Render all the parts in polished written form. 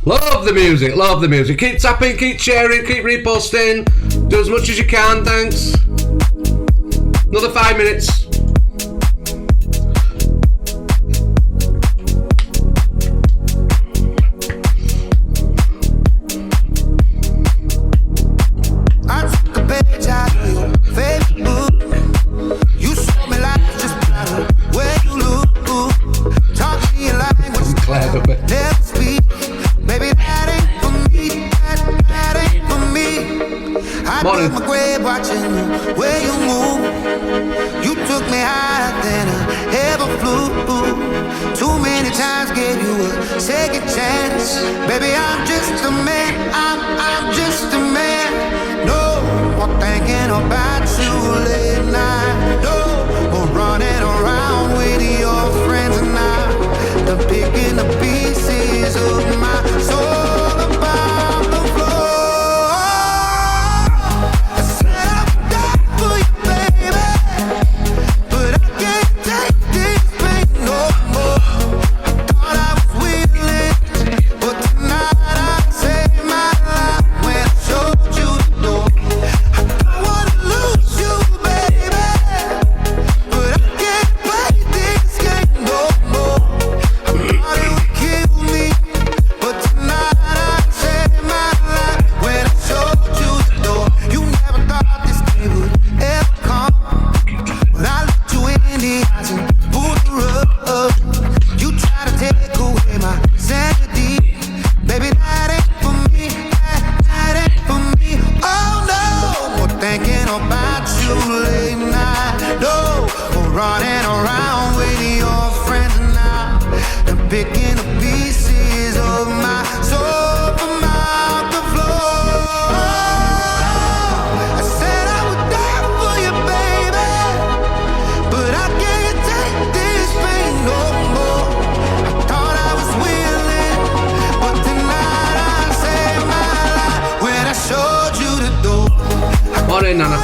Love the music, love the music. Keep tapping, keep sharing, keep reposting. Do as much as you can, thanks. Another 5 minutes. Morning. My grave watching you, where you move. You took me higher than I ever flew. Too many times gave you a second chance. Baby, I'm just a man. I'm just a man. No more thinking about you late night. No more running around with your friends and I. The picking the pieces of my soul about the floor. Morning, Nana.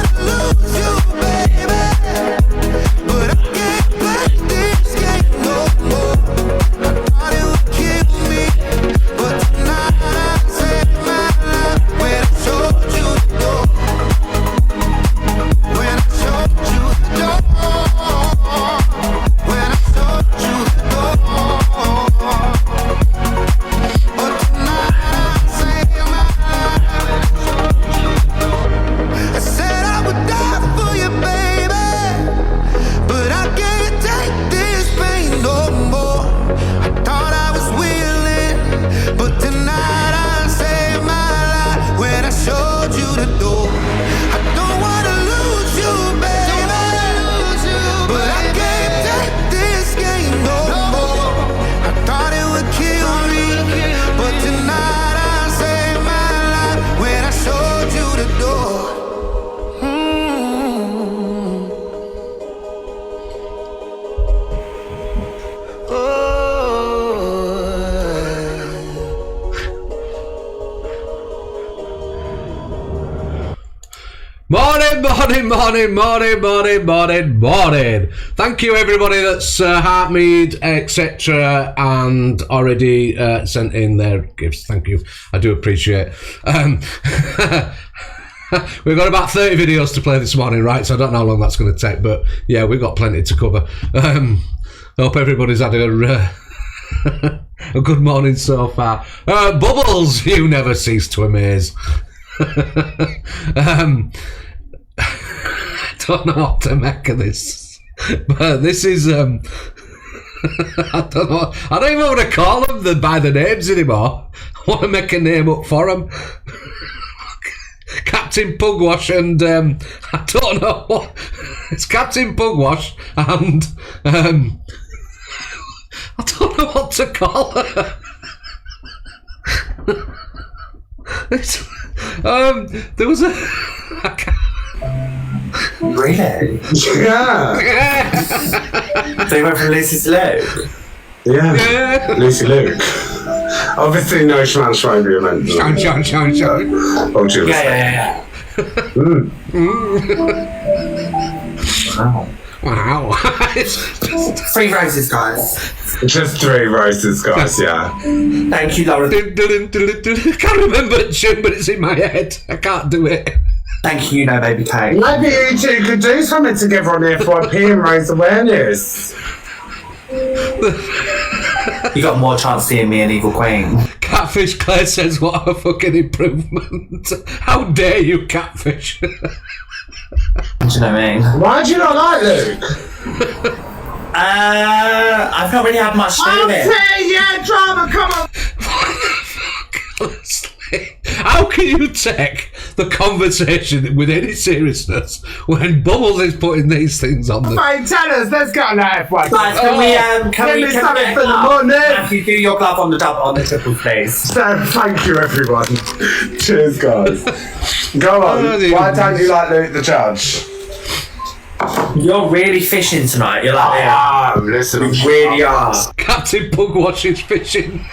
Morning. Thank you everybody that's heart mead, etc. and already sent in their gifts. Thank you. I do appreciate we've got about 30 videos to play this morning, right? So I don't know how long that's going to take, but yeah, we've got plenty to cover. I hope everybody's had a good morning so far. Bubbles, you never cease to amaze. I don't know what to make of this, but this is I don't know. I don't even want to call them by the names anymore. I want to make a name up for them. Captain Pugwash and I don't know what. It's Captain Pugwash and I don't know what to call her. There was a. Really? Yeah. So you went from Lucy to Luke? Yeah. Lucy Luke. Obviously, no Schwan be event. Sean. Oh, yeah. Mm. Wow. Wow. It's 3 roses, guys. Just 3 roses, guys, yeah. Thank you, Laura. I can't remember the tune, but it's in my head. I can't do it. Thank you, no baby cake. Maybe you two could do something together on the FYP and raise awareness. You got more chance seeing me and Evil Queen. Catfish Claire says, what a fucking improvement. How dare you, Catfish? Do you know what I mean? Why do you not like Luke? I've not really had much to do with it. Yeah, drama, come on. Honestly, how can you take the conversation with any seriousness when Bubbles is putting these things on the... Mate, tell us, let's go on that FYP. Guys, can we something for the glove? morning. Matthew, do your glove on the triple, please. So, thank you, everyone. Cheers, guys. Go on. Why don't you like Luke the Judge? You're really fishing tonight. You're like, Listen, you really are. Captain Pugwash is fishing.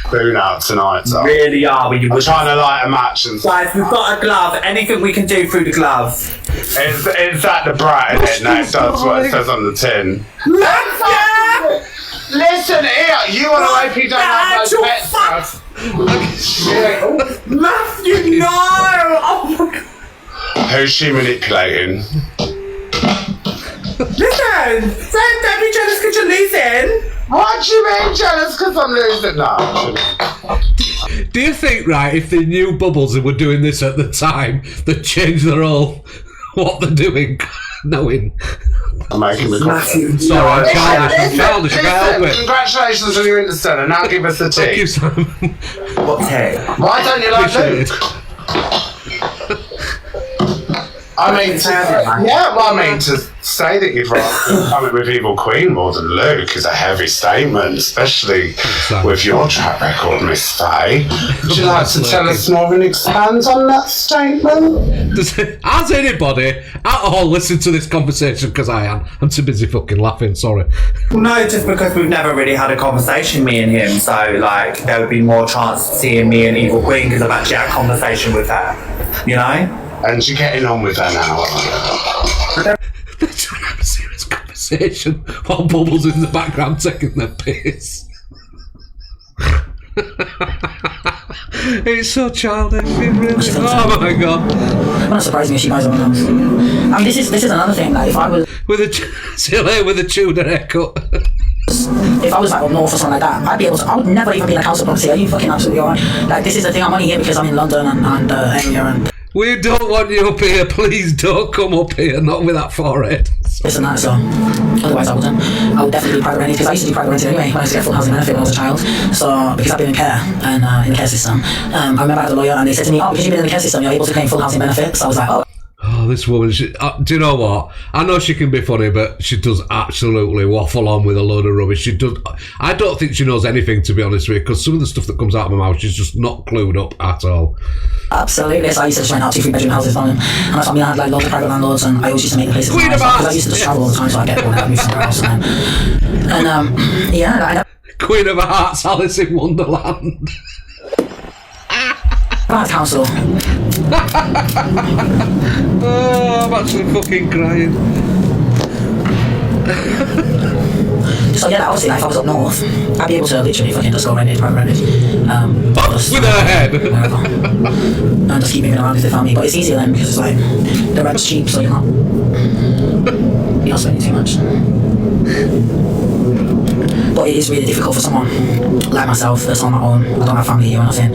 Spoon out tonight, so. Really are. I'm trying to light a match and Guys, we've got a glove. Anything we can do through the glove. Is that the bright in it? No, it does what it says on the tin. Listen here, you want to hope you don't have no pet stuff. Matthew, no! Oh my God. Who's she manipulating? Listen! Don't be jealous because you're losing. What do you mean jealous because I'm losing? No. Do you think, right, if they knew Bubbles and were doing this at the time, they'd change their whole what they're doing, knowing? I'm making me Matthew, Sorry, I'm childish, I can't help it. Congratulations on your Insta, and now give us the Thank you, tea. Simon. What tea? Why don't you like Appreciate Luke? it. I mean, to say that you'd rather come with Evil Queen more than Luke is a heavy statement, especially with your track record, Miss Faye. Would you like to tell us more and expand on that statement? Has anybody at all listened to this conversation? Because I am. I'm too busy fucking laughing, sorry. No, just because we've never really had a conversation, me and him, so like there would be more chance seeing me and Evil Queen because I've actually had a conversation with her, you know? And you're getting on with her now, They're trying to have a serious conversation while Bubbles in the background taking their piss. It's so childish, it really. Oh my God! It wouldn't surprise me if she buys a house. I mean, this is another thing. Like, if I was with a Tudor haircut. If I was like up north or something like that, I'd be able to. I would never even be in a council property. Are you fucking absolutely alright? Like, this is the thing. I'm only here because I'm in London and here and. We don't want you up here. Please don't come up here. Not with that forehead. This and that, so otherwise I wouldn't. I would definitely do private renting because I used to do private renting anyway when I used to get full housing benefit when I was a child. So because I've been in care and in the care system, I remember I had a lawyer and they said to me, "Oh, because you've been in the care system, you're able to claim full housing benefit." So I was like, "Oh." Oh, this woman, do you know what? I know she can be funny, but she does absolutely waffle on with a load of rubbish. She does. I don't think she knows anything, to be honest with you, because some of the stuff that comes out of her mouth, she's just not clued up at all. Absolutely. So I used to just rent out 2 3-bedroom houses on them. And that's what I mean. I had like loads of private landlords and I always used to make the places Queen nice of because I Hearts! used to just travel all the time, so I get bored and move somewhere else. And yeah, Queen of Hearts, Alice in Wonderland. Bad council. Oh, I'm actually fucking crying. So yeah, obviously, like, if I was up north, I'd be able to literally fucking just go rent it, private rent it. With her head. Wherever. And just keep moving around with the family. But it's easier then because it's like, the rent's cheap, so you're not spending too much. But it is really difficult for someone like myself that's on my own. I don't have family, you know what I'm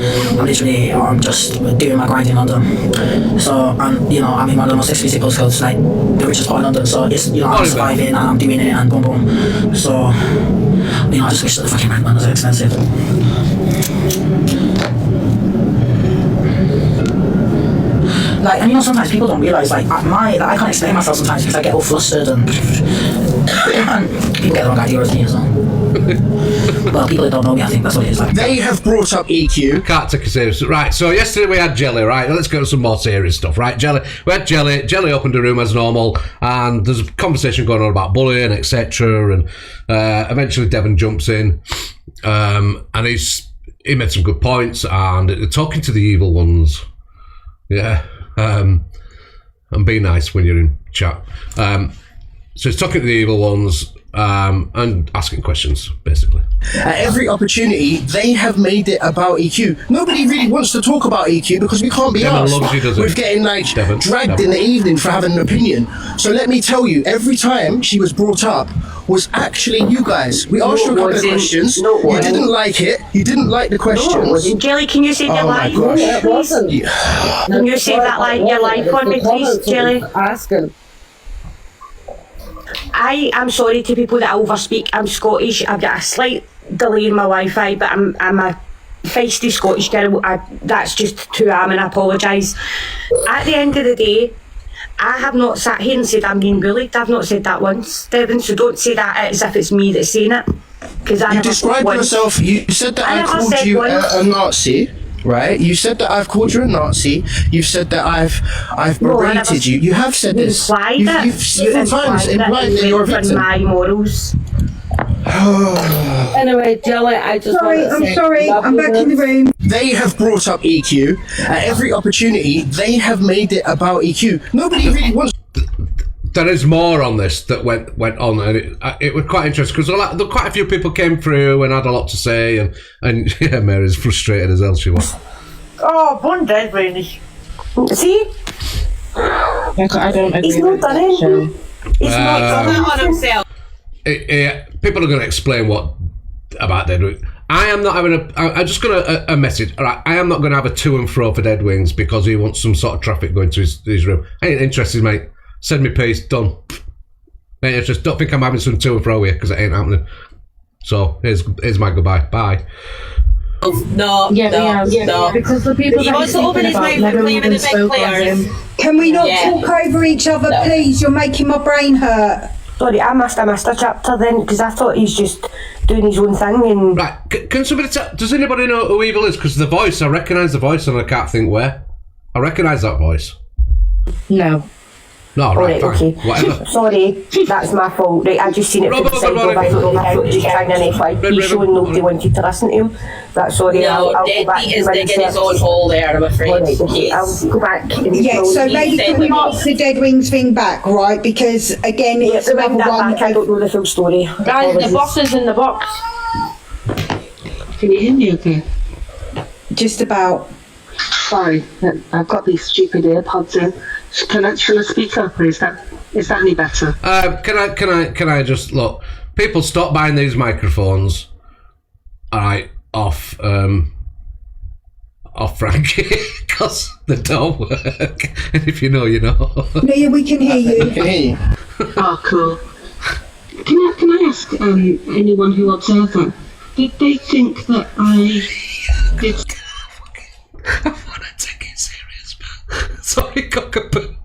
saying? I'm just doing my grind in London. So, and you know, I'm in one of the most exclusive postcodes, like the richest part of London. So it's, you know, I'm surviving and I'm doing it and boom boom. So, you know, I just wish that the fucking rent was expensive. Like, and you know, sometimes people don't realise, like, I can't explain myself sometimes because I get all flustered and people get the wrong idea of me as well. Well, people that don't know me, I think that's what it is. Like, they have brought up EQ. Can't take it serious. Right, so yesterday we had Jelly, right? Let's go to some more serious stuff, right? We had Jelly. Jelly opened a room as normal, and there's a conversation going on about bullying, etc. And eventually Devon jumps in, and he made some good points, and talking to the evil ones. Yeah. and be nice when you're in chat. So it's talking to the evil ones and asking questions, basically. At every opportunity, they have made it about EQ. Nobody really wants to talk about EQ because we can't be Devon asked loves you, doesn't with he? getting like Devon. dragged in the evening for having an opinion. So let me tell you, every time she was brought up was actually you guys. We asked you a couple of questions. You didn't like it. You didn't like the questions. Jelly, can you say your Oh my life? gosh. It wasn't. Can you say that line, your life for me, please, Jelly? Asking. I am sorry to people that overspeak. I'm Scottish. I've got a slight delay in my Wi-Fi, but I'm a feisty Scottish girl. That's just who I am, and I apologise. At the end of the day, I have not sat here and said I'm being bullied. I've not said that once, Devon, so don't say that as if it's me that's saying it. Because I You described yourself, you said that I called you a Nazi, right? You said that I've called you a Nazi. You've said that I've berated you. You have said this. You've several times implied that you're a victim. My morals. Anyway, Jelly, I just I'm sorry, I'm back in the room. They have brought up EQ. At every opportunity, they have made it about EQ. Nobody really wants... There is more on this that went on, and it was quite interesting because quite a few people came through and had a lot to say, and yeah, Mary's frustrated as hell she was. Oh, one dead really. See? I don't agree. He's not done anything. He's not done that on himself. People are going to explain what about Dead Wings. I am not having I'm just going to a message. All right, I am not going to have a to and fro for Dead Wings because he wants some sort of traffic going to his room. I ain't interested, mate. Send me peace, done. Ain't interested. Don't think I'm having some to and fro here because it ain't happening. So here's my goodbye. Bye. No, Because the people he that wants to open his mouth and play with the big players. Can we not talk over each other, please? You're making my brain hurt. Sorry, I missed a chapter then because I thought he's just doing his own thing. And right, can somebody tell? Does anybody know who Evil is? Because the voice, I recognise the voice, and I can't think where. I recognise that voice. No. No, right, fine. Okay. Whatever. Sorry, that's my fault. Right, I just seen it from the side of I don't know how to trying an FYP show and nobody wanted to listen to him. That's sorry. No, I'll go back Deadbeat is digging his own hole there, I'm afraid. Right, okay, I'll go back. Yeah, so maybe can we ask the Dead Wings thing back, right? Because again, it's another that one. back, I don't know the full story. Guys, the box is in the box. Can you hear me okay? Just about. Sorry, I've got these stupid AirPods in. Shall I speak up, or is that any better? Can I just look? People stop buying these microphones, all right, off Frankie because they don't work. And if you know, you know. No, yeah, we can hear you. We can hear you. Oh, cool. Can I ask anyone who observed that? Did they think that I did? I want to take it serious, man. Sorry, Cockapoo.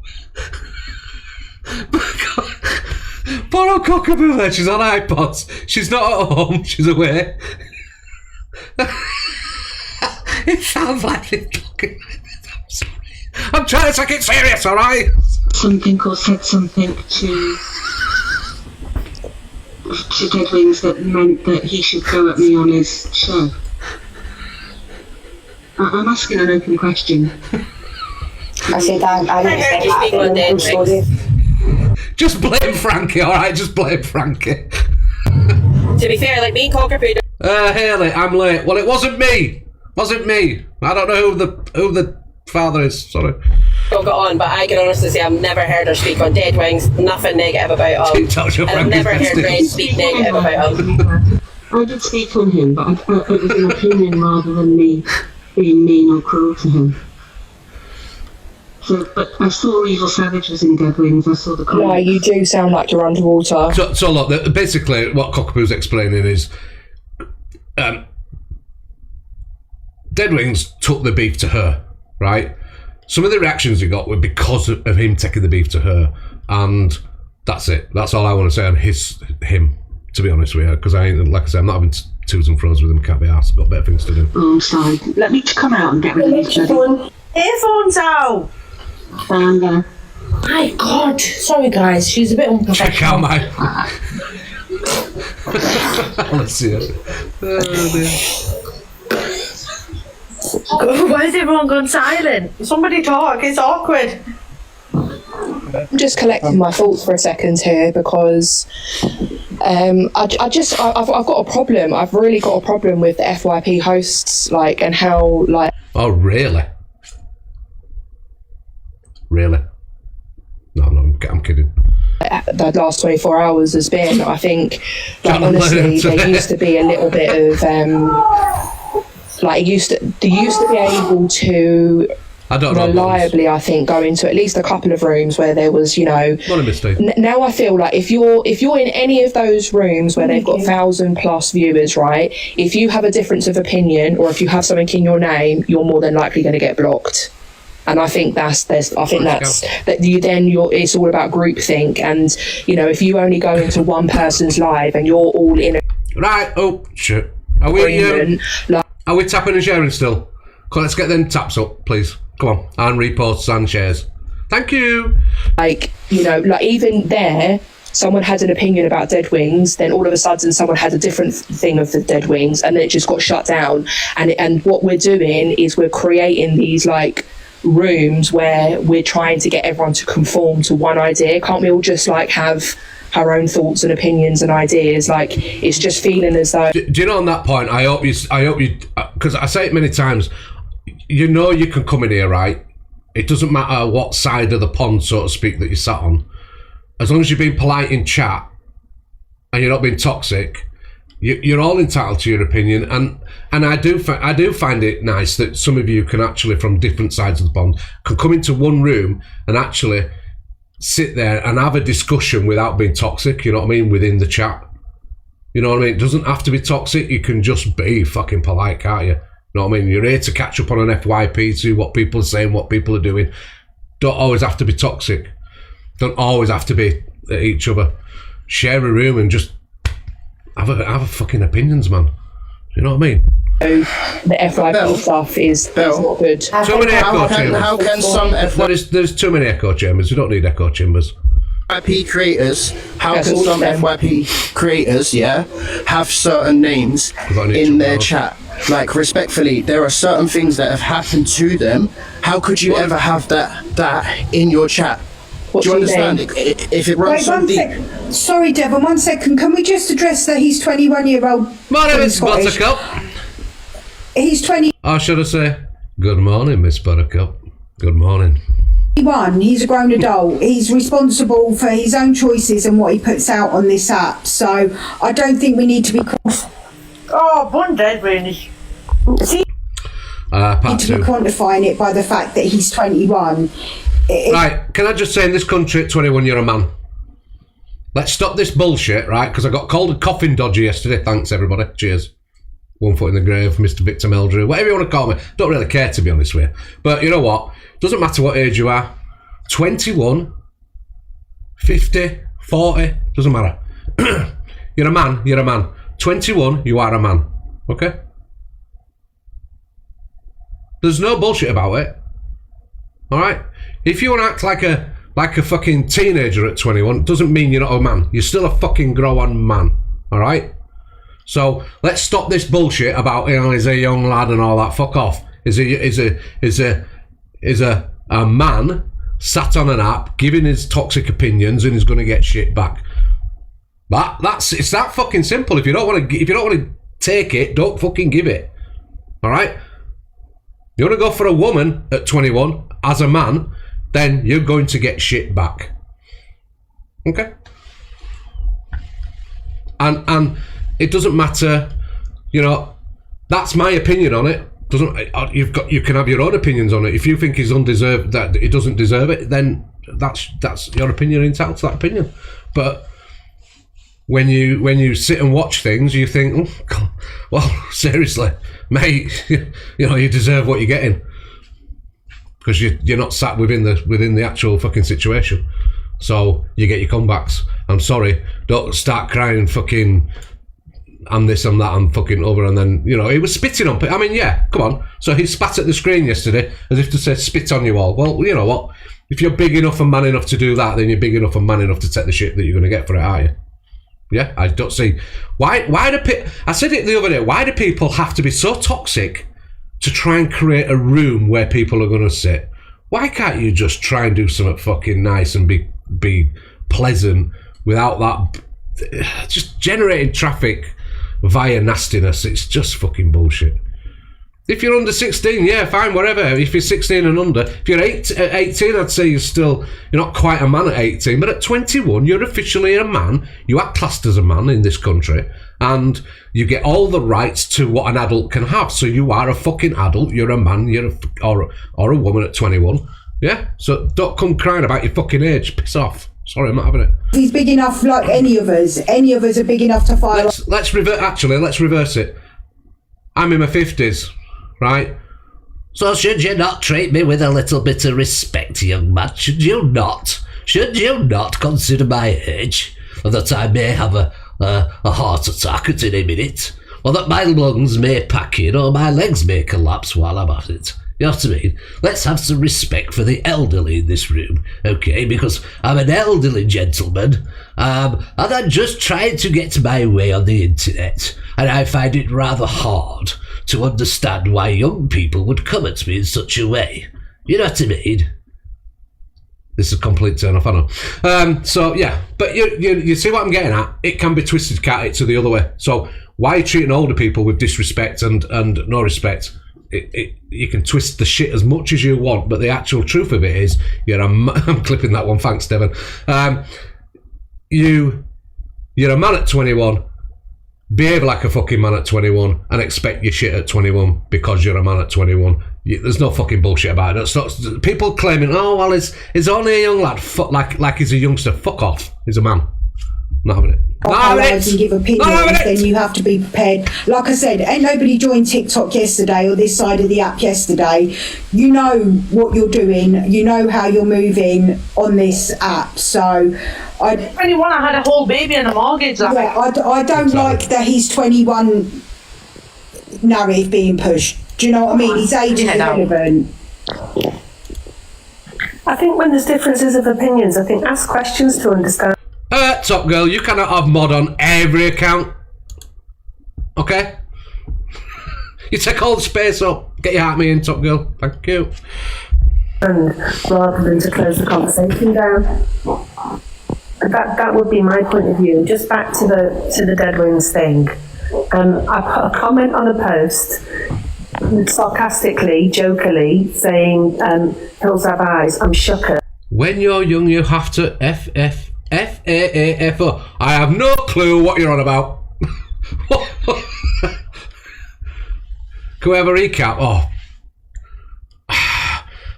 Poor old Cockapoo there, she's on iPods. She's not at home, she's away. It sounds like they're talking like this. I'm sorry. I'm trying to take it serious, alright? Something or said something to Dead Wings that meant that he should go at me on his show. I'm asking an open question. I said I didn't say that story. Just blame Frankie, alright? Just blame Frankie. To be fair, like me and Cockapoo. Haley, I'm late. Well, it wasn't me. Wasn't me. I don't know who the father is. Sorry. Don't go on, but I can honestly say I've never heard her speak on Dead Wings. Nothing negative about him. And I've never heard Red speak negative about him. I did speak on him, but it was an opinion rather than me being mean or cruel to him. So, but I saw Evil Savages in Dead Wings. I saw the comments. Yeah, you do sound like you're underwater. So look, basically what Cockapoo's explaining is Dead Wings took the beef to her, right? Some of the reactions he got were because of him taking the beef to her, and that's it. That's all I want to say on him, to be honest with you, because I ain't, like I said, I'm not having twos and fro's with him, can't be arsed, I've got better things to do. Oh, I'm sorry. Let me come out and get rid of these bloody... Earphones out! My God. Sorry, guys. She's a bit unprofessional. Check out my... Let's see it. Why has everyone gone silent? Somebody talk, it's awkward. I'm just collecting my thoughts for a second here because I've got a problem. I've really got a problem with the FYP hosts, like, and how, like. Oh, really? Really? No, I'm kidding. The last 24 hours has been, I think, like, honestly, there used to be a little bit of like they used to be able to reliably, I think, go into at least a couple of rooms where there was, you know, not a mistake. Now I feel like if you're in any of those rooms where they've got 1,000+ viewers, right, if you have a difference of opinion or if you have something in your name, you're more than likely going to get blocked. And I think it's all about groupthink, and you know, if you only go into one person's live and you're all in a right, oh shit, are we tapping and sharing still? Come on, let's get them taps up, please. Come on, and reposts and shares. Thank you. Like, you know, like even there, someone had an opinion about Dead Wings, then all of a sudden someone had a different thing of the Dead Wings, and then it just got shut down. And what we're doing is we're creating these like rooms where we're trying to get everyone to conform to one idea. Can't we all just like have our own thoughts and opinions and ideas? Like, it's just feeling as though. Do you know, on that point, I hope you, because I say it many times, you know, you can come in here, right? It doesn't matter what side of the pond, so to speak, that you sat on, as long as you're being polite in chat and you're not being toxic. You're all entitled to your opinion, and I do find it nice that some of you can actually, from different sides of the pond, can come into one room and actually sit there and have a discussion without being toxic, you know what I mean, within the chat. You know what I mean? It doesn't have to be toxic, you can just be fucking polite, can't you? You know what I mean? You're here to catch up on an FYP, see what people are saying, what people are doing. Don't always have to be toxic. Don't always have to be at each other. Share a room and just have a fucking opinions, man. You know what I mean? The FYP stuff is not good. Too many echo chambers. How can some There's too many echo chambers. You don't need echo chambers. FYP creators, how can some FYP creators, have certain names in their chat? Like, respectfully, there are certain things that have happened to them. How could you ever have that in your chat? Do you understand? If it runs so deep. Sorry, Devon, 1 second. Can we just address that he's 21-year-old? My name is Buttercup. He's 20. Or should I say, good morning, Miss Buttercup. Good morning. He's a grown adult. He's responsible for his own choices and what he puts out on this app. So I don't think we need to be called. Oh, one dead really. See, part to be quantifying it by the fact that he's 21. Right, can I just say, in this country at 21 you're a man. Let's stop this bullshit, right? Because I got called a coffin dodger yesterday. Thanks, everybody. Cheers. 1 foot in the grave, Mr. Victor Meldrew. Whatever you want to call me. Don't really care, to be honest with you. But you know what? Doesn't matter what age you are. 21, 50, 40, doesn't matter. You're a man, you're a man. 21, you are a man. Okay? There's no bullshit about it. Alright? If you want to act like a fucking teenager at 21, doesn't mean you're not a man. You're still a fucking grown man. Alright? So let's stop this bullshit about, you know, he's a young lad and all that. Fuck off. Is a man sat on an app giving his toxic opinions and is going to get shit back. It's that fucking simple. If you don't want to take it, don't fucking give it. All right? You want to go for a woman at 21 as a man, then you're going to get shit back. Okay? And it doesn't matter, you know, that's my opinion on it. You can have your own opinions on it. If you think he's undeserved, that it doesn't deserve it, then that's your opinion, entitled to that opinion. But when you sit and watch things, you think, oh, God, well, seriously, mate, you know, you deserve what you're getting because you're not sat within the actual fucking situation. So you get your comebacks. I'm sorry, don't start crying fucking I'm this, I'm that, I'm fucking over, and then, you know, he was spitting on people. I mean, yeah, come on. So he spat at the screen yesterday as if to say, spit on you all. Well, you know what? If you're big enough and man enough to do that, then you're big enough and man enough to take the shit that you're going to get for it, are you? Yeah, I don't see. Why do people... I said it the other day, why do people have to be so toxic to try and create a room where people are going to sit? Why can't you just try and do something fucking nice and be be pleasant without that just generating traffic via nastiness. It's just fucking bullshit. If you're under 16, yeah, fine, whatever. If you're 16 and under, if you're 18, I'd say you're not quite a man at 18, but at 21, you're officially a man. You are classed as a man in this country, and you get all the rights to what an adult can have. So you are a fucking adult. You're a man. Or a woman at 21. Yeah. So don't come crying about your fucking age. Piss off. Sorry, I'm not having it. He's big enough, like any of us. Any of us are big enough to file. Let's reverse it. I'm in my 50s. Right? So should you not treat me with a little bit of respect, young man? Should you not? Should you not consider my age? Or that I may have a heart attack at any minute? Or that my lungs may pack in, or my legs may collapse while I'm at it? You know what I mean? Let's have some respect for the elderly in this room, okay? Because I'm an elderly gentleman, and I'm just trying to get my way on the internet, and I find it rather hard to understand why young people would come at me in such a way. You know what I mean? This is a complete turn off, I know. So, yeah, but you see what I'm getting at? It can be twisted, can't it, to the other way. So why are you treating older people with disrespect and no respect? You can twist the shit as much as you want, but the actual truth of it is, I'm clipping that one, thanks, Devon. You're a man at 21, behave like a fucking man at 21, and expect your shit at 21 because you're a man at 21. There's no fucking bullshit about it. It's not, people claiming, oh, well, he's only a young lad, like he's a youngster. Fuck off. He's a man. Not having it. And give opinions, then you have to be prepared. Like I said, ain't nobody joined TikTok yesterday or this side of the app yesterday. You know what you're doing. You know how you're moving on this app. So, 21, I had a whole baby and a mortgage. I don't like that he's 21 narrative being pushed. Do you know what I mean? His age is irrelevant. I think when there's differences of opinions, I think ask questions to understand. Top Girl, you cannot have mod on every account. Okay? You take all the space up. Get your heart me in, Top Girl. Thank you. And rather than to close the conversation down. That would be my point of view. Just back to the Dead Wings thing. I put a comment on a post sarcastically, jokingly, saying, hills have eyes, I'm shook. When you're young, you have to F-A-A-F-O. I have no clue what you're on about. Can we have a recap? Oh.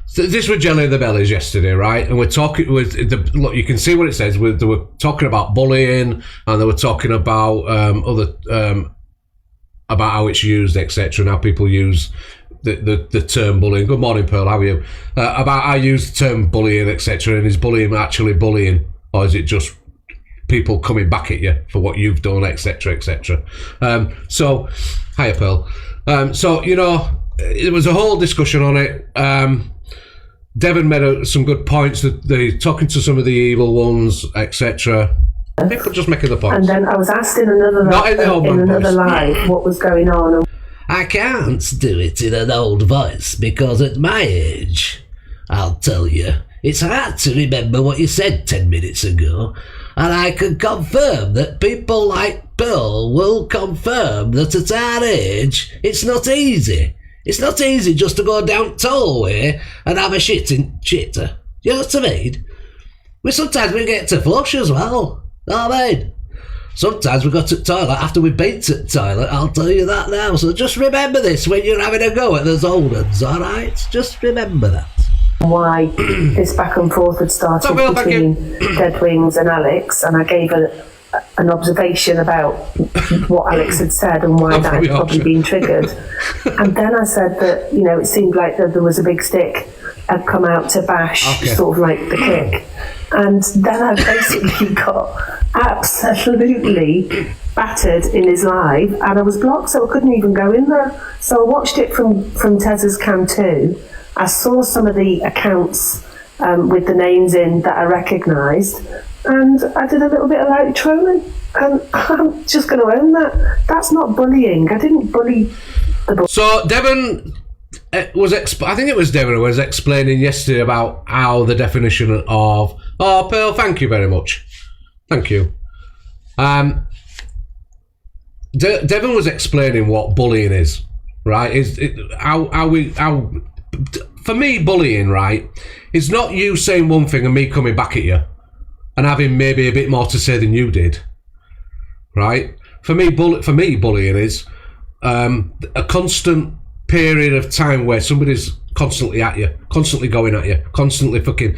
So this was Jelly of the Bellies yesterday, right? And we're talking with look, you can see what it says. They were talking about bullying, and they were talking about about how it's used, etc., and how people use the term bullying. Good morning, Pearl. How are you? About I use the term bullying, etc., and is bullying actually bullying? Or is it just people coming back at you for what you've done, etc., etc.? So, hiya, Pearl. So, there was a whole discussion on it. Devon made some good points. That they're talking to some of the evil ones, etc. People just making the points. And then I was asked in another live what was going on. I can't do it in an old voice because at my age, I'll tell you, it's hard to remember what you said 10 minutes ago, and I can confirm that people like Bill will confirm that at our age, it's not easy. It's not easy just to go down tollway and have a shit in shitter. You know what I mean? Sometimes we get to flush as well. You know what I mean? Sometimes we go to the toilet after we've been to the toilet, I'll tell you that now. So just remember this when you're having a go at those old ones, alright? Just remember that. Why this back and forth had started between Dead Wings and Alex, and I gave an observation about what Alex had said and why that had probably been triggered. And then I said that, it seemed like that there was a big stick had come out to bash sort of like the kick. And then I basically got absolutely battered in his live, and I was blocked, so I couldn't even go in there. So I watched it from Tez's cam too. I saw some of the accounts with the names in that I recognised, and I did a little bit of light trolling, and I'm just going to own that. That's not bullying. I didn't bully the So Devon I think it was Devon who was explaining yesterday about how the definition of Oh, Pearl, thank you very much. Thank you. Devon was explaining what bullying is, right? For me, bullying, right, is not you saying one thing and me coming back at you and having maybe a bit more to say than you did, right? For me, bullying is a constant period of time where somebody's constantly at you, constantly going at you, constantly fucking,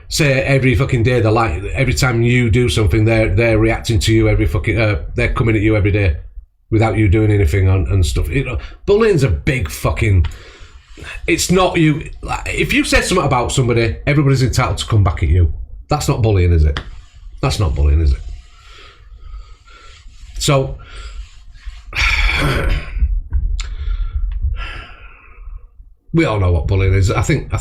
say every fucking day every time you do something, they're reacting to you they're coming at you every day without you doing anything and stuff. Bullying's a big fucking. It's not you. If you say something about somebody, everybody's entitled to come back at you. That's not bullying, is it? That's not bullying, is it? So. We all know what bullying is. I think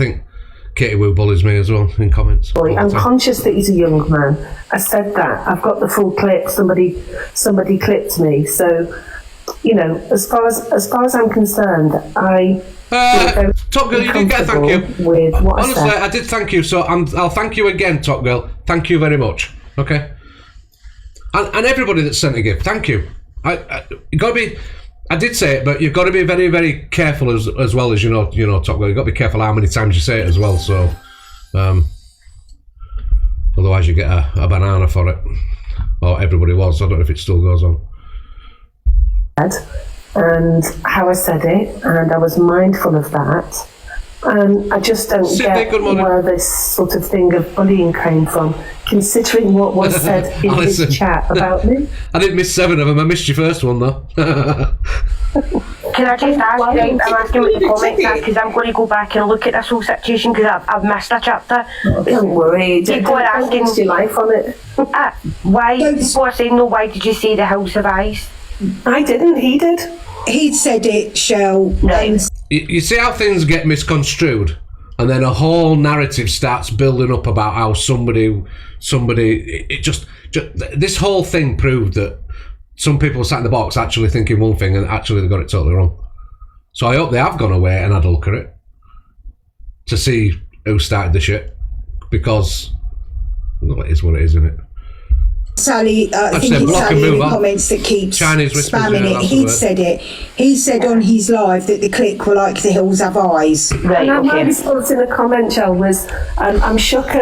Katie Wu bullies me as well in comments. I'm conscious that he's a young man. I said that. I've got the full clip. Somebody clipped me. So, as far as I'm concerned, Top Girl, you did get a thank you. With what honestly, I did thank you. So I'll thank you again, Top Girl. Thank you very much. Okay. And everybody that sent a gift, thank you. You got to be. I did say it, but you've got to be very, very careful as well as Top Girl. You've got to be careful how many times you say it as well. So, otherwise you get a banana for it. Or everybody was. I don't know if it still goes on. And how I said it, and I was mindful of that. And I just don't get where this sort of thing of bullying came from, considering what was said in his chat about me. I didn't miss 7 of them. I missed your first one, though. Can I just ask, right, I'm asking what the comments are, because I'm going to go back and look at this whole situation, because I've missed a chapter. Don't worry, people are asking your life on it. Why, people are saying, no, why did you say the House of Eyes? I didn't, he did. He said it, Shell. You see how things get misconstrued, and then a whole narrative starts building up about how somebody. It just this whole thing proved that some people sat in the box actually thinking one thing, and actually they got it totally wrong. So I hope they have gone away and had a look at it to see who started the shit, because well, it is what it is, isn't it? Sally, I think it's Sally in the comments that keeps spamming it. He'd said it. He said on his live that the clique were like the Hills Have Eyes. Right, and my response in the comment, Joe, was, I'm Shoq.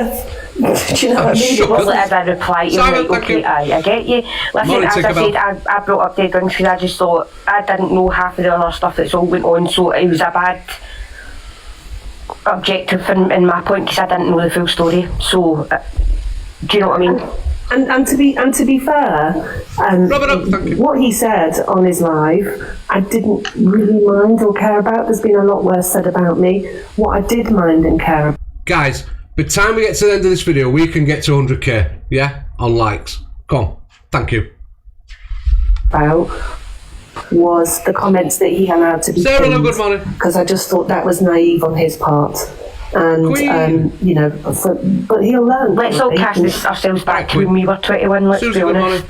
Do you know what I mean? It wasn't as a reply. You're right, okay, I get you. Listen, as I said, I brought up Dead Wings because I just thought I didn't know half of the other stuff that's all went on, so it was a bad objective in my point because I didn't know the full story. So, do you know what I mean? And to be fair, what he said on his live, I didn't really mind or care about. There's been a lot worse said about me. What I did mind and care about. Guys, by the time we get to the end of this video, we can get to 100k, yeah, on likes. Come on, thank you. About was the comments that he allowed to be Sarah, good morning. Because I just thought that was naive on his part. And but he'll learn. Let's all cast ourselves back to when we were 21. Let's be honest.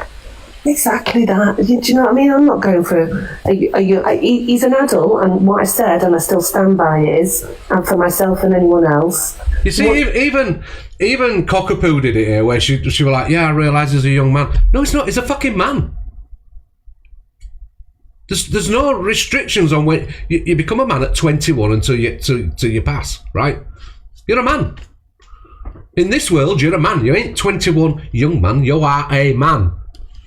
Exactly that. Do you know what I mean? I'm not going for. He's an adult, and what I said, and I still stand by, is, and for myself and anyone else. You see, even Cockapoo did it here, where she was like, "Yeah, I realise he's a young man." No, it's not. He's a fucking man. There's no restrictions on when you become a man at 21 until you pass, right? You're a man. In this world, you're a man. You ain't 21 young man. You are a man.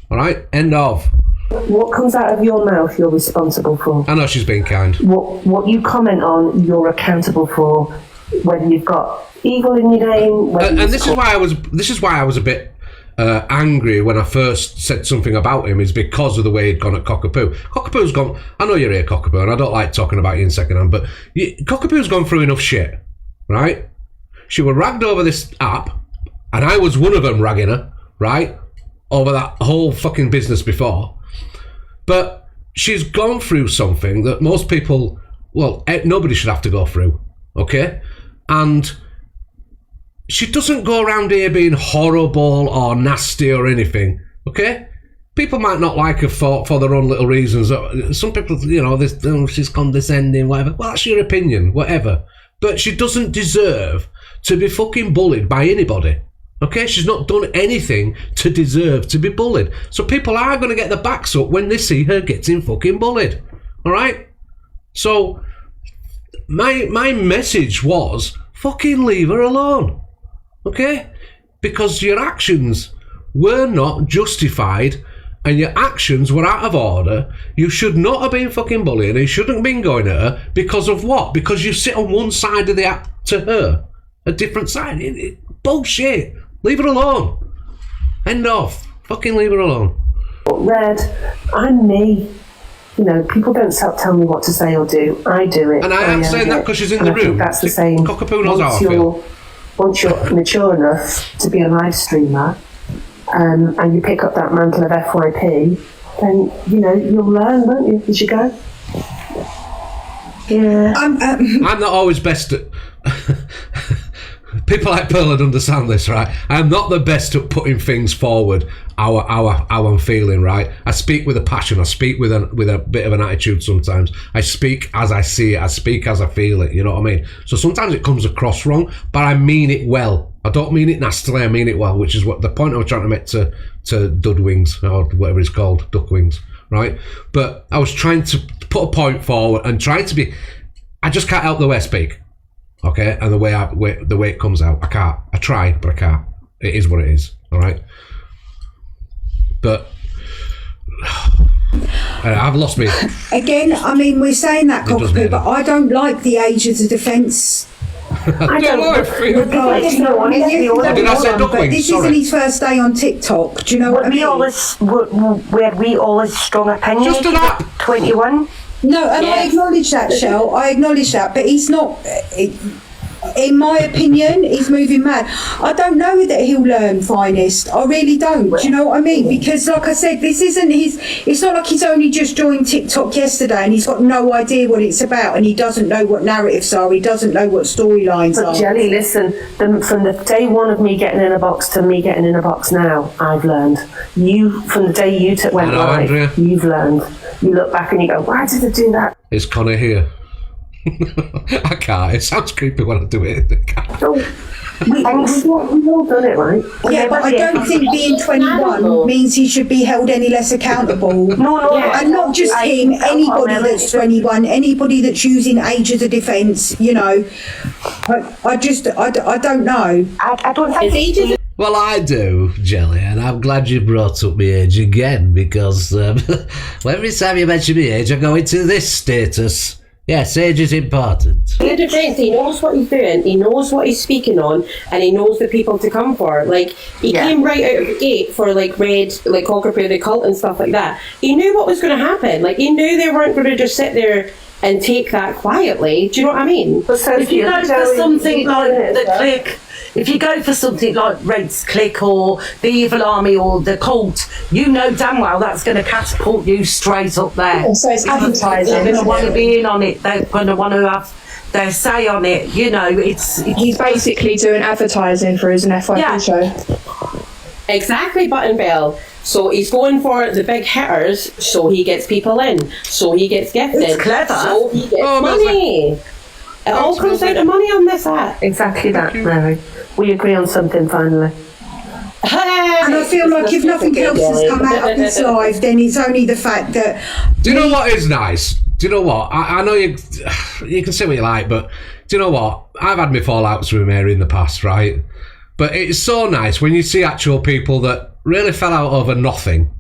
All right? End of. What comes out of your mouth, you're responsible for. I know she's being kind. What you comment on, you're accountable for. Whether you've got evil in your name. And this is why I was a bit angry when I first said something about him, is because of the way he'd gone at Cockapoo. Cockapoo's gone. I know you're here, Cockapoo, and I don't like talking about you in second hand, but Cockapoo's gone through enough shit, right? She was ragged over this app, and I was one of them ragging her, right, over that whole fucking business before. But she's gone through something that most people, well, nobody should have to go through, okay? And she doesn't go around here being horrible or nasty or anything, okay? People might not like her for their own little reasons. Some people, she's condescending, whatever. Well, that's your opinion, whatever. But she doesn't deserve to be fucking bullied by anybody, Okay, she's not done anything to deserve to be bullied. So people are going to get their backs up when they see her getting fucking bullied. All right? So my message was, fucking leave her alone. Okay? Because your actions were not justified and your actions were out of order. You should not have been fucking bullying. You shouldn't have been going at her because of what? Because you sit on one side of the app to her. A different side. Bullshit. Leave her alone. End of. Fucking leave her alone. Red, I'm me. You know, people don't tell me what to say or do. I do it. And I am saying that because she's in the room. That's the same. Cockapoo knows how I feel. Once you're mature enough to be a live streamer, and you pick up that mantle of FYP, then, you know, you'll learn, won't you, as you go? Yeah. I'm not always best at... People like Pearl would understand this, right? I'm not the best at putting things forward, how I'm feeling, right? I speak with a passion. I speak with a bit of an attitude sometimes. I speak as I see it. I speak as I feel it, you know what I mean? So sometimes it comes across wrong, but I mean it well. I don't mean it nastily, I mean it well, which is what the point I was trying to make to Dudwings, or whatever it's called, Duckwings, right? But I was trying to put a point forward and trying to be... I just can't help the way I speak. Okay, and the way it comes out, I can't. I try, but I can't. It is what it is. All right. But I've lost me. Again, I mean, we're saying that, Cockapoo, but I don't like the age of the defence. I don't know. Did I say Duckwings? But this isn't his first day on TikTok. Do you know what I mean? Were we always strong opinions? Just an app. 21. No, and I acknowledge that, Shell. I acknowledge that, but he's not. In my opinion, he's moving mad. I don't know that he'll learn, Finest. I really don't. Do you know what I mean? Because, like I said, this isn't his... It's not like he's only just joined TikTok yesterday and he's got no idea what it's about and he doesn't know what narratives are. He doesn't know what storylines are. Jelly, listen, from the day one of me getting in a box to me getting in a box now, I've learned. From the day you went live, Andrea, you've learned. You look back and you go, why did I do that? Is Connor here? I can't. It sounds creepy when I do it. We've all done it, right? Yeah, but I don't think being 21 means he should be held any less accountable. No, and not just him, anybody that's 21, anybody that's using age as a defence, you know. I don't know. I don't think... Well, I do, Jelly, and I'm glad you brought up my age again, because every time you mention my age, I go into this status. Yes, age is important. In defence, he knows what he's doing, he knows what he's speaking on, and he knows the people to come for. Like, he came right out of the gate for, like, Red, like, Cockapoo, the cult and stuff like that. He knew what was going to happen. Like, he knew they weren't going to just sit there and take that quietly. Do you know what I mean? But so if you go for something like the click... If you go for something like Red's Click or the Evil Army or the Cult, you know damn well that's going to catapult you straight up there. Yeah, so it's advertising. They're going to want to be in on it. They're going to want to have their say on it. You know, it's he's basically doing advertising for his FYP show. Exactly, Button Bell. So he's going for the big hitters, so he gets people in, so he gets gifted, it's clever. So he gets money. It all comes down to money on this app. Exactly that, Mary. We agree on something finally. And I feel like if nothing else has come out of this live, then it's only the fact that... Do you know what is nice? Do you know what? I know you can say what you like, but do you know what? I've had my fallouts with Mary in the past, right? But it's so nice when you see actual people that really fell out over nothing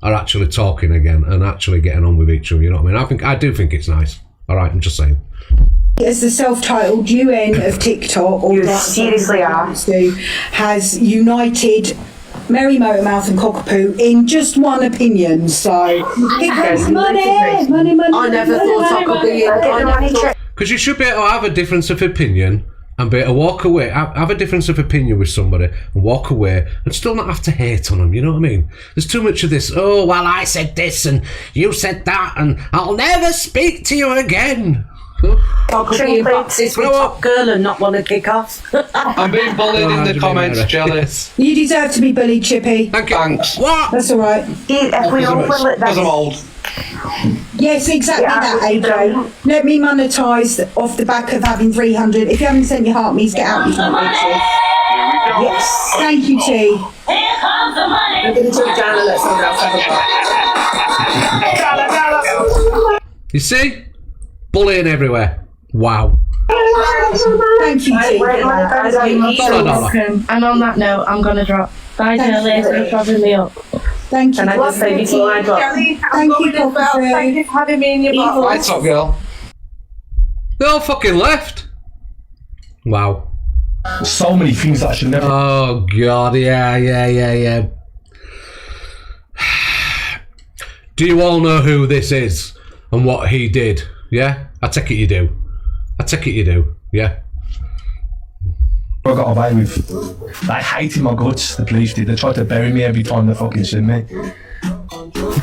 are actually talking again and actually getting on with each other, you know what I mean? I do think it's nice. All right, I'm just saying. As the self-titled UN of TikTok, or you seriously are, has united Mary Motormouth and Cockapoo in just one opinion. So it goes money. I never thought I could be. Because you should be able to have a difference of opinion and be able to walk away, have a difference of opinion with somebody and walk away and still not have to hate on them, you know what I mean? There's too much of this, oh, well, I said this and you said that and I'll never speak to you again. I could be in boxes with Top Girl and not want to kick off. I'm being bullied in the comments, Jelly. You deserve to be bullied, Chippy. Thanks. What? That's all right. If we all will it, Because I'm old. Yes, exactly that, AJ. Let me monetise off the back of having 300. If you haven't sent your heart, me's get out. Yes. Thank you, T. Here comes the money. I'm going to take down and let someone else have a You see? Bullying everywhere. Wow. Thank you, T. And on that note, I'm going to drop. Bye, Jelly. Thanks for having me up. Thank you. Can I just say before I drop? Thank you for having me in your box. Right, top girl. They all fucking left. Wow. So many things that I should never. Oh God, yeah. Do you all know who this is and what he did? Yeah, I take it you do. Yeah. I got away with. They hated my guts. The police did. They tried to bury me every time they fucking seen me.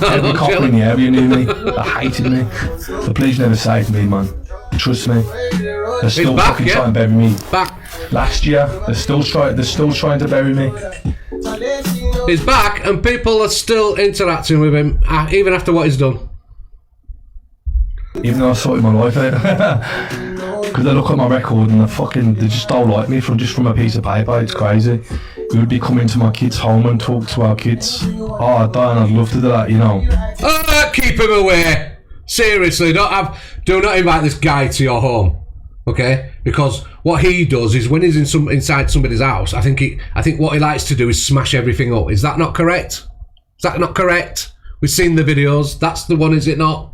Every copper in the area knew me. They hated me. The police never saved me, man. Trust me. They're still fucking trying to bury me. Back. Last year, they're still trying to bury me. He's back, and people are still interacting with him even after what he's done. Even though I sorted my life out, because they look at my record and they just don't like me from a piece of paper. It's crazy. We would be coming to my kids' home and talk to our kids. Oh, Dan, I'd love to do that, you know. Keep him away. Seriously, do not invite this guy to your home, okay? Because what he does is when he's inside somebody's house, I think what he likes to do is smash everything up. Is that not correct? We've seen the videos. That's the one, is it not?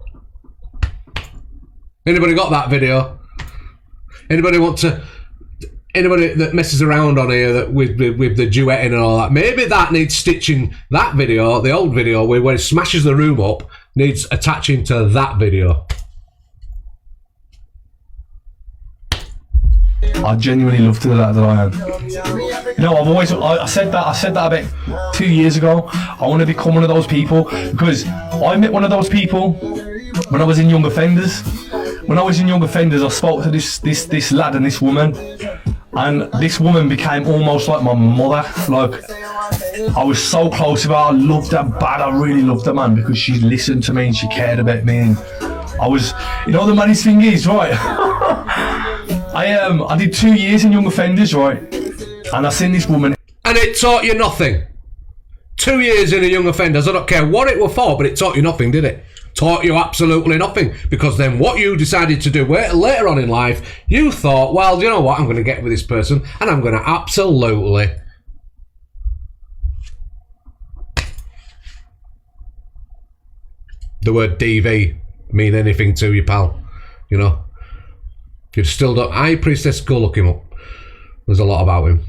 Anybody got that video? Anybody that messes around on here with the duetting and all that? Maybe that needs stitching. That video, the old video where he smashes the room up, needs attaching to that video. I genuinely love to do that I am. You know, I said that about 2 years ago. I want to become one of those people because I met one of those people when I was in Young Offenders. When I was in Young Offenders, I spoke to this lad and this woman, and this woman became almost like my mother. Like, I was so close with her. I loved her bad. I really loved her, man, because she listened to me and she cared about me. And I was, you know, the maddest thing is, right? I did 2 years in Young Offenders, right? And I seen this woman. And it taught you nothing. 2 years in a Young Offenders. I don't care what it were for, but it taught you nothing, did it? Taught you absolutely nothing. Because then what you decided to do later on in life, you thought, well, you know what? I'm going to get with this person and I'm going to absolutely... The word DV mean anything to you, pal. You know? You still don't... High Priestess, go look him up. There's a lot about him.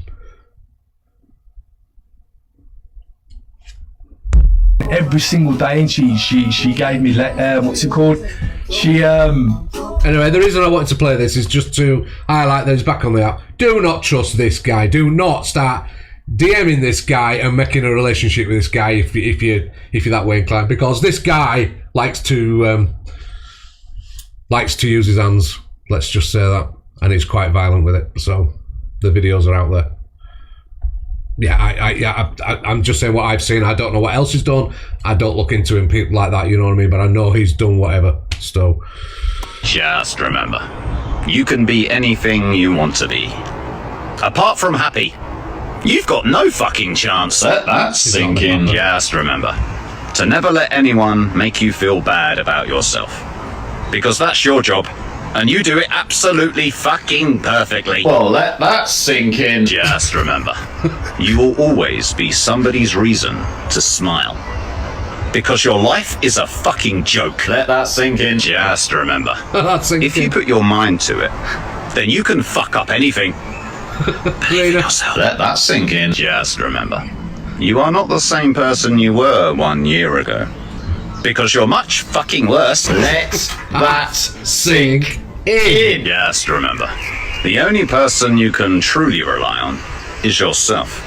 Every single day, and she gave me what's it called? Anyway, the reason I wanted to play this is just to highlight that he's back on the app. Do not trust this guy. Do not start DMing this guy and making a relationship with this guy if you're that way inclined, because this guy likes to use his hands. Let's just say that, and he's quite violent with it. So the videos are out there. I'm just saying what I've seen. I don't know what else he's done. I don't look into him, people like that, you know what I mean? But I know he's done whatever. So just remember, you can be anything you want to be. Apart from happy, you've got no fucking chance. Let that sink in. Just remember to never let anyone make you feel bad about yourself, because that's your job. And you do it absolutely fucking perfectly. Well, let that sink in. Just remember, you will always be somebody's reason to smile. Because your life is a fucking joke. Let that sink in. Just remember, if you put your mind to it, then you can fuck up anything. Believe in yourself. Let that sink in. Just remember, you are not the same person you were 1 year ago. Because you're much fucking worse. Let that sink in. Just remember, the only person you can truly rely on is yourself.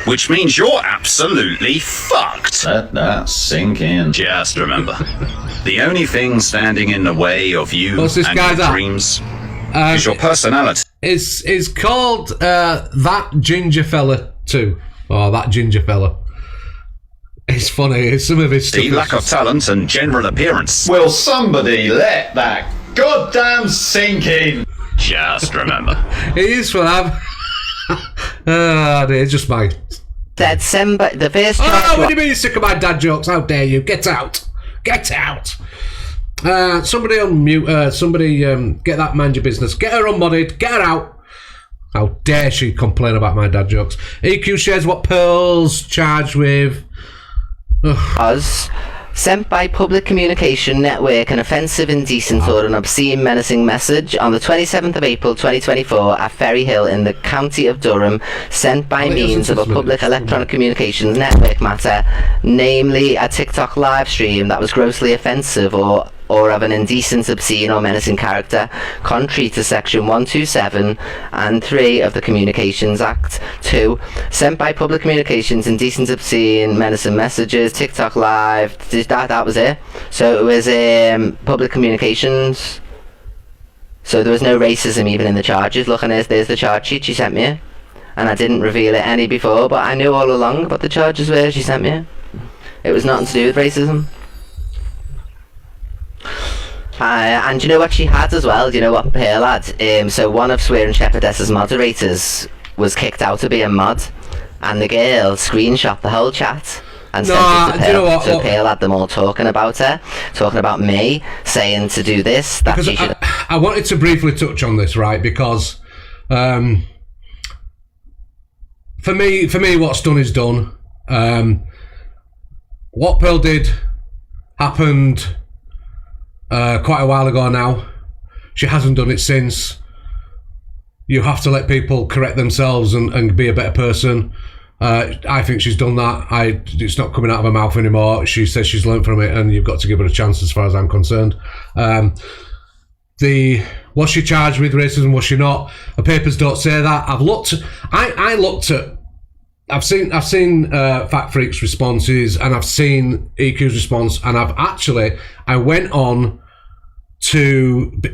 Which means you're absolutely fucked. Let that sink in. Just remember, the only thing standing in the way of you and your dreams is your personality. It's called That Ginger Fella 2. Or That Ginger Fella. It's funny. It's some of his stuff. The lack of talent and general appearance. Will somebody let that goddamn sink in? Just remember. It is for that. It's just my... Said Semba, the first... Oh, what do you mean you're sick of my dad jokes? How dare you? Get out. Get out. Somebody unmute, get that mind your business. Get her unmodded. Get her out. How dare she complain about my dad jokes? EQ shares what Pearl's charged with. Was sent by Public Communication Network an offensive, indecent or an obscene, menacing message on the 27th of April 2024 at Ferry Hill in the county of Durham, sent by means of a public electronic communications network matter, namely a TikTok live stream that was grossly offensive or of an indecent, obscene or menacing character, contrary to section 127 and 3 of the Communications Act. 2. Sent by Public Communications, indecent, obscene, menacing messages, TikTok live, that was it. So it was Public Communications. So there was no racism even in the charges. Look, and there's the charge sheet she sent me. And I didn't reveal it any before, but I knew all along what the charges were she sent me. It was nothing to do with racism. And do you know what she had as well? Do you know what Pearl had? So one of Swearing Shepherdess's moderators was kicked out of being mod, and the girl screenshot the whole chat and sent it to Pearl. You know what? So Pearl had them all talking about her, talking about me, saying to do this, that she should... I wanted to briefly touch on this, right? Because for me, what's done is done. What Pearl did happened quite a while ago now. She hasn't done it since. You have to let people correct themselves and be a better person. I think she's done that. It's not coming out of her mouth anymore. She says she's learned from it, and you've got to give her a chance as far as I'm concerned. Was she charged with racism? Was she not? The papers don't say that. I've seen Fat Freak's responses, and I've seen EQ's response, and I went on I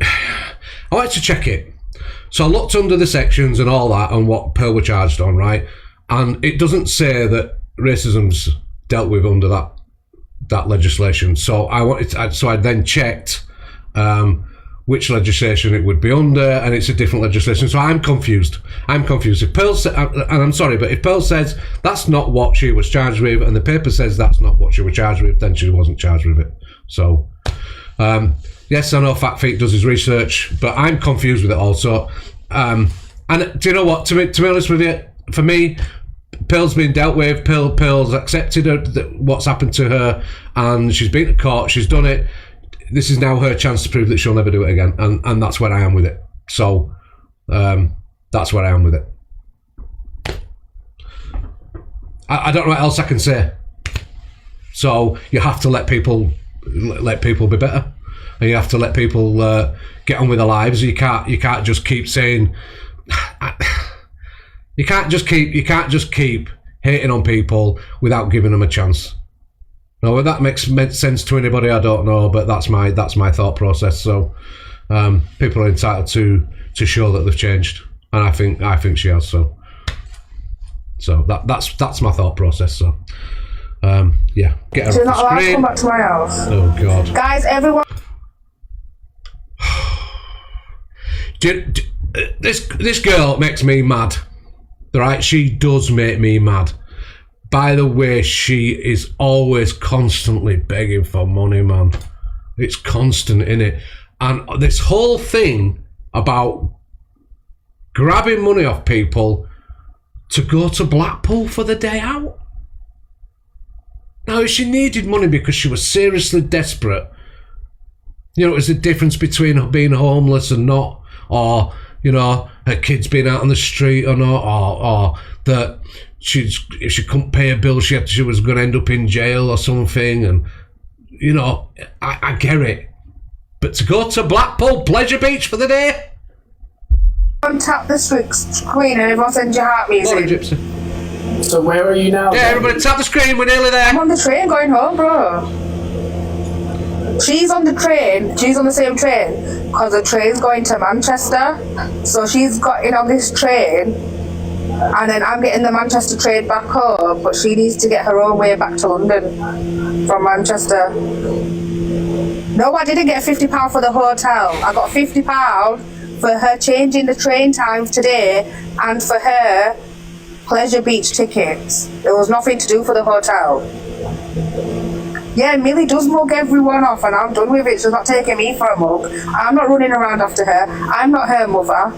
wanted to check it. So I looked under the sections and all that and what Pearl were charged on, right? And it doesn't say that racism's dealt with under that legislation. So I then checked which legislation it would be under, and it's a different legislation. So I'm confused. If Pearl and I'm sorry, but if Pearl says that's not what she was charged with, and the paper says that's not what she was charged with, then she wasn't charged with it. So, yes, I know Fat Feet does his research, but I'm confused with it also. And do you know what? To be honest with you, for me, Pearl's been dealt with. Pearl's accepted what's happened to her, and she's been to court. She's done it. This is now her chance to prove that she'll never do it again, and that's where I am with it. So, that's where I am with it. I don't know what else I can say. So you have to let people be better, and you have to let people get on with their lives. You can't just keep saying. You can't just keep hating on people without giving them a chance. No, whether that makes sense to anybody, I don't know, but that's my thought process. So people are entitled to show that they've changed, and I think she has. So that's my thought process. So yeah, get her She's off not the allowed to screen. come back to my house. Oh God, Guys, everyone. This girl makes me mad. Right, she does make me mad. By the way, she is always constantly begging for money, man. It's constant, innit? And this whole thing about grabbing money off people to go to Blackpool for the day out. Now, if she needed money because she was seriously desperate, you know, it was the difference between being homeless and not, or, you know, her kids being out on the street or not, or that if she couldn't pay a bill, she was going to end up in jail or something. And, you know, I get it. But to go to Blackpool Pleasure Beach for the day? Tap the screen and everyone send your heart music. Morning, Gypsy. So where are you now? Yeah, everybody tap the screen, we're nearly there. I'm on the train going home, bro. She's on the train, she's on the same train, because the train's going to Manchester. So she's got in on this train, and then I'm getting the Manchester train back home, but she needs to get her own way back to London from Manchester. No, I didn't get £50 for the hotel. I got £50 for her changing the train times today, and for her pleasure beach tickets. It was nothing to do for the hotel. Yeah, Millie does mug everyone off, and I'm done with it. She's not taking me for a mug. I'm not running around after her. I'm not her mother.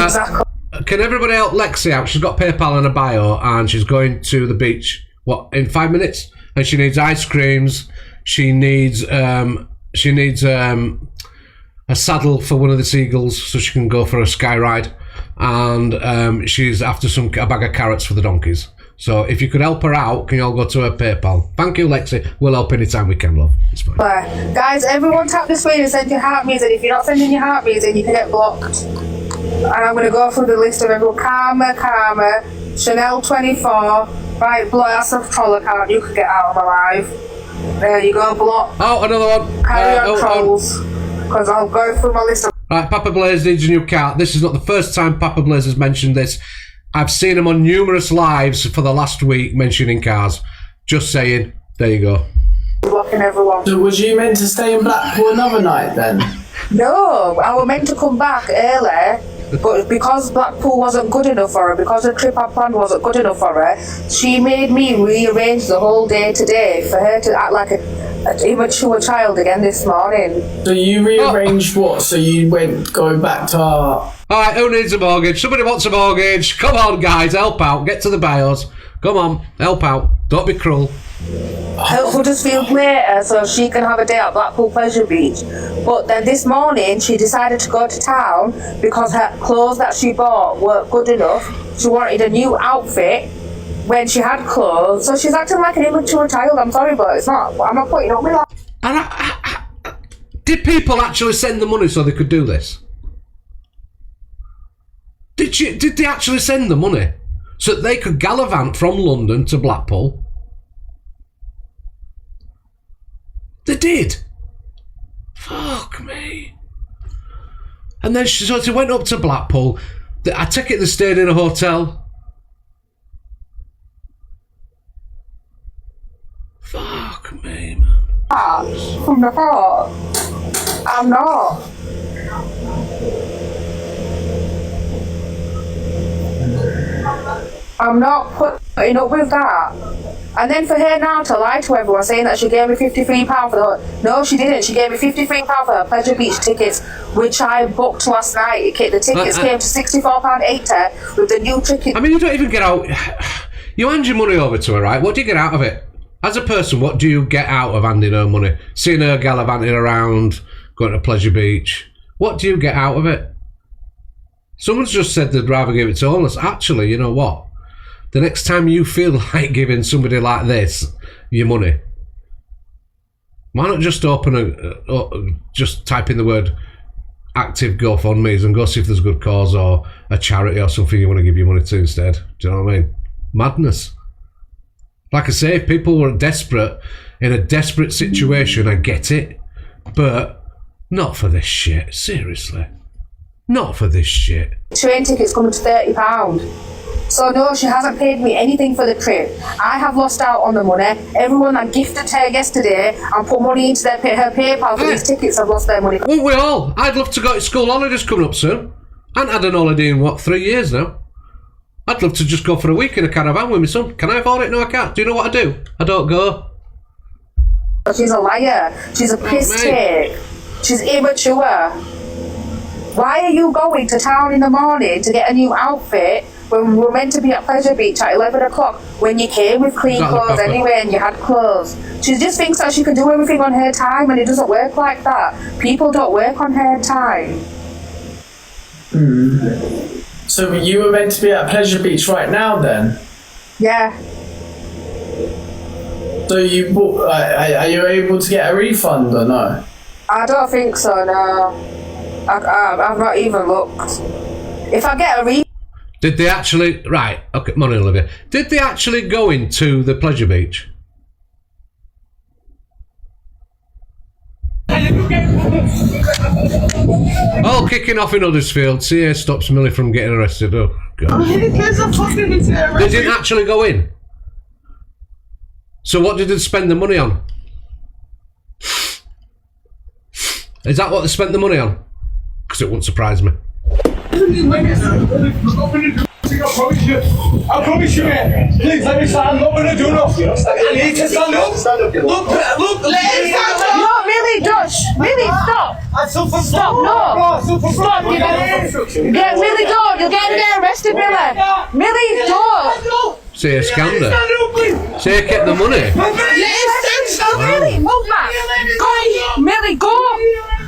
Exactly. Can everybody help Lexi out? She's got PayPal in her bio, and she's going to the beach. What, in 5 minutes? And she needs ice creams. She needs a saddle for one of the seagulls so she can go for a sky ride, and she's after a bag of carrots for the donkeys. So if you could help her out, can you all go to her PayPal? Thank you, Lexi. We'll help anytime we can, love. It's fine. Guys, everyone tap the screen and send your heartbeats, and if you're not sending your heartbeats, then you can get blocked. And I'm going to go through the list of everyone. Karma, Chanel 24, right, Blast of Troll account, you could get out of my life. There you go, block. Oh, another one. Carry on, trolls. Because I'll go through my list of... Right, Papa Blaze needs a new car. This is not the first time Papa Blaze has mentioned this. I've seen him on numerous lives for the last week mentioning cars. Just saying. There you go. Blocking everyone. So was you meant to stay in Blackpool another night then? No, I was meant to come back early, but because Blackpool wasn't good enough for her, because the trip I planned wasn't good enough for her, she made me rearrange the whole day today for her to act like an immature child again this morning. So you rearranged what? So you go back to our... Alright, who needs a mortgage? Somebody wants a mortgage. Come on, guys, help out. Get to the bios. Come on, help out. Don't be cruel. Huddersfield later so she can have a day at Blackpool Pleasure Beach. But then this morning she decided to go to town because her clothes that she bought weren't good enough. She wanted a new outfit when she had clothes, so she's acting like an immature child. I'm sorry, but it's not. I'm not putting up with that. And did people actually send the money so they could do this? Did they actually send the money so that they could gallivant from London to Blackpool? They did. Fuck me. And then she went up to Blackpool. I take it they stayed in a hotel. Fuck me, man. From the heart. I'm not. I'm not putting up with that. And then for her now to lie to everyone saying that she gave me £53 for the... No, she didn't. She gave me £53 for her Pleasure Beach tickets, which I booked last night. The tickets came to £64.80 with the new ticket. I mean, you don't even get out... You hand your money over to her, right? What do you get out of it? As a person, what do you get out of handing her money? Seeing her gallivanting around, going to Pleasure Beach. What do you get out of it? Someone's just said they'd rather give it to homeless. Actually, you know what? The next time you feel like giving somebody like this your money, why not just just type in the word active GoFundMe's and go see if there's a good cause or a charity or something you want to give your money to instead. Do you know what I mean? Madness. Like I say, if people were desperate, in a desperate situation, I get it. But not for this shit. Seriously. Not for this shit. Train tickets coming to £30. So no, she hasn't paid me anything for the trip. I have lost out on the money. Everyone that gifted her yesterday and put money into her PayPal for these tickets have lost their money. Won't we all? I'd love to go to school holidays coming up soon. I haven't had an holiday in, 3 years now? I'd love to just go for a week in a caravan with my son. Can I afford it? No, I can't. Do you know what I do? I don't go. She's a liar. She's a piss take. She's immature. Why are you going to town in the morning to get a new outfit when we're meant to be at Pleasure Beach at 11 o'clock when you came with clean clothes anyway and you had clothes? She just thinks that she can do everything on her time, and it doesn't work like that. People don't work on her time. So you were meant to be at Pleasure Beach right now then? Yeah. So you bought, are you able to get a refund or no? I don't think so, no. I've not even looked. If I get a refund... Did they actually... Right, okay, morning Olivia. Did they actually go into the Pleasure Beach? All kicking off in Huddersfield. CA stops Millie from getting arrested. Oh, God. They didn't actually go in. So what did they spend the money on? Is that what they spent the money on? Because it wouldn't surprise me. I promise you, mate. Please let me stand. I'm not going to do nothing. I need to stand up. Look. No, Millie, Josh. Millie, stop. Stop, no. Stop, get Millie, don't. You're getting arrested, Millie. Millie, don't. Say a scammer. Say kept the money. Millie, move back. Go, Millie, go.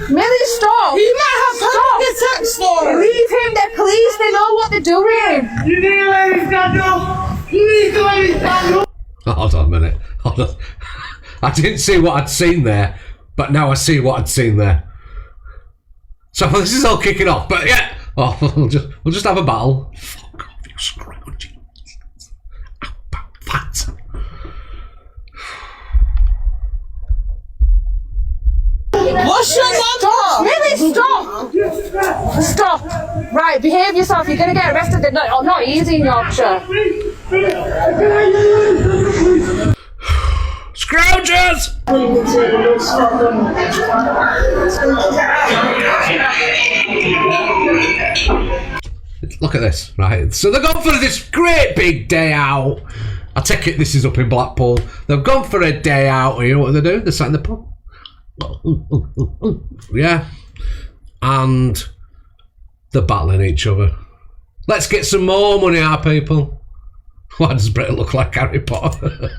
Millie, stop. You might have panic attacks for him. Leave him. They're police. They know what they're doing. You need to let him stand up. You need to let him stand up. Hold on a minute. Hold on. I didn't see what I'd seen there, but now I see what I'd seen there. So this is all kicking off, but yeah. Oh, we'll just have a battle. Fuck off, you scroungy. Fat. What's your name? Stop! Millie, stop! Stop! Right, behave yourself. You're gonna get arrested. They're not easy in Yorkshire. Scroungers! Look at this, right? So they've gone for this great big day out. I take it this is up in Blackpool. They've gone for a day out. You know what they do? They're sat in the pub. Yeah. And they're battling each other. Let's get some more money out of people. Why does Brett look like Harry Potter?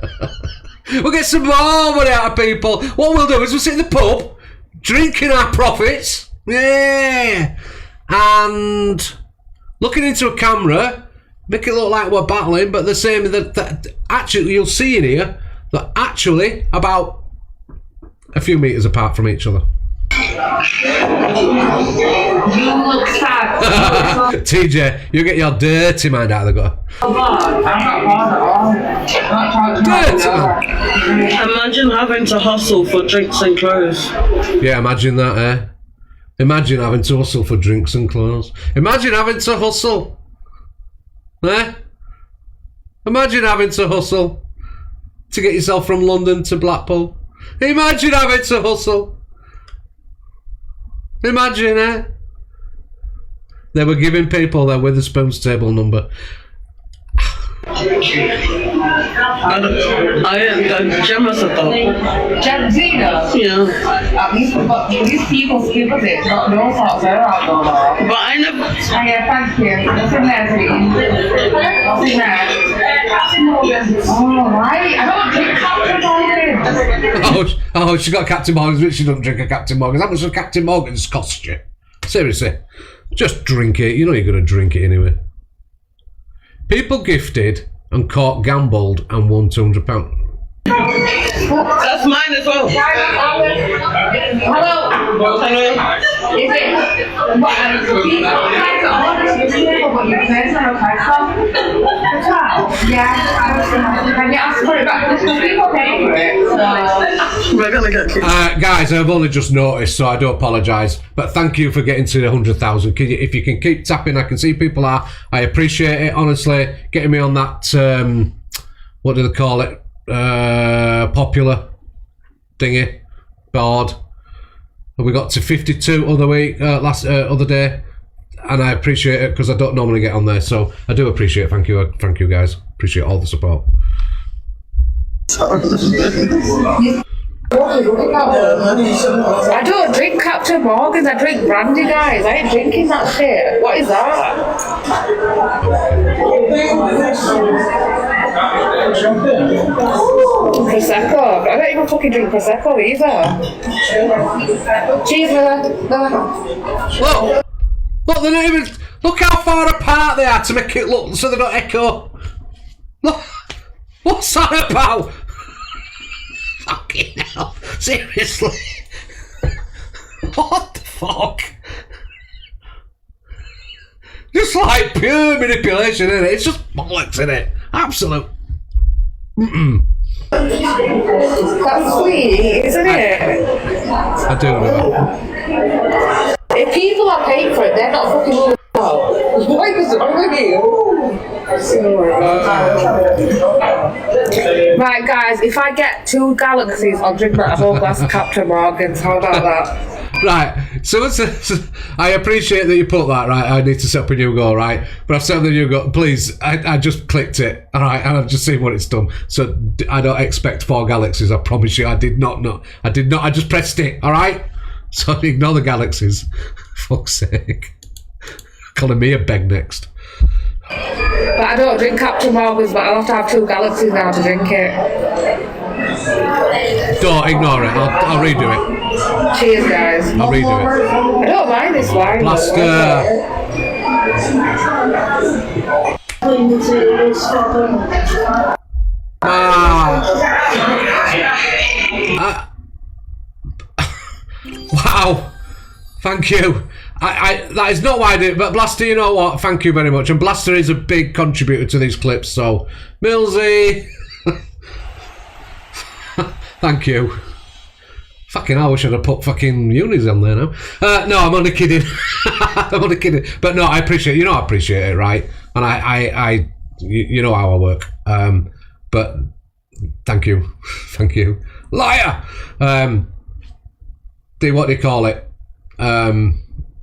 We'll get some more money out of people. What we'll do is we'll sit in the pub, drinking our profits. Yeah. And looking into a camera, make it look like we're battling, but they're saying that actually, you'll see in here, that actually about a few metres apart from each other. You look sad. TJ, you get your dirty mind out of the gutter. Imagine having to hustle for drinks and clothes. Yeah, imagine that, eh? Imagine having to hustle for drinks and clothes. Imagine having to hustle. Eh? Imagine having to hustle to get yourself from London to Blackpool. Imagine having to hustle. Imagine, eh? They were giving people their Witherspoon's table number. Gemma said that. Zena? Yeah. At least people's people did not know how they're out there. But I never. Yeah, thank you. Nothing there, sweetie. Nothing there. Oh, right. I don't drink Captain Morgan. Oh, she got Captain Morgan's, but she doesn't drink a Captain Morgan's. How much does Captain Morgan's cost you? Seriously. Just drink it. You know you're going to drink it anyway. People gifted and caught gambled and won £200. That's mine as well. Hello. Is it? Yeah. Can you ask for it back? People pay for it. We're gonna get kicked. Guys, I've only just noticed, so I do apologise. But thank you for getting to the 100,000. If you can keep tapping, I can see people are. I appreciate it, honestly. Getting me on that, what do they call it? Popular thingy board. We got to 52 other day, and I appreciate it because I don't normally get on there, so I do appreciate it. Thank you guys. Appreciate all the support. I don't drink Captain Morgan's, I drink brandy, guys. I ain't drinking that shit. What is that? Prosecco. I don't even fucking drink Prosecco either. Cheers, Miller. Look, they're not even. Look how far apart they are to make it look so they don't echo. Look, what's that about? Fucking hell. Seriously. What the fuck? Just like pure manipulation, isn't it? It's just bollocks, isn't it? Absolute. That's sweet, isn't it? I do know. If people are paying for it, they're not fucking moving out. What is wrong with you? Right, guys, if I get 2 galaxies, I'll drink that whole glass of Captain Morgan's. How about that? Right, so I appreciate that you put that, right, I need to set up a new goal, right, but I've set up the new goal, please, I just clicked it, alright, and I've just seen what it's done, so I don't expect 4 galaxies, I promise you, I did not, I just pressed it, alright, so ignore the galaxies, fuck's sake, calling me a beg next. But I don't drink Captain Morgan's, but I'll have to have 2 galaxies now to drink it. Don't ignore it, I'll redo it. Cheers, guys. I'll redo it. I don't mind this wine. Blaster. Wow. Thank you. That is not why I did it, but Blaster, you know what? Thank you very much. And Blaster is a big contributor to these clips, so Millsy. Thank you. Fucking hell, I wish I'd have put fucking unis on there now. No, I'm only kidding. I'm only kidding. But no, I appreciate, you know I appreciate it, right? And I you know how I work. But thank you. Thank you. Liar! What do you call it?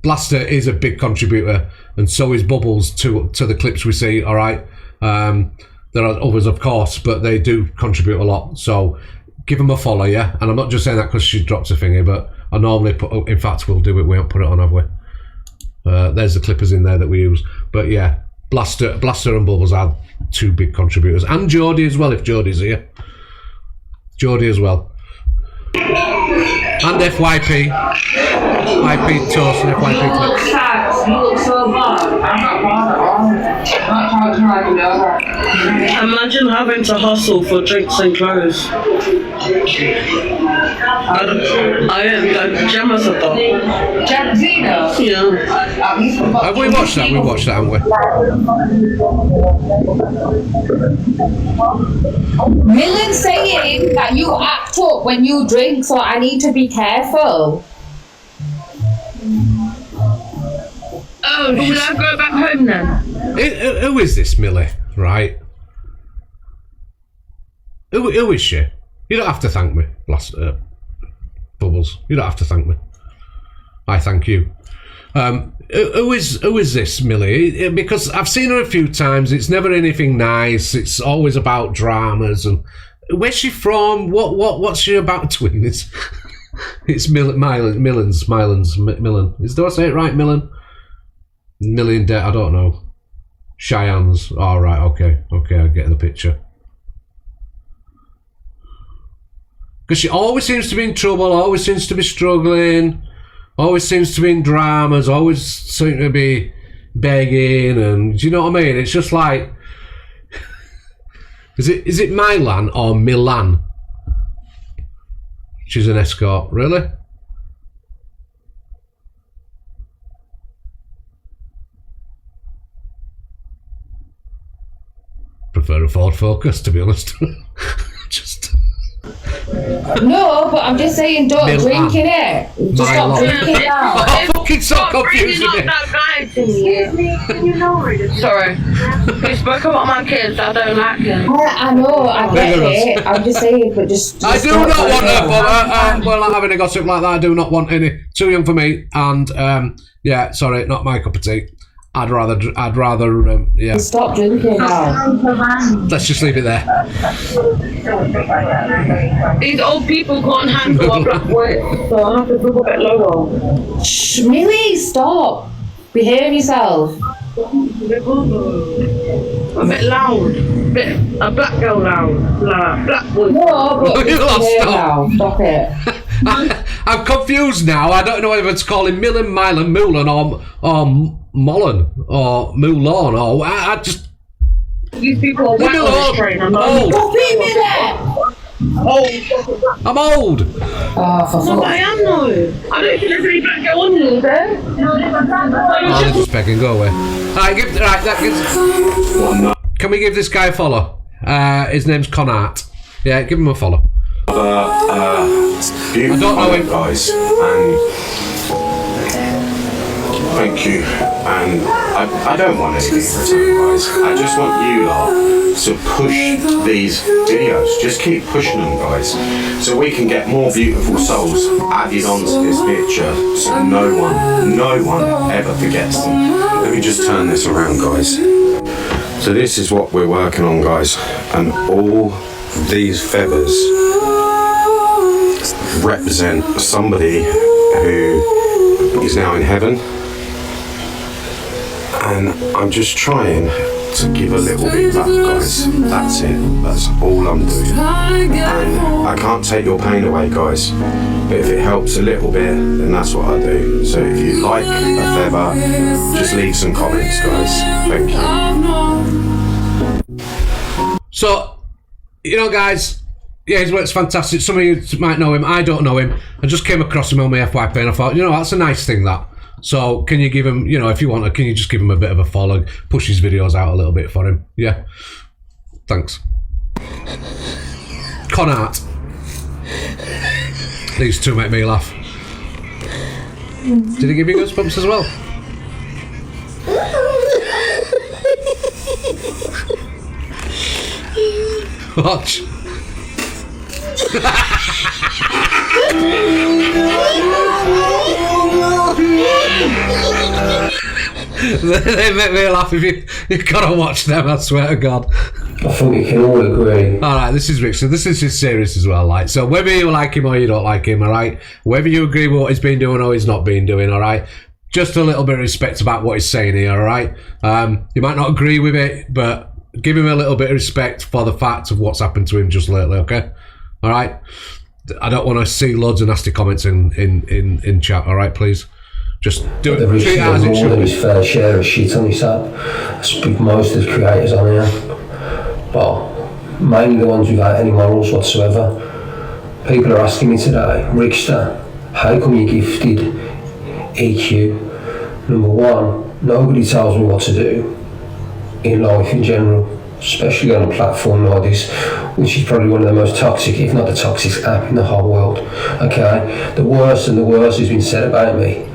Blaster is a big contributor, and so is Bubbles to the clips we see, alright? There are others, of course, but they do contribute a lot, so give them a follow, yeah? And I'm not just saying that because she dropped a thingy, but I normally put, in fact, we'll do it, we won't put it on, have we? There's the clippers in there that we use. But yeah, Blaster and Bubbles are 2 big contributors. And Jodie as well, if Jodie's here. Jodie as well. And FYP. FYP Toast and FYP clips. You look so bad. I'm not bad at all. Not talking like you know that. Imagine having to hustle for drinks and clothes. I am Gemma's a dog. Gemzino? Yeah. Have we watched that? We watched that, haven't we? Millen's saying that you act up when you drink, so I need to be careful. Oh, should I go back home then? Who is this Millie, right? Who is she? You don't have to thank me, Bubbles. You don't have to thank me. I thank you. Who is this Millie? Because I've seen her a few times. It's never anything nice. It's always about dramas. And where's she from? What's she about to win? It's Millen. Do I say it right, Millen? Million debt, I don't know. Cheyenne's. All right, okay, I get the picture. Because she always seems to be in trouble, always seems to be struggling, always seems to be in dramas, always seems to be begging, and do you know what I mean? It's just like, is it Milan or Milan? She's an escort, really? Prefer a Ford Focus, to be honest. Just. No, but I'm just saying, don't drink in it. Just stop drinking now. I'm fucking so confused with it. Sorry. We spoke about my kids, I don't like them. I know, I get it. I'm just saying, but just I do not want her, but well, I'm having a gossip like that. I do not want any. Too young for me, and yeah, sorry, not my cup of tea. I'd rather, yeah. Stop drinking now. Let's just leave it there. These old people can't handle a black whip, so I have to talk a bit lower. Shh, Millie, stop. Behave yourself. A bit loud. A black girl loud. Like, black boy. No, but behave now. Stop it. I'm confused now. I don't know whether it's calling Millen, Milan, Mulan, or Mullen, or Mulan, or I just. These people are wet on this train. I'm old. I'm old. No, I am though. I don't think there's any black girl on you there. Oh, they're just begging. Go away. Can we give this guy a follow? His name's Conart. Yeah, give him a follow. I don't know him, guys, and Thank you. And I don't want anything in return, guys. I just want you lot to push these videos. Just keep pushing them, guys, so we can get more beautiful souls added onto this picture, so no one ever forgets them. Let me just turn this around, guys. So this is what we're working on, guys, and all these feathers represent somebody who is now in heaven, and I'm just trying to give a little bit back, guys. That's it. That's all I'm doing. And I can't take your pain away, guys, but if it helps a little bit, then that's what I do. So if you like a feather, just leave some comments, guys. Thank you. So, you know, guys, yeah, his work's fantastic. Some of you might know him. I don't know him. I just came across him on my FYP and I thought, you know, that's a nice thing, that. So can you give him, you know, if you want to, can you just give him a bit of a follow, push his videos out a little bit for him? Yeah. Thanks. Con art. These two make me laugh. Did he give you goosebumps as well? Watch. They make me laugh. If you've got to watch them, I swear to God. I think we can all agree. Alright, this is Rick, so this is his series as well, like, so whether you like him or you don't like him, alright, whether you agree with what he's been doing or he's not been doing, alright, just a little bit of respect about what he's saying here, alright. You might not agree with it, but give him a little bit of respect for the fact of what's happened to him just lately, okay? Alright? I don't want to see loads of nasty comments in chat, alright, please? Just do it. There is more than his fair share of shit on his app. I speak most of the creators on here. Well, mainly the ones without any morals whatsoever. People are asking me today, Rickster, how come you gifted EQ? Number one, nobody tells me what to do in life in general, especially on a platform like this, which is probably one of the most toxic, if not the toxic app in the whole world. Okay, the worst and the worst has been said about me.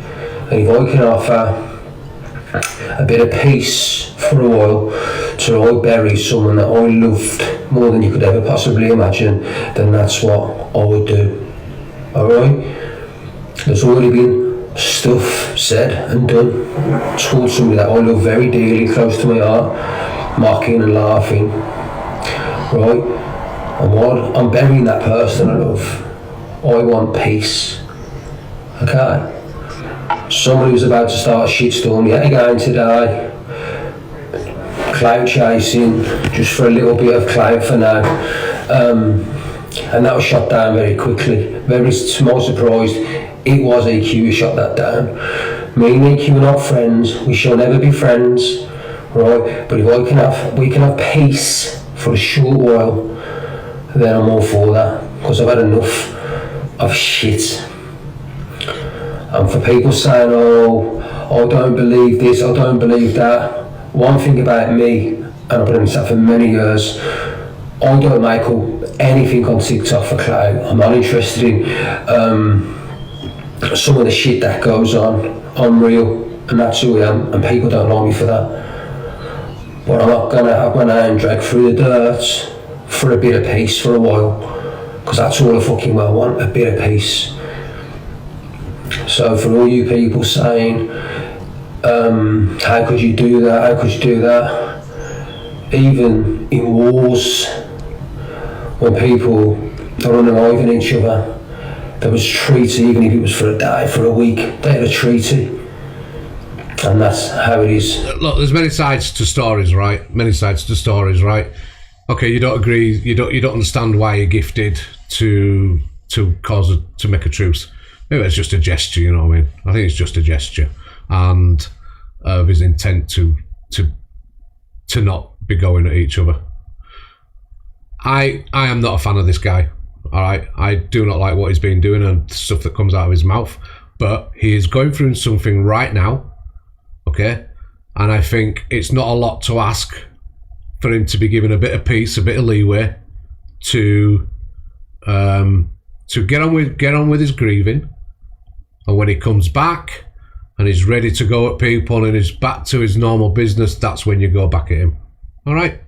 And if I can offer a bit of peace for a while to I bury someone that I loved more than you could ever possibly imagine, then that's what I would do. Alright? There's already been stuff said and done towards somebody that I love very dearly, close to my heart, mocking and laughing. Right? And while I'm burying that person I love, I want peace. Okay? Somebody was about to start a shitstorm yet again today. Clout chasing, just for a little bit of clout for now. And that was shot down very quickly. Very small surprise. It was EQ who shot that down. Me and EQ are not friends. We shall never be friends. Right? But if we can have peace for a short while, then I'm all for that. Because I've had enough of shit. And for people saying, oh, I don't believe this, I don't believe that. One thing about me, and I've been doing that for many years, I don't make anything on TikTok for clout. I'm not interested in some of the shit that goes on. I'm real, and that's who I am, and people don't like me for that. But I'm not gonna have my name dragged through the dirt for a bit of peace for a while, because that's all I fucking well want, a bit of peace. So for all you people saying, how could you do that, how could you do that? Even in wars, when people are unaliving each other, there was treaty, even if it was for a day, for a week, they had a treaty. And that's how it is. Look, there's many sides to stories, right? Many sides to stories, right? Okay, you don't agree, you don't understand why you're gifted to make a truce. Maybe it's just a gesture, you know what I mean? I think it's just a gesture, and of his intent to not be going at each other. I am not a fan of this guy. All right, I do not like what he's been doing and stuff that comes out of his mouth. But he is going through something right now, okay? And I think it's not a lot to ask for him to be given a bit of peace, a bit of leeway to get on with his grieving. And when he comes back and he's ready to go at people and he's back to his normal business, that's when you go back at him. All right?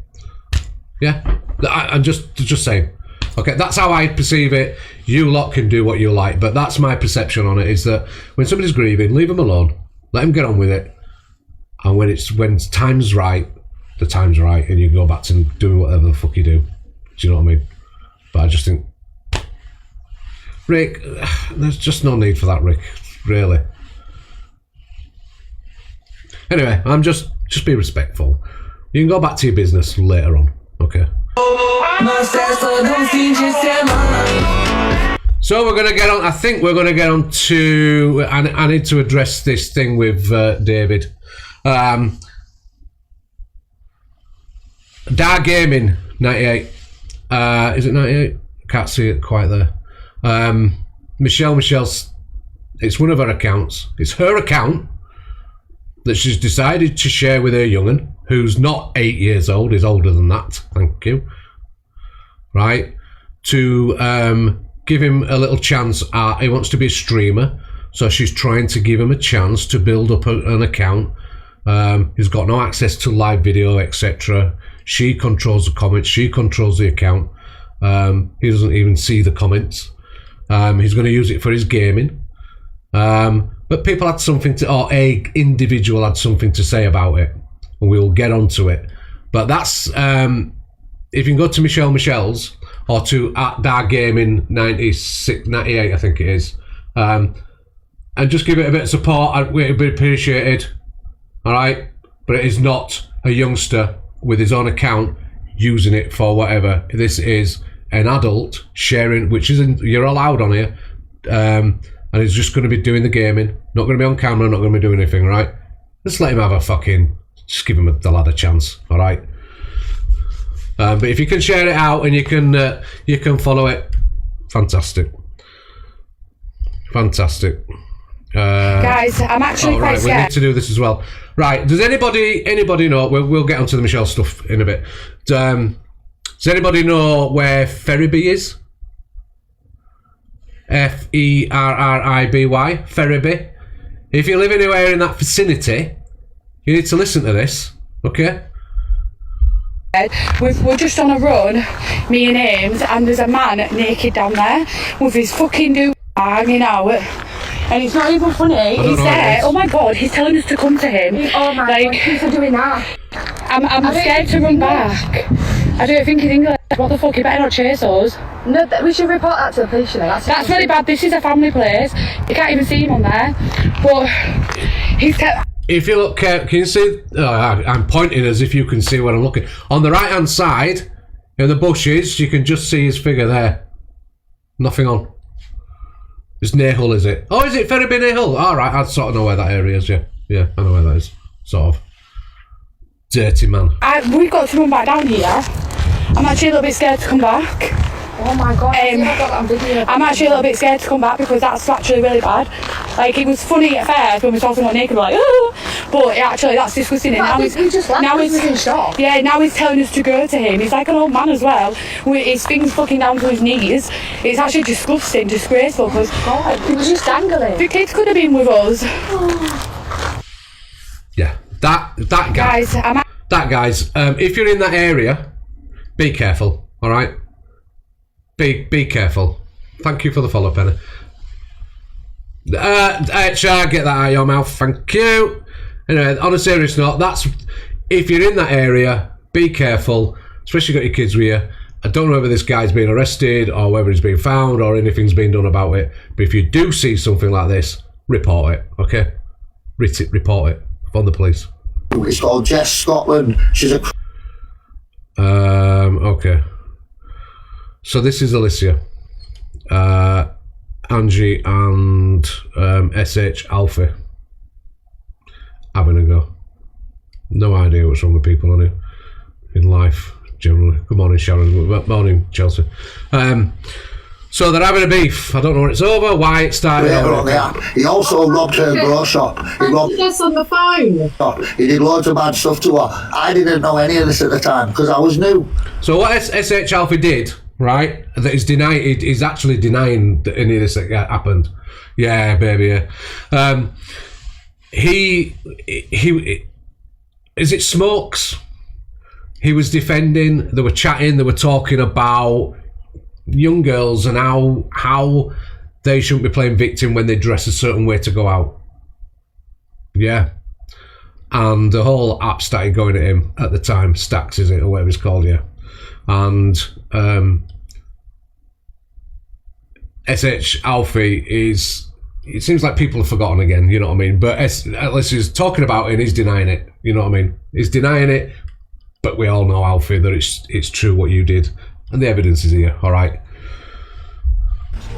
Yeah? I'm just saying. Okay, that's how I perceive it. You lot can do what you like, but that's my perception on it, is that when somebody's grieving, leave them alone. Let them get on with it. And when time's right, the time's right, and you go back to doing whatever the fuck you do. Do you know what I mean? But I just think, Rick, there's just no need for that, Rick. Really. Anyway, I'm just be respectful. You can go back to your business later on, okay? So we're going to get on, I think we're going to get on to, I need to address this thing with David. Dark Gaming 98. Is it 98? Can't see it quite there. Michelle's, it's one of her accounts. It's her account that she's decided to share with her young'un, who's not 8 years old, is older than that, thank you. Right? To give him a little chance at, he wants to be a streamer, so she's trying to give him a chance to build up an account. He's got no access to live video, etc. She controls the comments, she controls the account. He doesn't even see the comments. He's going to use it for his gaming. But people had something to, or a individual had something to say about it, and we'll get onto it. But that's, if you can go to Michelle's, or to @darkgaming 98, I think it is, and just give it a bit of support, it would be appreciated. All right, but it is not a youngster with his own account using it for whatever. This is an adult sharing, which isn't, you're allowed on here, and he's just going to be doing the gaming, not going to be on camera, not going to be doing anything, right? Just let him have a fucking, just give him the lad a chance, all right? But if you can share it out and you can follow it, fantastic. Fantastic. Guys, I'm actually quite scared. We need to do this as well. Right, does anybody know, we'll get onto the Michelle stuff in a bit. Does anybody know where Ferriby is? Ferriby, Ferriby. If you live anywhere in that vicinity, you need to listen to this, okay? We're just on a run, me and Ames, and there's a man naked down there with his fucking do hanging out. And it's not even funny. He's there. Oh my god, he's telling us to come to him. Oh my god, thanks for doing that. I'm scared to run back. I don't think he's English. What the fuck, you better not chase us. No, we should report that to the police. That's really bad. This is a family place. You can't even see him on there. But he's if you look, can you see? I'm pointing as if you can see where I'm looking. On the right hand side, in the bushes, you can just see his figure there. Nothing on. It's Nahul, is it? Oh, is it Ferriby Nahul? All right, I sort of know where that area is. Yeah, I know where that is. Sort of. Dirty man. We've got to run back down here. I'm actually a little bit scared to come back. Oh my god, I'm actually a little bit scared to come back because that's actually really bad. Like, it was funny at first when we saw someone naked, we're like, oh, but actually that's disgusting. Now he's in shock. Yeah, now he's telling us to go to him. He's like an old man as well, with his things fucking down to his knees. It's actually disgusting, disgraceful, because God, he was just dangling. The kids could have been with us. Yeah, that guy. Guys, if you're in that area, be careful, all right? Be careful. Thank you for the follow, Penny. HR, get that out of your mouth. Thank you. Anyway, on a serious note, that's if you're in that area, be careful. Especially got your kids with you. I don't know whether this guy's been arrested or whether he's been found or anything's been done about it. But if you do see something like this, report it. Okay, report it. Phone the police. It's called Jess Scotland. She's a. Okay. So this is Alicia, Angie, and SH Alfie having a go. No idea what's wrong with people on here in life generally. Good morning, Sharon. Good morning, Chelsea. So they're having a beef. I don't know when it's over, why it started. He also robbed her grow shop. He robbed this on the phone. He did loads of bad stuff to her. I didn't know any of this at the time because I was new. So what SH Alfie did, right, that he's actually denying that any of this happened. Yeah, baby, yeah. he is it Smokes? He was defending. They were chatting. They were talking about young girls and how they shouldn't be playing victim when they dress a certain way to go out. Yeah. And the whole app started going at him at the time. Stacks, is it, or whatever it's called? Yeah. And SH Alfie is. It seems like people have forgotten again. You know what I mean? But at least he's talking about it and he's denying it. You know what I mean? He's denying it. But we all know, Alfie, that it's true what you did. And the evidence is here, all right?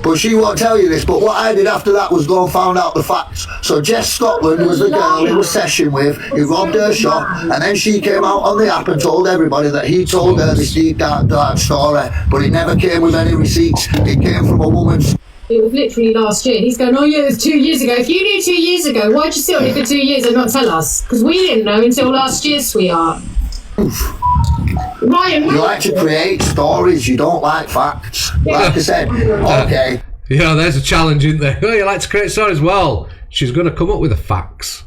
But she won't tell you this, but what I did after that was go and found out the facts. So Jess Scotland was the girl he was session with, he robbed her shop, and then she came out on the app and told everybody that he told her this deep, dark story, but it never came with any receipts. It came from a woman's... It was literally last year. He's going, oh yeah, it was 2 years ago. If you knew 2 years ago, why'd you sit on it for 2 years and not tell us? Because we didn't know until last year, sweetheart. Ryan, you like to create stories, you don't like facts. Like I said, okay. Yeah, there's a challenge, isn't there? Oh, you like to create stories? Well, she's going to come up with the facts.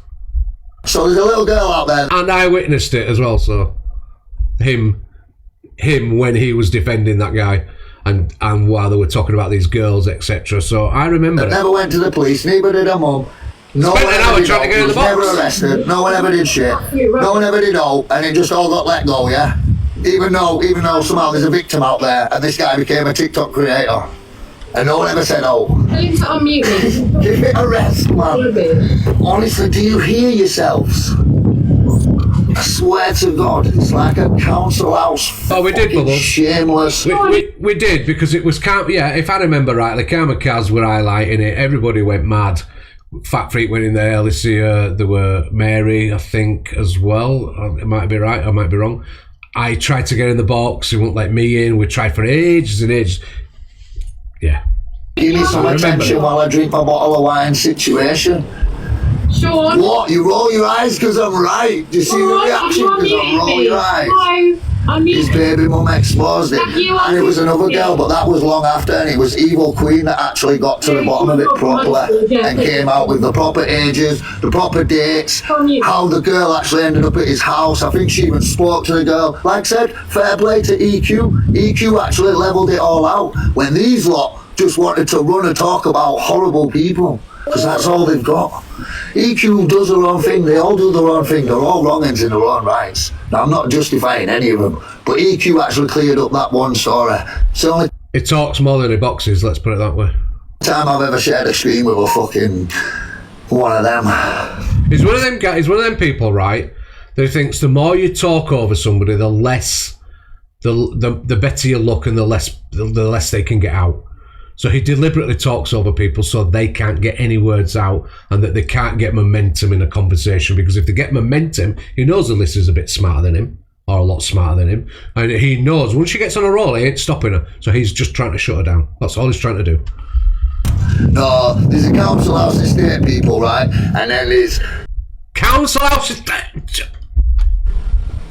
So there's a little girl out there. And I witnessed it as well, so... Him when he was defending that guy and while they were talking about these girls, etc. So I remember it. Never went to the police, neither did her mum. No one ever did out. He was never arrested. No one ever did shit. No one ever did out, and it just all got let go, yeah? Even though somehow there's a victim out there, and this guy became a TikTok creator. And no one ever said, oh. Tell him to unmute me. Give it a rest, man. Honestly, do you hear yourselves? I swear to God, it's like a council house. Oh, we did, Bubbles. Shameless. We did, because it was, yeah, if I remember rightly, Karma Kaz were highlighting it. Everybody went mad. Fat Freak went in there, Alicia, there were Mary, I think, as well. It might be right, I might be wrong. I tried to get in the box, he wouldn't let me in. We tried for ages and ages. Yeah. Give me some attention while I drink my bottle of wine situation. Sean. What? You roll your eyes because I'm right. Do you see the reaction? Because I roll your eyes. His baby mum exposed it. And it was another girl, but that was long after, and it was Evil Queen that actually got to the bottom of it properly and came out with the proper ages, the proper dates, how the girl actually ended up at his house. I think she even spoke to the girl. Like I said, fair play to EQ. EQ actually levelled it all out when these lot just wanted to run and talk about horrible people. Because that's all they've got. EQ does their own thing, they all do their own thing, they're all wrongins in their own rights. Now, I'm not justifying any of them, but EQ actually cleared up that one story. It's the only it talks more than it boxes, let's put it that way. Time I've ever shared a screen with a fucking one of them. He's one of them guys, he's one of them people, right, that thinks the more you talk over somebody, the less, the better you look and the less they can get out. So he deliberately talks over people so they can't get any words out and that they can't get momentum in a conversation, because if they get momentum, he knows the listener's a bit smarter than him, or a lot smarter than him, and he knows once she gets on a roll, he ain't stopping her. So he's just trying to shut her down. That's all he's trying to do. No, there's a council house estate people, right? And then there's... Council house estate...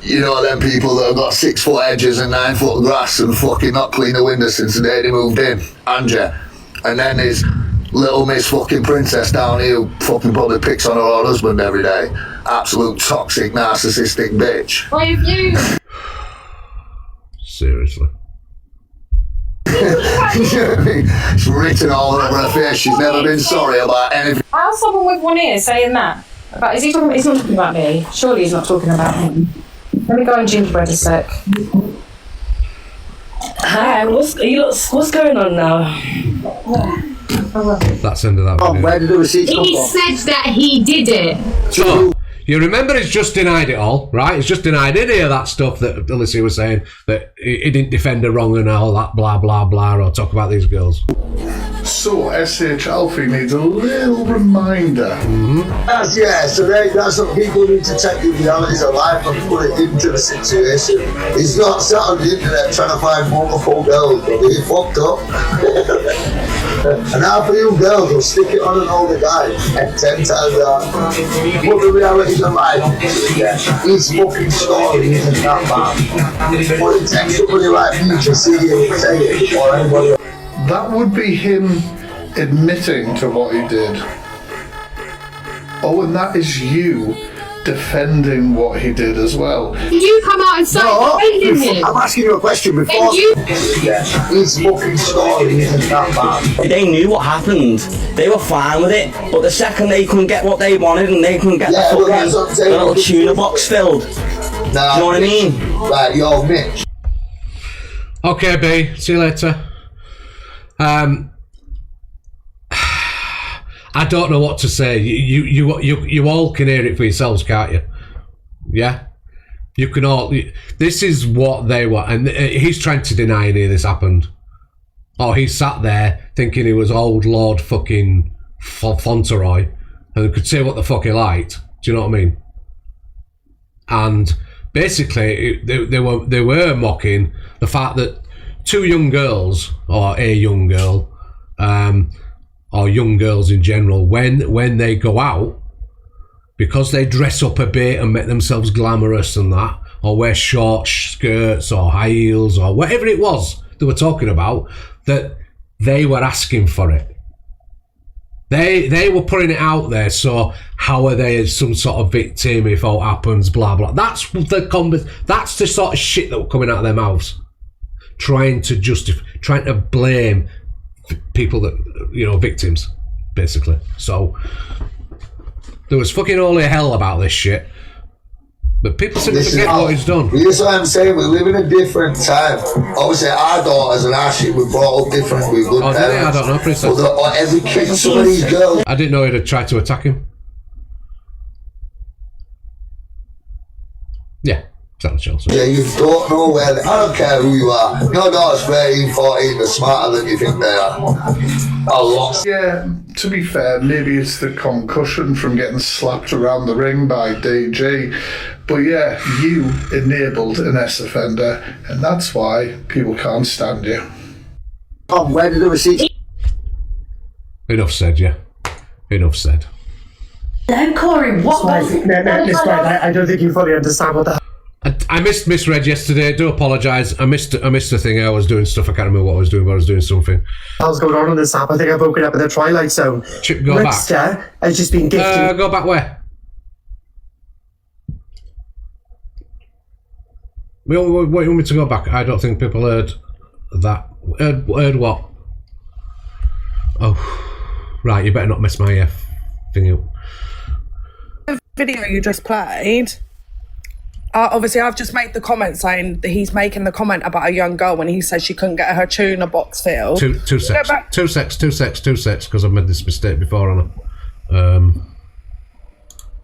You know them people that have got 6 foot edges and 9 foot grass and fucking not clean the windows since the day they moved in, Andrea. And then there's little Miss fucking Princess down here who fucking probably picks on her own husband every day. Absolute toxic, narcissistic bitch. Why have you? Seriously. It's written all over her face. She's never been sorry about anything. How's someone with one ear saying that? Is he talking? He's not talking about me. Surely he's not talking about him. Let me go on gingerbread a sec. Hi, what's going on now? That's the end of that video. Where did the receipts come from? He said that he did it. So, you remember he's just denied it all, right? He's just denied any of that stuff that Alicia was saying, that he didn't defend her wrong and all that blah, blah, blah, or talk about these girls. So, SH Alfie needs a little reminder. So that's what people need to take the realities of life and put it into the situation. He's not sat on the internet trying to find multiple girls, but he fucked up. And half of you girls will stick it on an older guy and 10 times that. Put the realities of life into it. His fucking story isn't that bad. But it takes somebody like me to see him say it, or anybody else. That would be him admitting to what he did. Oh, and that is you defending what he did as well. You come out and start defending him. I'm asking you a question before. His fucking story isn't that bad. They knew what happened. They were fine with it. But the second they couldn't get what they wanted and they couldn't get the little tuna box filled. Do you know what I mean? Right, yo, Mitch. Okay, B. See you later. I don't know what to say. You all can hear it for yourselves, can't you? Yeah? You can all... This is what they want. And he's trying to deny any of this happened. Oh, he sat there thinking he was old Lord fucking Fauntleroy and could say what the fuck he liked. Do you know what I mean? And basically, they were mocking the fact that two young girls, or a young girl, or young girls in general, when they go out, because they dress up a bit and make themselves glamorous and that, or wear short skirts or high heels or whatever it was they were talking about, that they were asking for it. They were putting it out there, so how are they some sort of victim if all happens, blah blah. That's the sort of shit that were coming out of their mouths, trying to blame people that, you know, victims, basically. So there was fucking holy hell about this shit, but people seem to forget what he's done. This is what I'm saying. We live in a different time. Obviously, our daughters and our shit were brought up different with good parents. I don't know, Princess. Or every kid, some of these girls. I didn't know he'd have tried to attack him. Yeah. Yeah, you don't know where I don't care who you are. Your daughter's 13, 14, they're smarter than you think they are. A lot. Yeah, to be fair, maybe it's the concussion from getting slapped around the ring by DG. But yeah, you enabled an S-offender, and that's why people can't stand you. Tom, where did the receipt? Enough said, yeah. Enough said. No, Corey, what? I don't think you fully understand what that. I misread yesterday. I do apologise. I missed the thing. I was doing stuff. I can't remember what I was doing, but I was doing something. What's going on this app? I think I've woken up in the Twilight Zone. Chip, go Rickster back. Has just been gifted. Go back where? What do you want me to go back? I don't think people heard that. Heard what? Oh, right. You better not mess my thing up. The video you just played. Obviously, I've just made the comment saying that he's making the comment about a young girl when he says she couldn't get her tuna box filled. Two secs, because I've made this mistake before, Anna.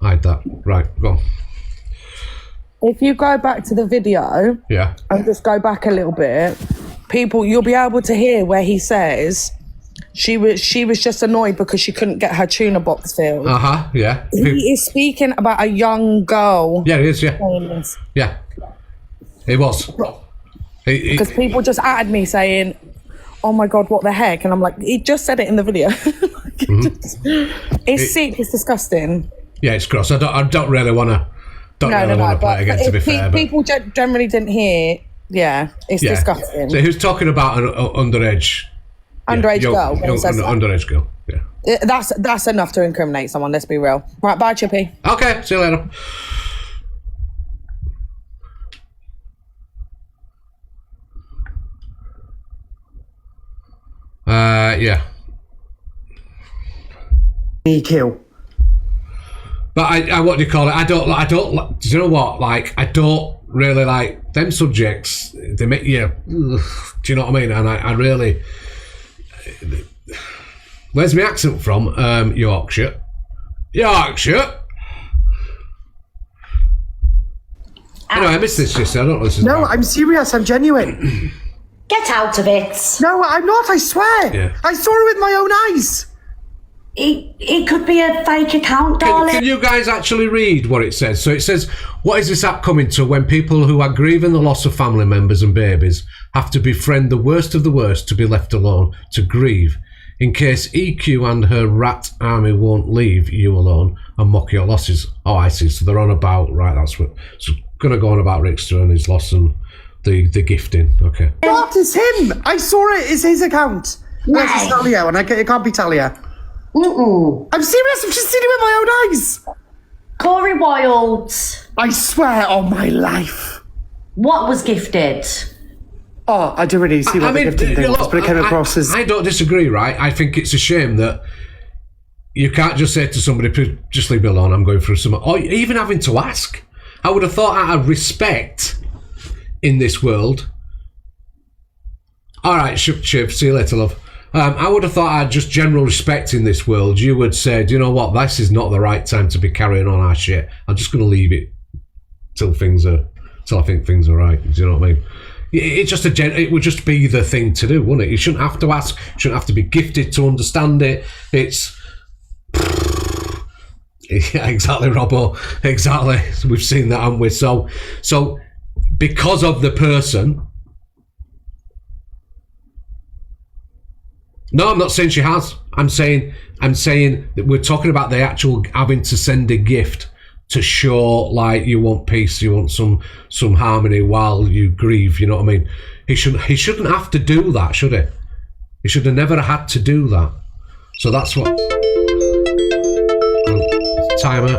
Hide that. Right, go on. If you go back to the video, yeah, and just go back a little bit, you'll be able to hear where he says she was just annoyed because she couldn't get her tuna box filled. Yeah. He is speaking about a young girl. Yeah, it is. Yeah. Yeah. It was. Because people just added me saying, "Oh my god, what the heck?" And I'm like, he just said it in the video. It's sick. It's disgusting. Yeah, it's gross. I don't really want to. Want to play it again. To be fair, people generally didn't hear. Yeah, it's disgusting. So he was talking about an underage. Underage girl. Underage girl. Yeah. That's enough to incriminate someone. Let's be real. Right, bye, Chippy. Okay, see you later. Yeah. EQ. But I what do you call it? I don't. Do you know what? Like, I don't really like them subjects. They make you. Do you know what I mean? And I really. Where's my accent from? Yorkshire. Anyway, I missed this just. I don't listen. No, I'm serious. I'm genuine. Get out of it. No, I'm not. I swear. Yeah. I saw it with my own eyes. It could be a fake account, darling. Can you guys actually read what it says? So it says, what is this app coming to when people who are grieving the loss of family members and babies have to befriend the worst of the worst to be left alone to grieve, in case EQ and her rat army won't leave you alone and mock your losses? Oh, I see. So they're on about, right, that's what. So going to go on about Rickster and his loss and the gifting. Okay. What is him? I saw it. It's his account. Unless it's Talia, and it can't be Talia. I'm serious. I've just seen it with my own eyes. Corey Wild. I swear on my life. What was gifted? Oh, I don't really see what the gifting thing was, but it came across as... I don't disagree, right? I think it's a shame that you can't just say to somebody, just leave me alone, I'm going through something. Or even having to ask. I would have thought out of respect in this world. All right, Chip, see you later, love. I would have thought out just general respect in this world. You would say, do you know what? This is not the right time to be carrying on our shit. I'm just going to leave it till I think things are right. Do you know what I mean? It would just be the thing to do, wouldn't it? You shouldn't have to ask. You shouldn't have to be gifted to understand it. It's yeah, exactly, Robbo. Exactly. We've seen that, haven't we? So because of the person. No, I'm not saying she has. I'm saying that we're talking about the actual having to send a gift to show like you want peace, you want some harmony while you grieve. You know what I mean? He shouldn't have to do that, should he? He should have never had to do that. So that's what. Timer.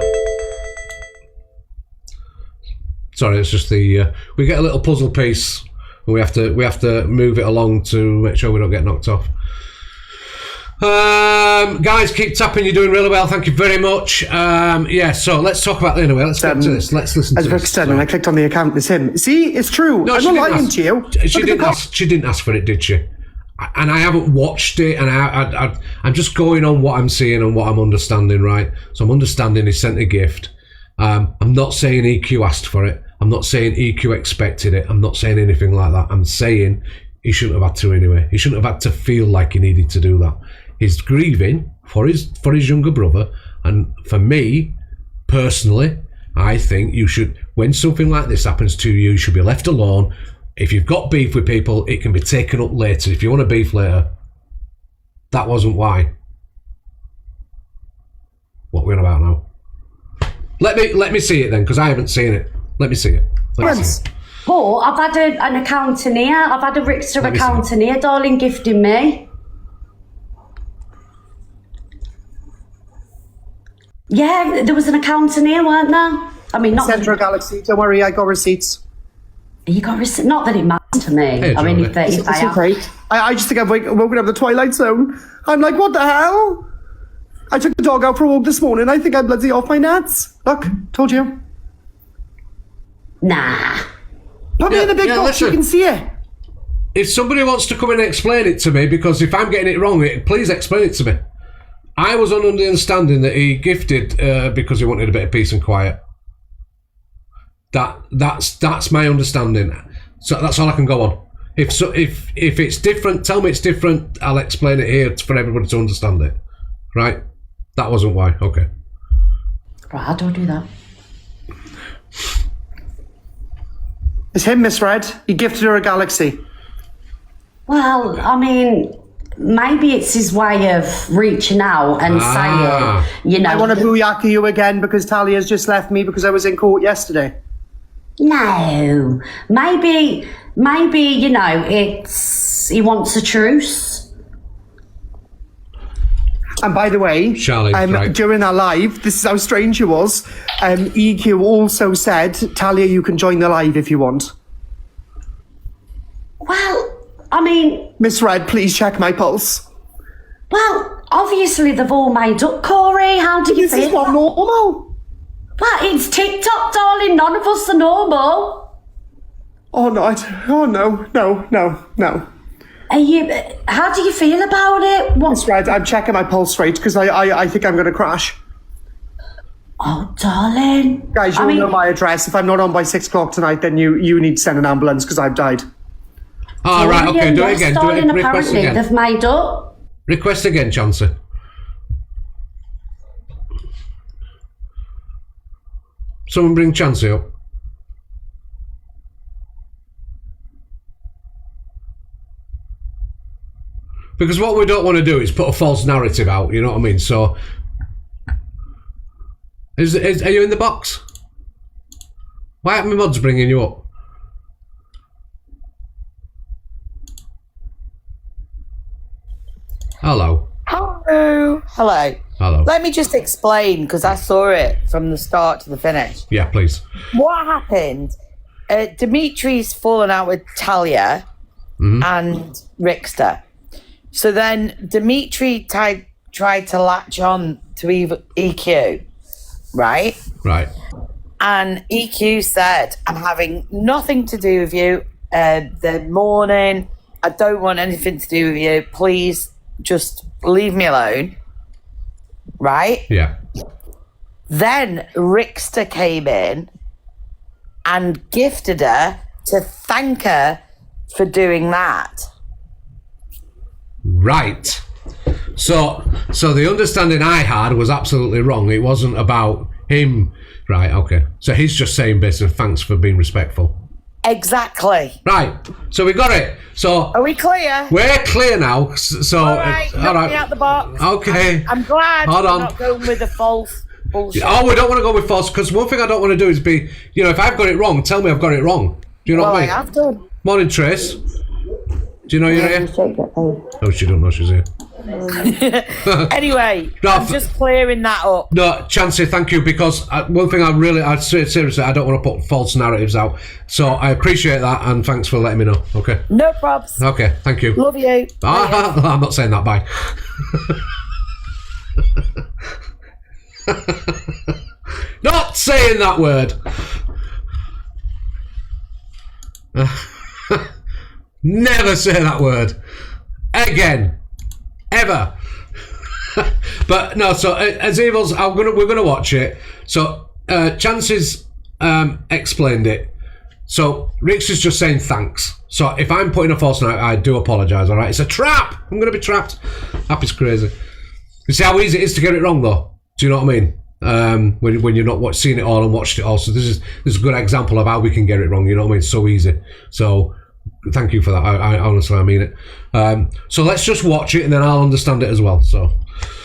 Sorry, it's just the we get a little puzzle piece. And we have to move it along to make sure we don't get knocked off. Guys, keep tapping. You're doing really well. Thank you very much. Yeah, so let's talk about anyway. Let's get to this. Let's listen to this. And I clicked on the account. It's him. See, it's true. No, I'm not lying to you. She didn't ask for it, did she? And I haven't watched it, and I'm just going on what I'm seeing and what I'm understanding, right? So I'm understanding he sent a gift. I'm not saying EQ asked for it. I'm not saying EQ expected it. I'm not saying anything like that. I'm saying he shouldn't have had to anyway. He shouldn't have had to feel like he needed to do that. He's grieving for his younger brother, and for me, personally, I think you should, when something like this happens to you, you should be left alone. If you've got beef with people, it can be taken up later. If you want to beef later, that wasn't why. What we're on about now? Let me see it then, because I haven't seen it. Let me see it. But I've had an accountant here. I've had a Rickster accountant here, darling, gifting me. Yeah, there was an accountant here, weren't there? I mean, not Central Galaxy. Don't worry, I got receipts. You got receipts? Not that it matters to me. Hey, I mean, if it's I okay. I just think I've woken up the Twilight Zone. I'm like, what the hell? I took the dog out for a walk this morning. I think I'm bloody off my nuts. Look, told you. Nah. Put me in the big box, you can see it. If somebody wants to come in and explain it to me, because if I'm getting it wrong, please explain it to me. I was under the understanding that he gifted because he wanted a bit of peace and quiet. That's my understanding. So that's all I can go on. If it's different, tell me it's different. I'll explain it here for everybody to understand it. Right? That wasn't why. Okay. Right, I don't do that. It's him, Miss Red. He gifted her a galaxy. Well, I mean, maybe it's his way of reaching out and saying, you know... I want to booyaka you again because Talia's just left me because I was in court yesterday. No. Maybe, you know, he wants a truce. And by the way, Charlie, right. during our live, this is how strange it was, EQ also said, Talia, you can join the live if you want. Well, I mean... Miss Red, please check my pulse. Well, obviously they've all made up, Corey. How do you feel? This is not normal. Well, it's TikTok, darling. None of us are normal. Oh, no. How do you feel about it? Miss Red, I'm checking my pulse rate because I think I'm going to crash. Oh, darling. Guys, you know my address. If I'm not on by 6 o'clock tonight, then you need to send an ambulance because I've died. Oh, right, okay, do it again. Do it. Request again. They've made up. Request again, Chancey. Someone bring Chancey up. Because what we don't want to do is put a false narrative out, you know what I mean? So, are you in the box? Why aren't my mods bringing you up? Hello. Hello. Hello. Hello. Let me just explain, because I saw it from the start to the finish. Yeah, please. What happened? Dimitri's fallen out with Talia and Rickster. So then Dimitri tried to latch on to EQ, right? Right. And EQ said, I'm having nothing to do with you. The morning, I don't want anything to do with you. Please just leave me alone. Right? Yeah. Then Rickster came in and gifted her to thank her for doing that. Right. So the understanding I had was absolutely wrong. It wasn't about him. Right, okay. So he's just saying basically thanks for being respectful. Exactly. Right. So we got it. So are we clear? We're clear now. So all right, all right. Me out the box. Okay. I'm glad Hold we're on. not going with the false bullshit. Oh, we don't want to go with false, because one thing I don't want to do is be, if I've got it wrong, tell me I've got it wrong. Do you know what I mean? I have done. Morning, Trace. Do you know you're here? Oh, she don't know she's here. Anyway, I'm just clearing that up. No, Chancey, thank you, because one thing I'd say seriously, I don't want to put false narratives out. So I appreciate that, and thanks for letting me know. Okay. No probs. Okay, thank you. Love you. I'm not saying that, bye. Not saying that word. Never say that word again, ever. But no. So as Evils, we're gonna watch it. So Chances explained it. So Rix is just saying thanks. So if I'm putting a false note, I do apologise. All right, it's a trap. I'm gonna be trapped. Happy's crazy. You see how easy it is to get it wrong, though. Do you know what I mean? When you're not seen it all and watched it all. So this is a good example of how we can get it wrong. You know what I mean? It's so easy. So thank you for that. I honestly, I mean it. So let's just watch it, and then I'll understand it as well. So.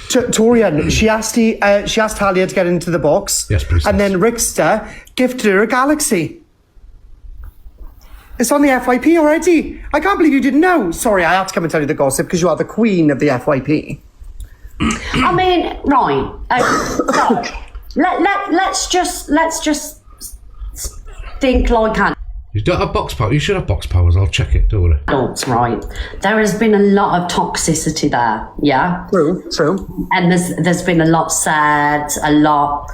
Torian, she asked Talia to get into the box. Yes, please. And then Rickster gifted her a galaxy. It's on the FYP already. I can't believe you didn't know. Sorry, I had to come and tell you the gossip because you are the queen of the FYP. I mean, right. So, let's just think like You don't have box power. You should have box powers. I'll check it. Don't worry. adults, right? There has been a lot of toxicity there, yeah? True. And there's been a lot said, a lot.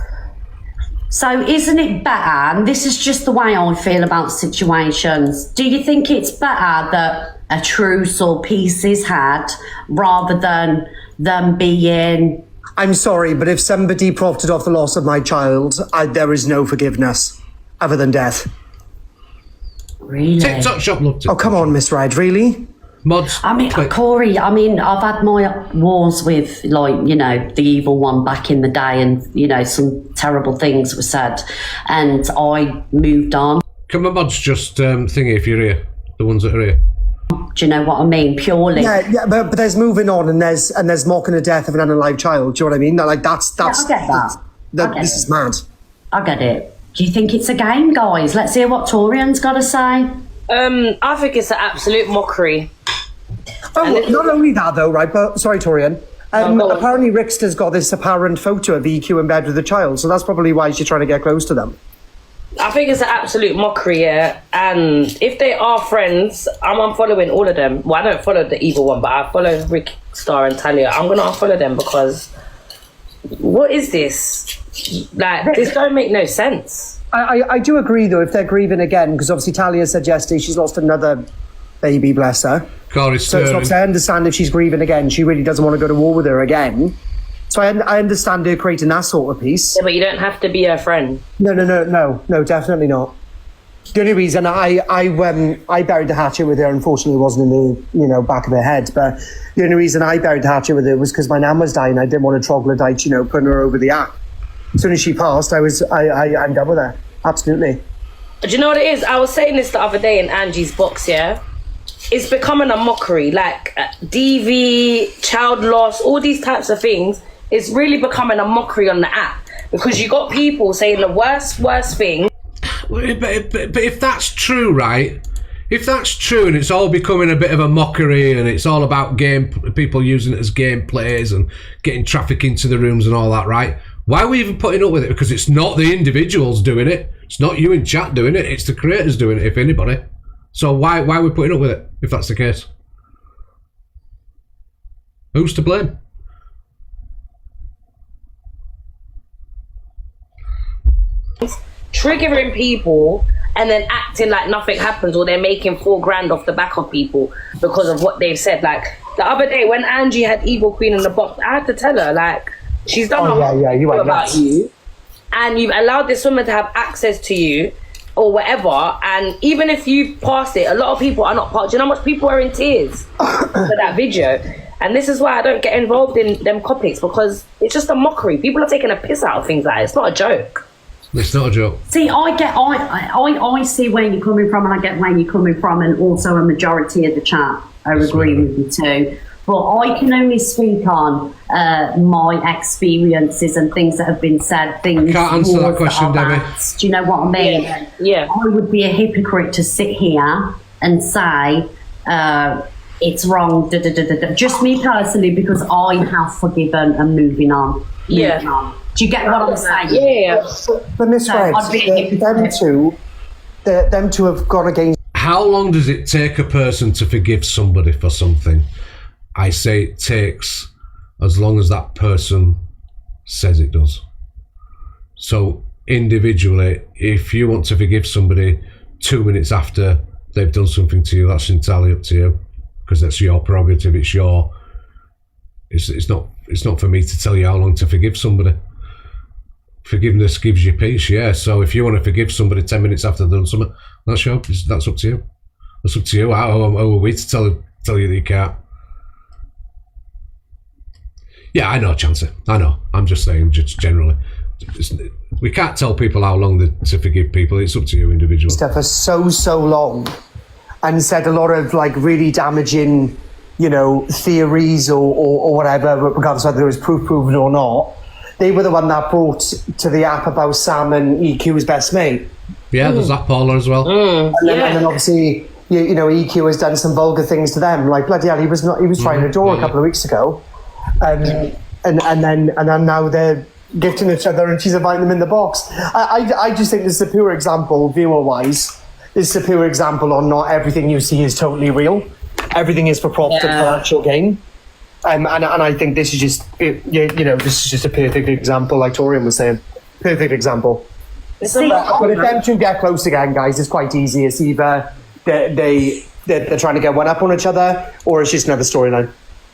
So isn't it better, and this is just the way I feel about situations, do you think it's better that a truce or peace is had rather than them being... I'm sorry, but if somebody profited off the loss of my child, there is no forgiveness other than death. Really? TikTok shop looked at. Oh, come on, Miss Red, really? Mods. I mean, Corey, I've had my wars with, the evil one back in the day, and, some terrible things were said, and I moved on. Can my mods just thingy if you're here? The ones that are here. Do you know what I mean? Purely. Yeah, but there's moving on, and there's mocking the death of an unalive child. Do you know what I mean? That's Yeah, I get that. This is mad. I get it. Do you think it's a game, guys? Let's hear what Torian's got to say. I think it's an absolute mockery. Oh, not only that though, right? But sorry, Torian. Apparently, Rickster's got this apparent photo of EQ in bed with the child, so that's probably why she's trying to get close to them. I think it's an absolute mockery, yeah. And if they are friends, I'm unfollowing all of them. Well, I don't follow the evil one, but I follow Rick Star and Talia. I'm gonna unfollow them because what is this? Like, this don't make no sense. I do agree though if they're grieving again, because obviously Talia said yesterday she's lost another baby, bless her. So obviously I understand if she's grieving again, she really doesn't want to go to war with her again. So I understand her creating that sort of piece. Yeah, but you don't have to be her friend. No, definitely not. The only reason I buried the hatchet with her, unfortunately, wasn't in the back of her head. But the only reason I buried the hatchet with her was because my nan was dying. I didn't want a troglodyte, putting her over the app. As soon as she passed, I'm done with her. Absolutely. Do you know what it is? I was saying this the other day in Angie's box, yeah? It's becoming a mockery. Like DV, child loss, all these types of things. It's really becoming a mockery on the app because you got people saying the worst thing. But if that's true, right? if that's true and it's all becoming a bit of a mockery and it's all about people using it as gameplays and getting traffic into the rooms and all that, right? Why are we even putting up with it? Because it's not the individuals doing it. It's not you in chat doing it. It's the creators doing it, if anybody. So why are we putting up with it, if that's the case? Who's to blame? Triggering people and then acting like nothing happens, or they're making $4,000 off the back of people because of what they've said. Like the other day when Angie had Evil Queen in the box, I had to tell her, like, she's done you went about nuts. you, and you've allowed this woman to have access to you or whatever, and even if you pass it, a lot of people are not part. Do you know how much people are in tears for that video? And this is why I don't get involved in them topics, because it's just a mockery. People are taking a piss out of things like it. It's not a joke. It's not a joke. See, I see where you're coming from, and I get where you're coming from, and also a majority of the chat are agreeing with you too. But I can only speak on my experiences and things that have been said. Things I can't answer that question, Debbie. Do you know what I mean? Yeah. I would be a hypocrite to sit here and say it's wrong. Just me personally, because I have forgiven and moving on. Yeah. Moving on. Do you get what I'm saying? Yeah. But Miss Red, them two have gone against. How long does it take a person to forgive somebody for something? I say it takes as long as that person says it does. So individually, if you want to forgive somebody 2 minutes after they've done something to you, that's entirely up to you, because that's your prerogative. It's not for me to tell you how long to forgive somebody. Forgiveness gives you peace, yeah. So if you want to forgive somebody 10 minutes after they've done something, that's up to you. That's up to you. How are we to tell you that you can't? Yeah, I know, Chancey. I know. I'm just saying, just generally. We can't tell people how long to forgive people. It's up to you, individual. Stuff for so long, and said a lot of like really damaging, theories or whatever, regardless of whether it was proven or not. They were the one that brought to the app about Sam and EQ's best mate. Yeah, there's that Paula as well. And then obviously, EQ has done some vulgar things to them. Like, bloody hell, he was trying a door a couple of weeks ago. And then now they're gifting each other and she's inviting them in the box. I just think this is a pure example, viewer-wise. This is a pure example on not everything you see is totally real. Everything is for profit and financial gain. And I think this is just, this is just a perfect example, like Torian was saying. Perfect example. But if them two get close again, guys, it's quite easy. It's either they're trying to get one up on each other, or it's just another storyline.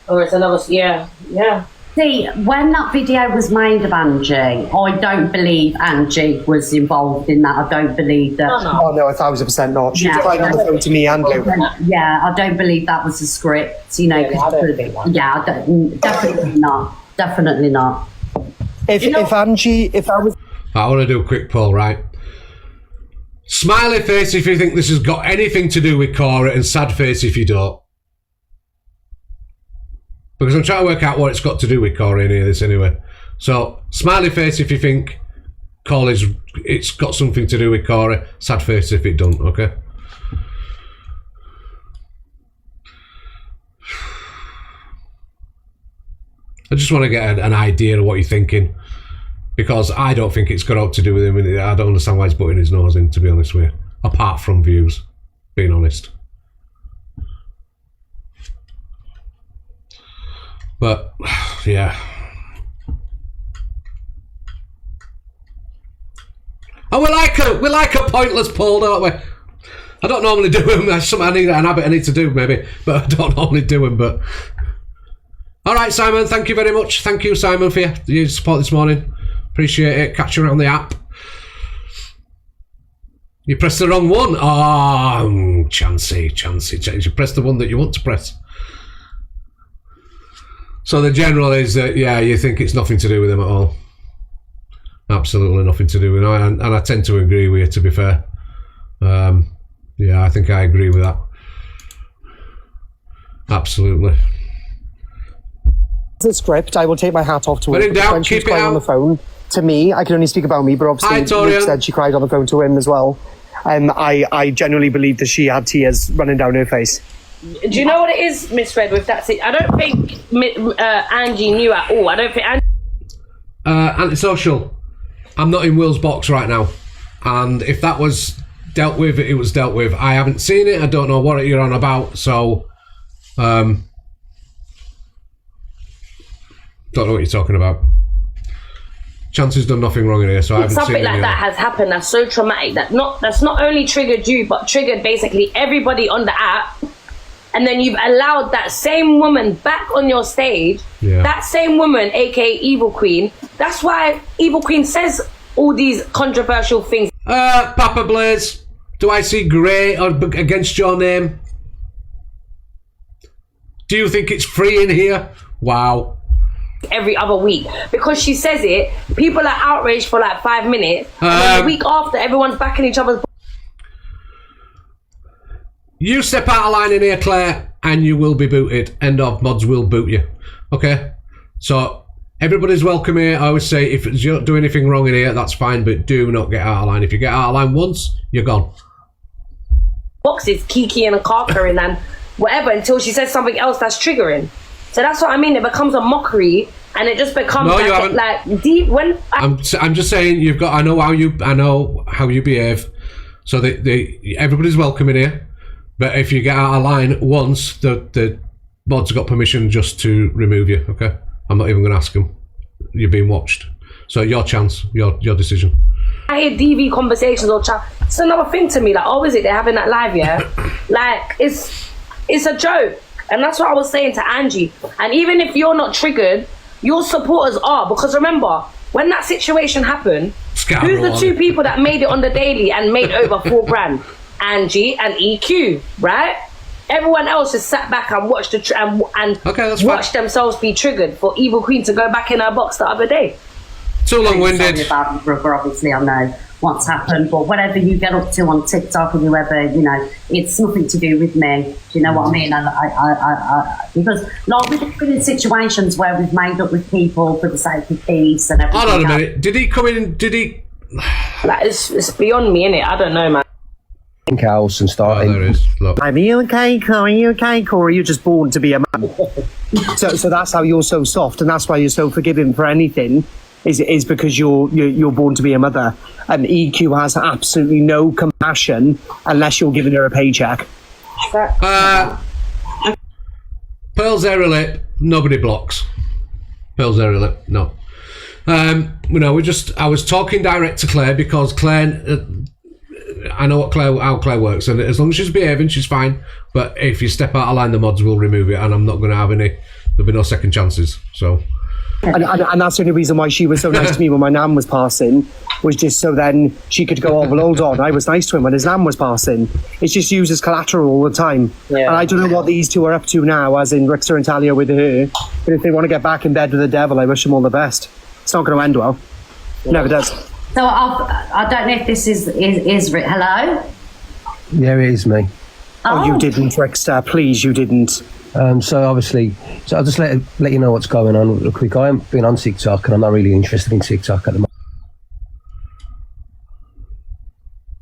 Or it's another, yeah. See, when that video was made of Angie, I don't believe Angie was involved in that. I don't believe that. Oh no, 1,000% not. She tried on the phone to me and Lou. Yeah, I don't believe that was a script. Definitely not. Definitely not. If Angie, I want to do a quick poll, right? Smiley face if you think this has got anything to do with Cora, and sad face if you don't. Because I'm trying to work out what it's got to do with Corey in this anyway. So, smiley face if you think it's got something to do with Corey. Sad face if it don't, okay? I just want to get an idea of what you're thinking. Because I don't think it's got out to do with him. I don't understand why he's putting his nose in, to be honest with you. Apart from views, being honest. But, yeah. And we like a pointless poll, don't we? I don't normally do them. That's something an habit I need to do, maybe. But I don't normally do them, but... Alright, Simon, thank you very much. Thank you, Simon, for your support this morning. Appreciate it. Catch you around the app. You pressed the wrong one. Oh, Chancey. You pressed the one that you want to press. So the general is that, you think it's nothing to do with him at all. Absolutely nothing to do with him. And I tend to agree with you, to be fair. I think I agree with that. Absolutely. The script, I will take my hat off to Put her. him down, When she was keep it crying on out. the phone to me, I can only speak about me, but Hi, obviously Torian. Luke said she cried on the phone to him as well. I genuinely believe that she had tears running down her face. Do you know what it is, Miss Red, with that? I don't think Angie knew at all. I don't think Antisocial. I'm not in Will's box right now. And if that was dealt with, it was dealt with. I haven't seen it. I don't know what you're on about. So, don't know what you're talking about. Chance's done nothing wrong in here, so I haven't seen something like that has happened that's so traumatic that's not only triggered you, but triggered basically everybody on the app. And then you've allowed that same woman back on your stage. Yeah. That same woman, aka Evil Queen. That's why Evil Queen says all these controversial things. Papa Blaze, do I see grey against your name? Do you think it's free in here? Wow. Every other week. Because she says it, people are outraged for like 5 minutes. And then the week after, everyone's backing each other's... You step out of line in here, Claire, and you will be booted. End of. Mods will boot you. Okay? So, everybody's welcome here. I always say, if you don't do anything wrong in here, that's fine, but do not get out of line. If you get out of line once, you're gone. Boxes, Kiki and Kaka and whatever, until she says something else that's triggering. So that's what I mean. It becomes a mockery, and it just becomes like deep. When I'm just saying, you've got. I know how you behave. So everybody's welcome in here. But if you get out of line once, the mods got permission just to remove you. Okay, I'm not even going to ask them. You're being watched. So your chance, your decision. I hear DV conversations or chat. It's another thing to me. Like, oh, is it they're having that live? Yeah, like it's a joke. And that's what I was saying to Angie. And even if you're not triggered, your supporters are. Because remember, when that situation happened, who's the two people that made it on the daily and made over $4,000? Angie and EQ, right? Everyone else just sat back and watched watched themselves be triggered for Evil Queen to go back in her box the other day. Too long-winded. Sorry about it, brother. Obviously, I know what's happened, but whatever you get up to on TikTok and whoever, it's nothing to do with me. Do you know what I mean? And I because we've been in situations where we've made up with people for the sake of peace and everything. Hold on a minute. Did he come in? Did he? Like, it's beyond me, innit? I don't know, man. House and starting. There is. Look. Are you okay, Corey? Are you okay, Corey? You're just born to be a man. so that's how you're so soft, and that's why you're so forgiving for anything. Is because you're born to be a mother, and EQ has absolutely no compassion unless you're giving her a paycheck. Pearl's area lip, nobody blocks. Pearl's area lip, no. I was talking direct to Claire because Claire, I know how Claire works, and as long as she's behaving, she's fine. But if you step out of line, the mods will remove it, and I'm not going to have any. There'll be no second chances. So. And that's the only reason why she was so nice to me when my nan was passing, was just so then she could go, oh, well, hold on, I was nice to him when his nan was passing. It's just used as collateral all the time. Yeah. And I don't know what these two are up to now, as in Richter and Talia with her, but if they want to get back in bed with the devil, I wish them all the best. It's not going to end well. It never does. So I don't know if this is hello? Yeah, it is me. Oh, you didn't, Richter. Please, you didn't. So obviously, I'll just let you know what's going on real quick. I haven't been on TikTok, and I'm not really interested in TikTok at the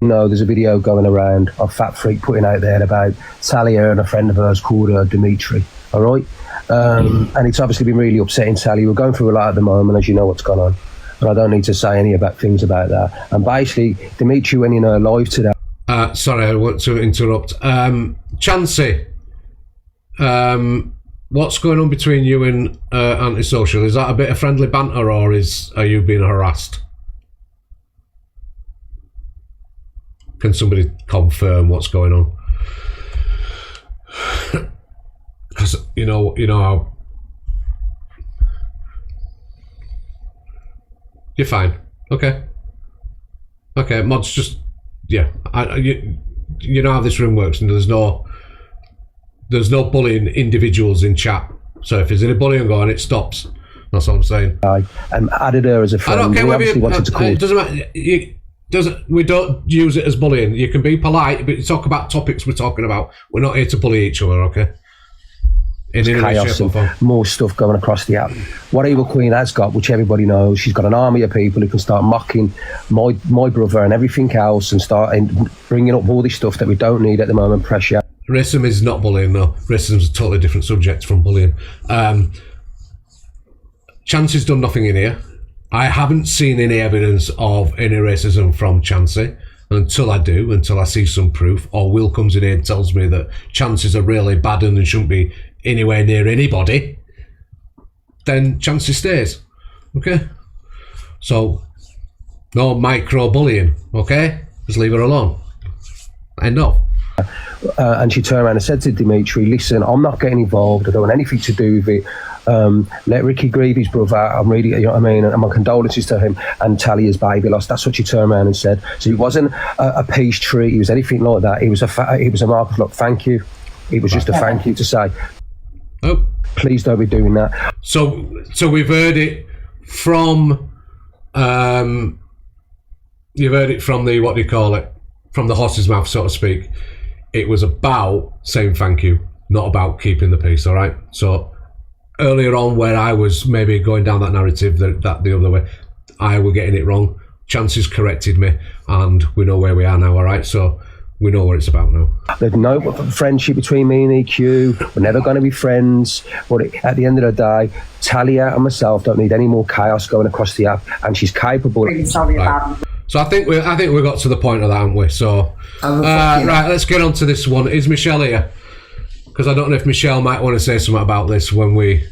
moment. There's a video going around of Fat Freak putting out there about Talia and a friend of hers called Dimitri. All right, and it's obviously been really upsetting Talia. We're going through a lot at the moment, as you know what's gone on, and I don't need to say any things about that. And basically, Dimitri went in her live today. Sorry, I want to interrupt. Chancey. What's going on between you and Antisocial? Is that a bit of friendly banter, or are you being harassed? Can somebody confirm what's going on? Because you know how you're fine. Okay, mods, just you know how this room works, and there's no bullying individuals in chat. So if there's any bullying going on, it stops. That's what I'm saying. I added her as a friend. I don't care whether it doesn't matter. We don't use it as bullying. You can be polite, but you talk about topics we're talking about. We're not here to bully each other, okay? chaos and more stuff going across the app. What Evil Queen has got, which everybody knows, she's got an army of people who can start mocking my brother and everything else and start bringing up all this stuff that we don't need at the moment. Pressure. Racism is not bullying, though. Racism is a totally different subject from bullying. Chancey's done nothing in here. I haven't seen any evidence of any racism from Chancey. Until I see some proof, or Will comes in here and tells me that Chances are really bad and shouldn't be anywhere near anybody, then Chancey stays. Okay? So, no micro-bullying, okay? Just leave her alone. End of. And she turned around and said to Dimitri, listen, I'm not getting involved, I don't want anything to do with it. Let Ricky grieve his brother. I'm really, you know what I mean, and my condolences to him and Talia's baby loss. That's what she turned around and said. So it wasn't a peace treaty, it was anything like that. It was a mark of, look, thank you. It was just a thank you to say, oh, please don't be doing that. So we've heard it from you've heard it from the, what do you call it, from the horse's mouth, so to speak. It was about saying thank you, not about keeping the peace, all right? So earlier on, where I was maybe going down that narrative that the other way, I were getting it wrong. Chances corrected me, and we know where we are now, all right? So we know what it's about now. There's no friendship between me and EQ. We're never going to be friends. But at the end of the day, Talia and myself don't need any more chaos going across the app, and she's capable. Really sorry about. So I think we got to the point of that, haven't we? So right, let's get on to this one. Is Michelle here? Because I don't know if Michelle might want to say something about this when we.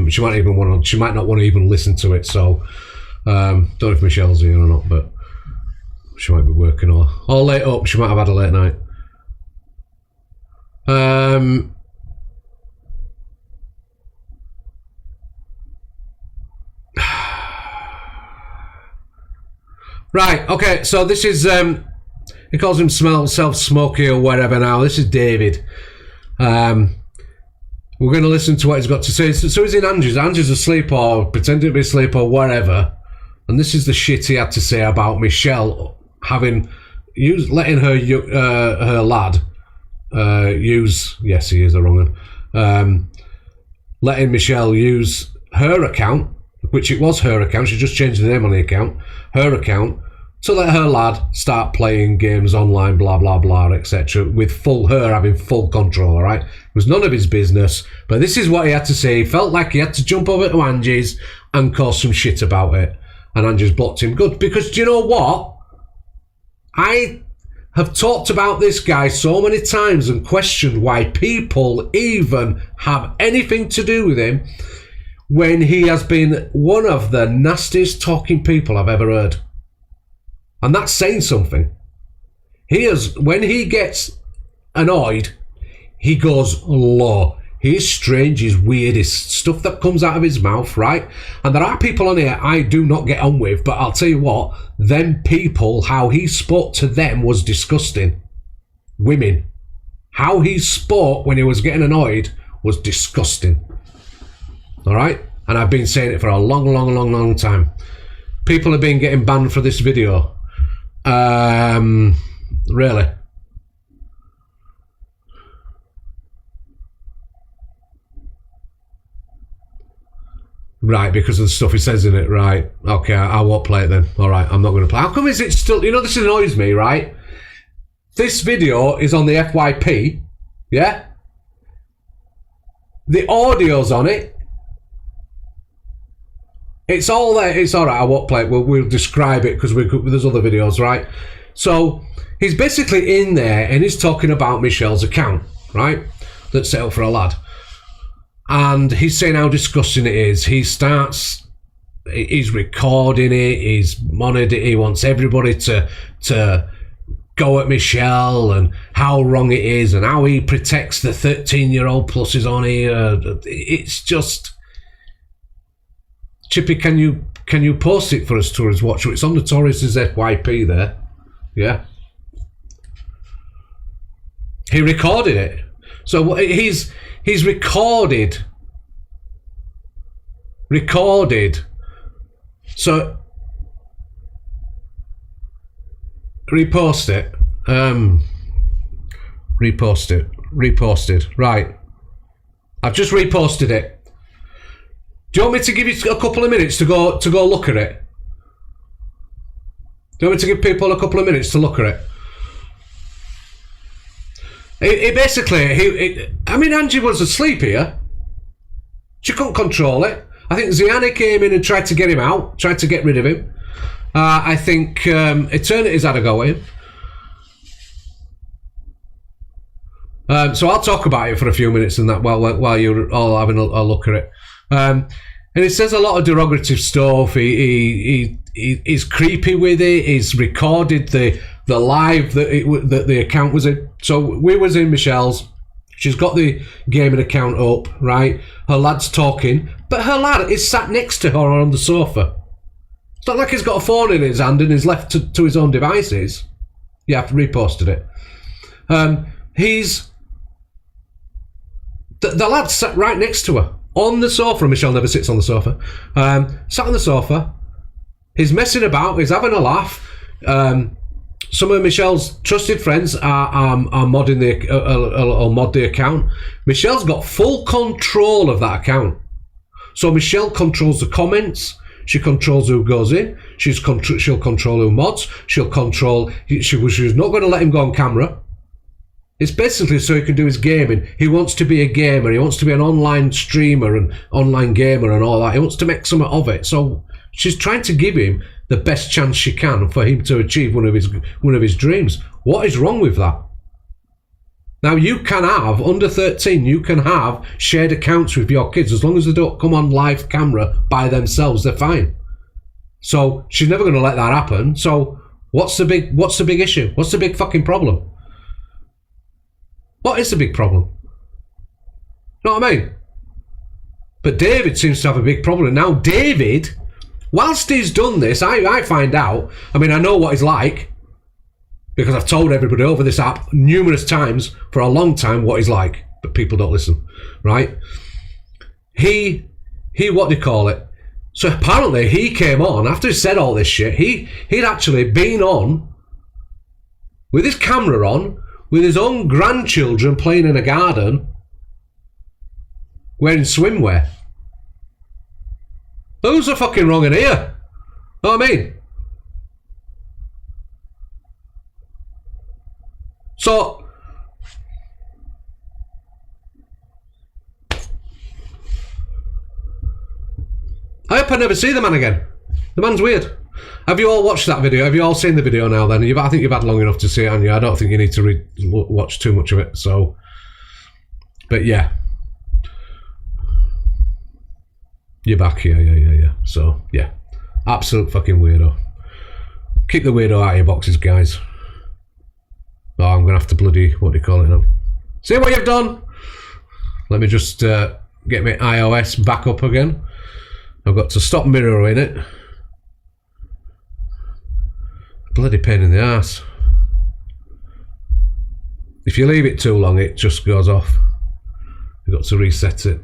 She might not want to even listen to it. So don't know if Michelle's here or not, but she might be working or late up. She might have had a late night. Right, okay, so this is, he calls himself Smokey or whatever now. This is David. We're going to listen to what he's got to say. So he's in Andrew's. Andrew's asleep or pretending to be asleep or whatever. And this is the shit he had to say about Michelle letting her lad use, yes, he is a wrong one, letting Michelle use her account, which it was her account, she just changed the name on the account, her account, to let her lad start playing games online, blah, blah, blah, etc., with her having full control, all right? It was none of his business, but this is what he had to say. He felt like he had to jump over to Angie's and cause some shit about it. And Angie's blocked him. Good, because do you know what? I have talked about this guy so many times and questioned why people even have anything to do with him when he has been one of the nastiest talking people I've ever heard. And that's saying something. When he gets annoyed, he goes low. He's strange, he's weird, it's stuff that comes out of his mouth, right? And there are people on here I do not get on with, but I'll tell you what, them people, how he spoke to them was disgusting. Women. How he spoke when he was getting annoyed was disgusting. All right? And I've been saying it for a long, long, long, long time. People have been getting banned for this video. Really? Right, because of the stuff he says in it, right. Okay, I won't play it then. Alright, I'm not going to play. How come is it still... You know, this annoys me, right? This video is on the FYP, yeah? The audio's on it. It's all there. It's alright, I won't play it. We'll describe it because there's other videos, right? So, he's basically in there and he's talking about Michelle's account, right? That's set up for a lad. And he's saying how disgusting it is. He's recording it, he's monitored it, he wants everybody to go at Michelle and how wrong it is and how he protects the 13-year-old pluses on here. It's just... Chippy, can you post it for us to watch? It's on Notorious's FYP there. Yeah. He recorded it. So he's recorded. So repost it. Reposted. Right. I've just reposted it. Do you want me to give you a couple of minutes to go look at it? Do you want me to give people a couple of minutes to look at it? It basically, I mean, Angie was asleep here. She couldn't control it. I think Ziani came in and tried to get him out, tried to get rid of him. I think Eternity's had a go at him. So I'll talk about it for a few minutes and that while you're all having a look at it. And it says a lot of derogative stuff. He's creepy with it. He's recorded the live that the account was in. So we was in Michelle's. She's got the gaming account up, right? Her lad's talking, but her lad is sat next to her on the sofa. It's not like he's got a phone in his hand and is left to his own devices. Yeah, I've reposted it. The lad sat right next to her on the sofa. Michelle never sits on the sofa. Sat on the sofa. He's messing about. He's having a laugh. Some of Michelle's trusted friends are modding mod the account. Michelle's got full control of that account. So Michelle controls the comments. She controls who goes in. She'll control who mods. She'll control. She's not going to let him go on camera. It's basically so he can do his gaming. He wants to be a gamer. He wants to be an online streamer and online gamer and all that. He wants to make something of it. So she's trying to give him the best chance she can for him to achieve one of his dreams. What is wrong with that? Now you can have, under 13, you can have shared accounts with your kids as long as they don't come on live camera by themselves. They're fine. So she's never going to let that happen. So what's the big issue? What's the big fucking problem? What is the big problem? You know what I mean? But David seems to have a big problem. Now David, whilst he's done this, I find out, I mean, I know what he's like, because I've told everybody over this app numerous times for a long time what he's like, but people don't listen, right? He what do you call it? So apparently he came on, after he said all this shit, he'd actually been on, with his camera on, with his own grandchildren playing in a garden, wearing swimwear. Who's the fucking wrong in here? Know what I mean? So, I hope I never see the man again. The man's weird. Have you all watched that video? Have you all seen the video now then? I think you've had long enough to see it, haven't you? I don't think you need to watch too much of it, so... But yeah. You're back here, yeah. So, yeah. Absolute fucking weirdo. Keep the weirdo out of your boxes, guys. Oh, I'm going to have to bloody... What do you call it now? See what you've done? Let me just get my iOS back up again. I've got to stop mirroring it. Bloody pain in the ass. If you leave it too long, it just goes off. You've got to reset it.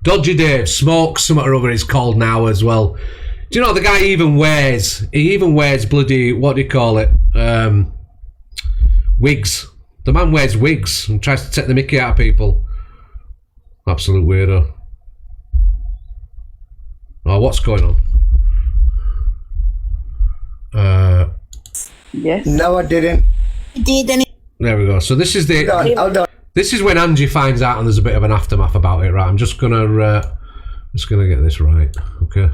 Dodgy Dave, Smoke, something or other is called now as well. Do you know the guy even wears bloody, what do you call it? Wigs. The man wears wigs and tries to take the mickey out of people. Absolute weirdo. Oh, what's going on? Yes. No, I didn't. There we go. So this is the. Hold on. This is when Angie finds out, and there's a bit of an aftermath about it. Right. I'm just gonna get this right. Okay.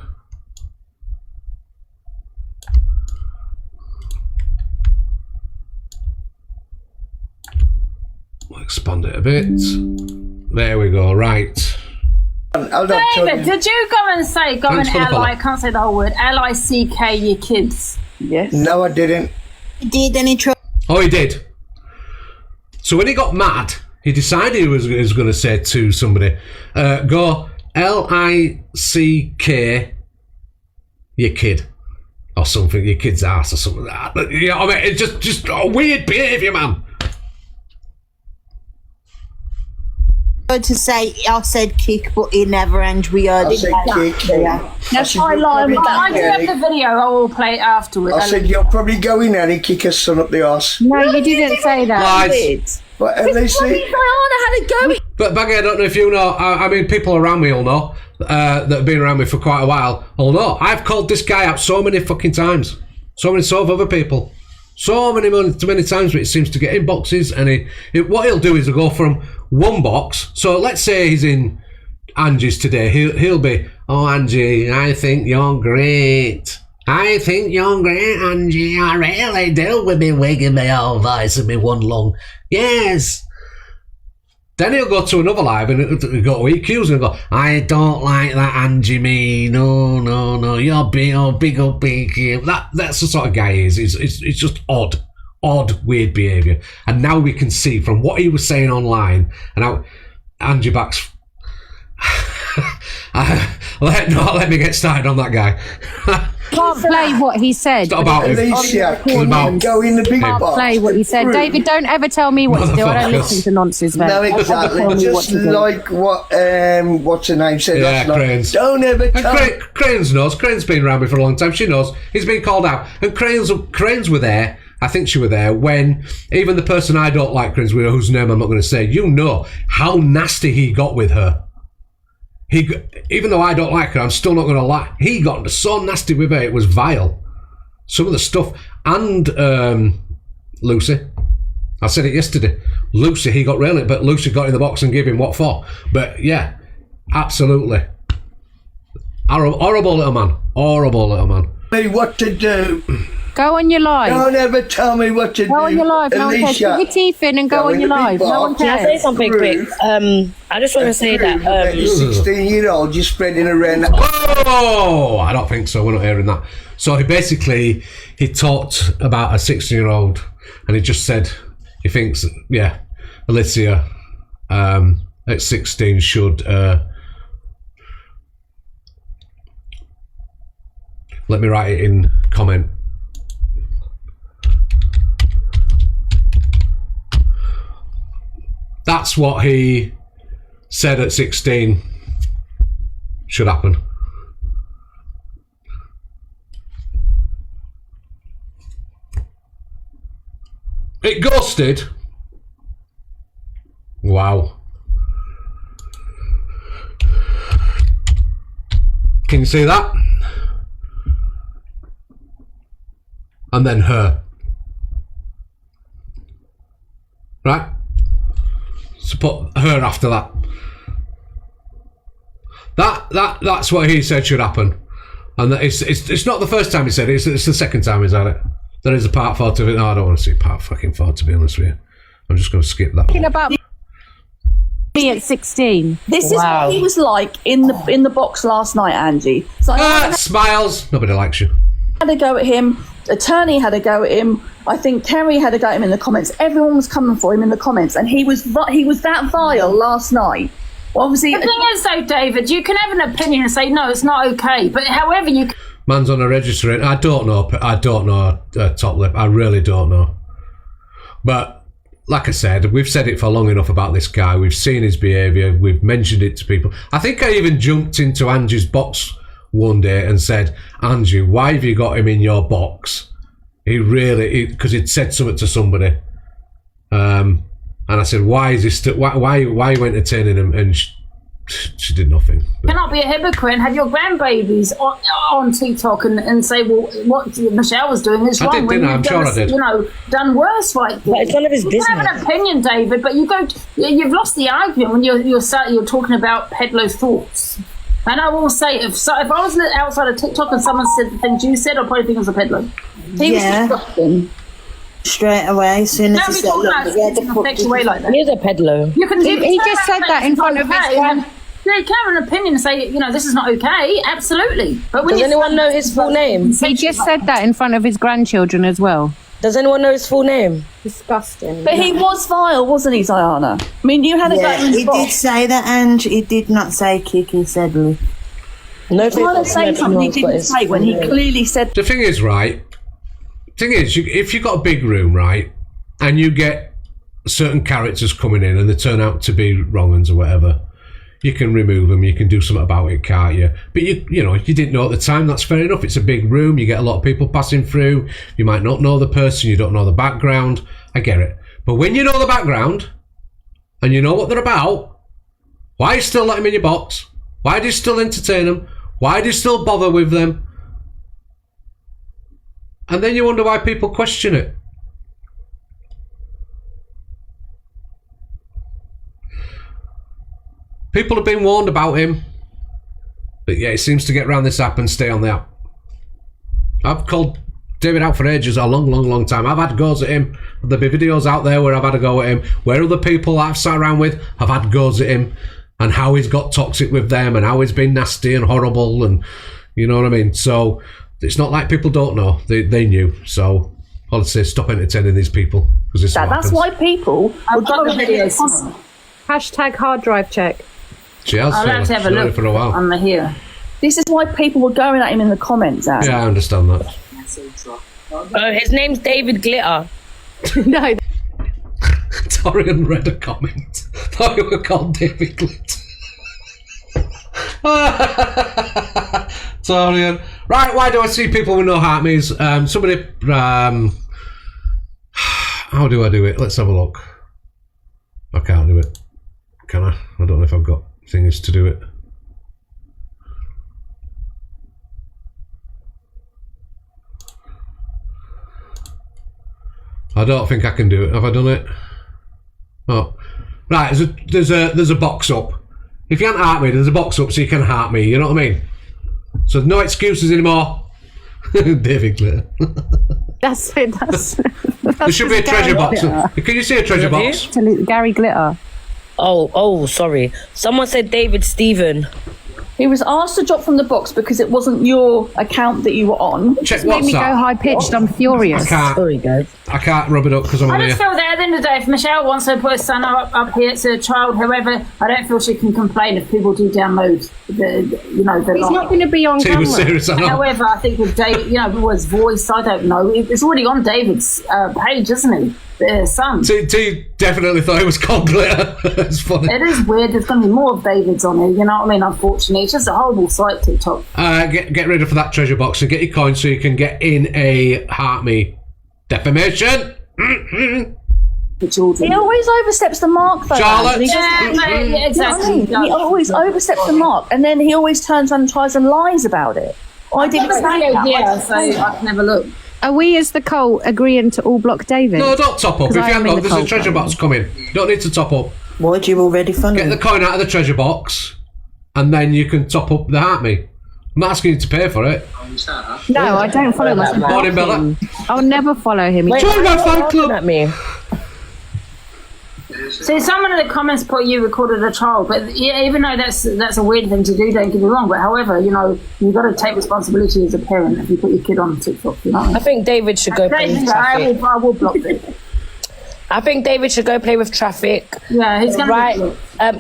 I'll expand it a bit. There we go. Right. David, did you go and I can't say the whole word, L-I-C-K your kids? Yes. No, I didn't. Did any trouble? Oh, he did. So when he got mad, he decided he was going to say to somebody, go L-I-C-K your kid. Or something, your kid's ass or something like that. You know what I mean? It's just a weird behaviour, man. To say I said kick, but he never, and we heard it. That's I lie with that. I do have the video. I will play it afterwards. I said you'll probably go in there and kick his son up the arse. No, you didn't say that. Lies. But at least Diana had a go. But Baggy, I don't know if you know. I mean, people around me will know that have been around me for quite a while. Will know I've called this guy out so many fucking times. So have other people. So many times, but it seems to get in boxes, and what he'll do is he'll go from one box. So let's say he's in Angie's today. He'll be, oh Angie, I think you're great. I think you're great, Angie. I really do, with me wig and my old voice and me one lung. Yes. Then he'll go to another live and he'll go to EQs and he'll go, I don't like that, Angie, me. No. You're big up EQ. That's the sort of guy he is. It's just odd, weird behaviour. And now we can see from what he was saying online and how Angie Back's. Let me get started on that guy. Can't play what he said. It's not about him. Alicia, can you go in the big Can't box? play what he said. David, don't ever tell me what to do. I don't listen to nonsense, mate. No, Don't ever exactly. tell me what Just to do. like what what's her name said. Yeah, last night. Cranes. Don't ever tell. Cranes knows. Cranes been around me for a long time. She knows. He's been called out. And Cranes were there. I think she were there when even the person I don't like, Cranes, whose name I'm not going to say, you know how nasty he got with her. Even though I don't like her, I'm still not going to lie. He got so nasty with her, it was vile. Some of the stuff. And Lucy. I said it yesterday. Lucy, he got railing, but Lucy got in the box and gave him what for. But yeah, absolutely. Horrible little man. Horrible little man. Me what to do. Go on your live. Don't ever tell me what to do. Go on your live. No one cares. Alicia, Put your teeth in and go on your live. No one Can I say cares. something quick? I just want to say that. 16-year-old just spreading around. Oh, I don't think so. We're not hearing that. So he talked about a 16-year-old, and he just said he thinks, yeah, Alicia at 16 should let me write it in comment. That's what he said at 16 should happen. It ghosted. Wow. Can you see that? And then her. Right? So put her after that. That's what he said should happen. And it's not the first time he said it, it's the second time he's had it. There is a part 4 to it. No, I don't want to see part fucking 4, to be honest with you. I'm just going to skip that. Talking about me at 16. This is what he was like in the box last night, Angie. So Smiles. Nobody likes you. had a go at him. Attorney had a go at him. I think Terry had a go at him in the comments. Everyone was coming for him in the comments, and he was that vile last night. Well, obviously, the thing is, though, David, you can have an opinion and say no, it's not okay. But however, you can... Man's on a register. I don't know. Top Lip. I really don't know. But like I said, we've said it for long enough about this guy. We've seen his behaviour. We've mentioned it to people. I think I even jumped into Angie's box one day and said, Angie, why have you got him in your box? Because he'd said something to somebody. And I said, why is he still? Why are you entertaining him? And she did nothing. Cannot be a hypocrite and have your grandbabies on TikTok and say, well, what Michelle was doing is wrong. I did, didn't I? I'm sure I did. Done worse like this. It's none of his business. You can have an opinion, David, but you've lost the argument when you're talking about Pedlo's thoughts. And I will say, if I was outside of TikTok and someone said the things you said, I'd probably think it was a Pedlo. He was disgusting. Straight away, as soon as he said, He is a peddler. You can. He just said that in front of his Yeah, you can have an opinion and say, this is not okay. Absolutely. But when Does anyone know his full name? He just said that in front of his grandchildren as well. Does anyone know his full name? Disgusting. But he was vile, wasn't he, Diana? I mean, you had a go at his he did say that, and he did not say kick, he said Lee. No, Diana saying something he didn't say when he clearly said. The thing is, right? If you've got a big room, right, and you get certain characters coming in and they turn out to be wrong uns or whatever, you can remove them, you can do something about it, can't you? But you didn't know at the time, that's fair enough. It's a big room, you get a lot of people passing through, you might not know the person, you don't know the background, I get it. But when you know the background and you know what they're about, why are you still letting them in your box? Why do you still entertain them? Why do you still bother with them? And then you wonder why people question it. People have been warned about him, but yeah, he seems to get around this app and stay on the app. I've called David out for ages, a long time. I've had goes at him. There'll be videos out there where I've had a go at him, where other people I've sat around with have had goes at him, and how he's got toxic with them, and how he's been nasty and horrible, and you know what I mean? So it's not like people don't know. They knew. So I'd say stop entertaining these people. Because that's why people... I've got the videos. Hashtag hard drive check. She has. I'll have to have a look for a while. on the here. This is why people were going at him in the comments. Adam. Yeah, I understand that. Oh, his name's David Glitter. No. Torian read a comment. Thought you were called David Glitter. Torian. Right, why do I see people with no heartme's? Somebody... how do I do it? Let's have a look. I can't do it. Can I? I don't know if I've got things to do it. I don't think I can do it. Have I done it? Oh, right. There's a box up. If you can't heart me, there's a box up so you can heart me. You know what I mean? So no excuses anymore. David Glitter. That's it. There should be a treasure box. Can you see a treasure box? Gary Glitter. Oh, sorry. Someone said David Stephen. He was asked to drop from the box because it wasn't your account that you were on. It made me go high pitched. I'm furious. I can't rub it up because I'm on I here. just feel that at the end of the day, if Michelle wants to put a son up here to a child, whoever, I don't feel she can complain if people do download the He's not going to be on camera. Serious, I know. However, I think with David, was voice, I don't know. It's already on David's page, isn't it? The son. T definitely thought it was called Glitter. It's funny. It is weird. There's going to be more of David's on here. You know what I mean? Unfortunately, it's just a horrible site, TikTok. Get rid of that treasure box and get your coins so you can get in a heart me defamation. He always oversteps the mark, though. Charlotte. Yeah, exactly. You know what I mean? He always oversteps the mark, and then he always turns around and tries and lies about it. I didn't say that. Yeah, so I can never look. Are we as the cult agreeing to all block David? No, don't top up. If you haven't got, there's a treasure box coming. You don't need to top up. Why do you already fund Get the coin out of the treasure box, and then you can top up the heart me. I'm not asking you to pay for it. No, I don't follow him. Morning, Bella. I'll never follow him. Join my fan club. At me. See, someone in the comments put you recorded a child, but yeah, even though that's a weird thing to do, don't get me wrong. But however, you've got to take responsibility as a parent if you put your kid on TikTok. You know what I mean? I think David should go play with traffic. I will block it. I think David should go play with traffic. Yeah, he's going right.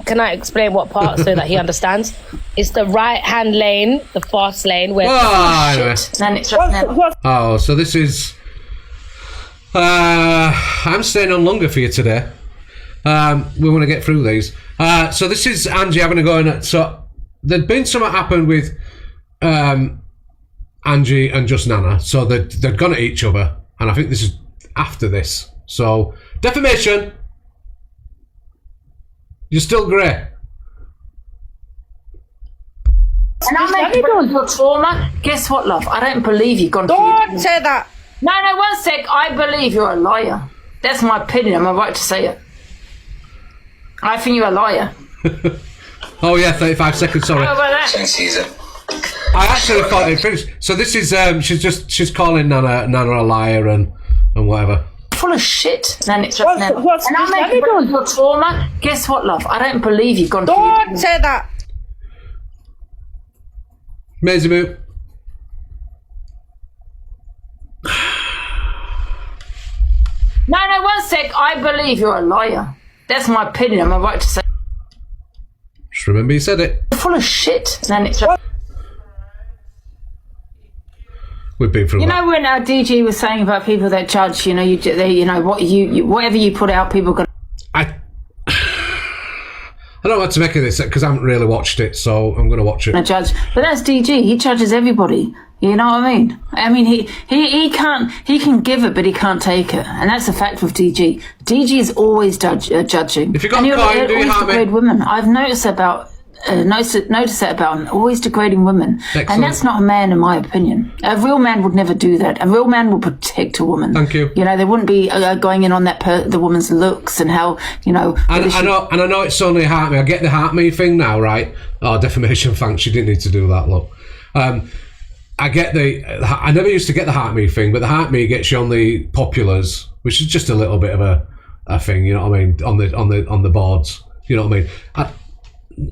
Can I explain what part so that he understands? It's the right-hand lane, the fast lane where. Anyway. Then it's Oh, so this is. I'm staying on longer for you today. We want to get through these. So this is Angie having a go in it. So there'd been something happened with Angie and Just Nana. So they'd gone at each other, and I think this is after this. So defamation. You're still grey. And I make your trauma. Guess what, love? I don't believe you've gone. Don't say that. No, 1 sec. I believe you're a liar. That's my opinion. I'm right to say it. I think you're a liar. Oh yeah, 35 seconds. Sorry. How about that? I actually thought it finished. So this is she's calling Nana a liar and whatever. Full of shit. And I make your trauma. Guess what, love? I don't believe you've gone. Don't say that. Maisie Moo. No, 1 sec. I believe you're a liar. That's my opinion. Am I right to say? Just remember you said it. You're full of shit. We've been through. You know when DG was saying about people that judge. Whatever you put out, people gonna. I don't know what to make of this because I haven't really watched it, so I'm going to watch it. A judge, but that's DG. He judges everybody. You know what I mean? I mean, he can give it, but he can't take it. And that's a fact with DG. DG is always judging. If you got and a coin, do you always have degrade it? women. I've noticed that about him, always degrading women. Excellent. And that's not a man, in my opinion. A real man would never do that. A real man would protect a woman. Thank you. You know, they wouldn't be going in on the woman's looks and how, you know. And I know it's only heart me. I get the heart me thing now, right? Oh, defamation, thanks. You didn't need to do that, look. I get I never used to get the heart me thing, but the heart me gets you on the populars, which is just a little bit of a thing, you know what I mean, on the boards, you know what I mean.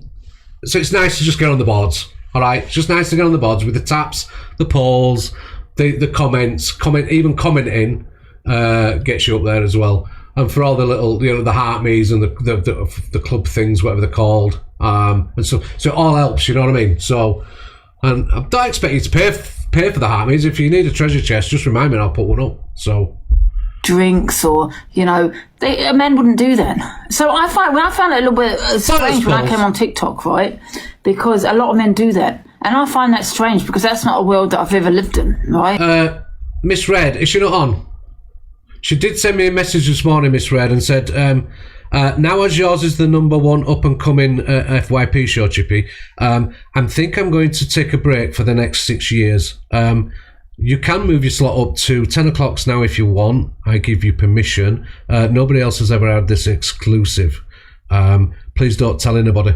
So it's nice to just get on the boards, all right? It's just nice to get on the boards with the taps, the polls, the comments, even commenting gets you up there as well. And for all the little, you know, the heart me's and the club things, whatever they're called, and so it all helps, you know what I mean. So. And I don't expect you to pay for the heartbeats. If you need a treasure chest, just remind me and I'll put one up. So drinks or, you know, men wouldn't do that. So I found it a little bit strange when I came on TikTok, right? Because a lot of men do that. And I find that strange because that's not a world that I've ever lived in, right? Miss Red, is she not on? She did send me a message this morning, Miss Red, and said, now as yours is the #1 up-and-coming FYP show, Chippy, I think I'm going to take a break for the next 6 years. You can move your slot up to 10 o'clock now if you want. I give you permission. Nobody else has ever had this exclusive. Please don't tell anybody.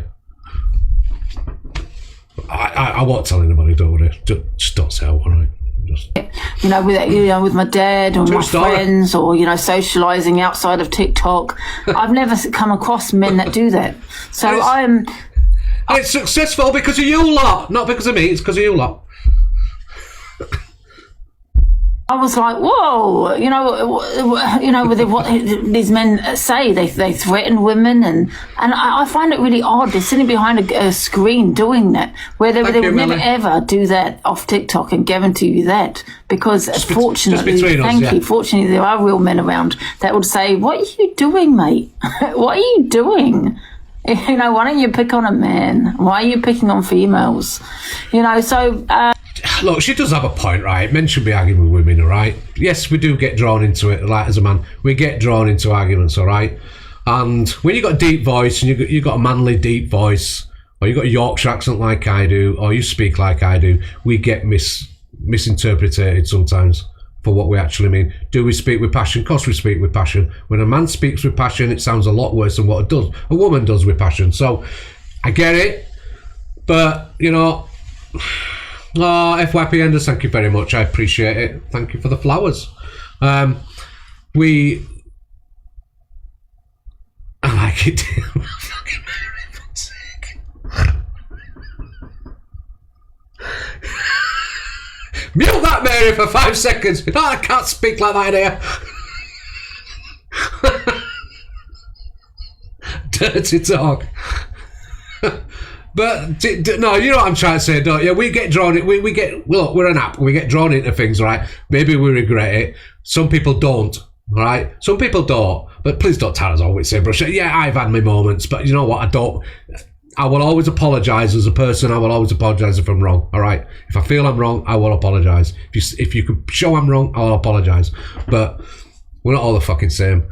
I won't tell anybody, don't worry. Just don't say I want it. You know, with my dad or my friends, or, you know, socialising outside of TikTok. I've never come across men that do that. So it's successful because of you lot, not because of me. It's because of you lot. I was like, whoa, you know, with what these men say, they threaten women, and I find it really odd. They're sitting behind a screen doing that, where they would never ever do that off TikTok and guarantee you that, because fortunately, fortunately, there are real men around that would say, "What are you doing, mate? What are you doing? You know, why don't you pick on a man? Why are you picking on females? You know, so." Look, she does have a point, right? Men should be arguing with women, all right? Yes, we do get drawn into it, like, as a man. We get drawn into arguments, all right? And when you've got a deep voice, and you've got a manly deep voice, or you've got a Yorkshire accent like I do, or you speak like I do, we get misinterpreted sometimes for what we actually mean. Do we speak with passion? Of course we speak with passion. When a man speaks with passion, it sounds a lot worse than what a woman does with passion. So, I get it, but, you know... Oh, FYP Enders, thank you very much. I appreciate it. Thank you for the flowers. I like it. Fucking Mary, for fuck's sake. Mute that, Mary, for 5 seconds. No, I can't speak like that here. Dirty talk. But no, you know what I'm trying to say, don't you? We get drawn in. We get, look, we're an app. We get drawn into things, right? Maybe we regret it. Some people don't, right? Some people don't. But please don't tell us always say, brush. Yeah, I've had my moments, but you know what? I will always apologise as a person. I will always apologise if I'm wrong. All right. If I feel I'm wrong, I will apologise. If you can show I'm wrong, I'll apologise. But we're not all the fucking same.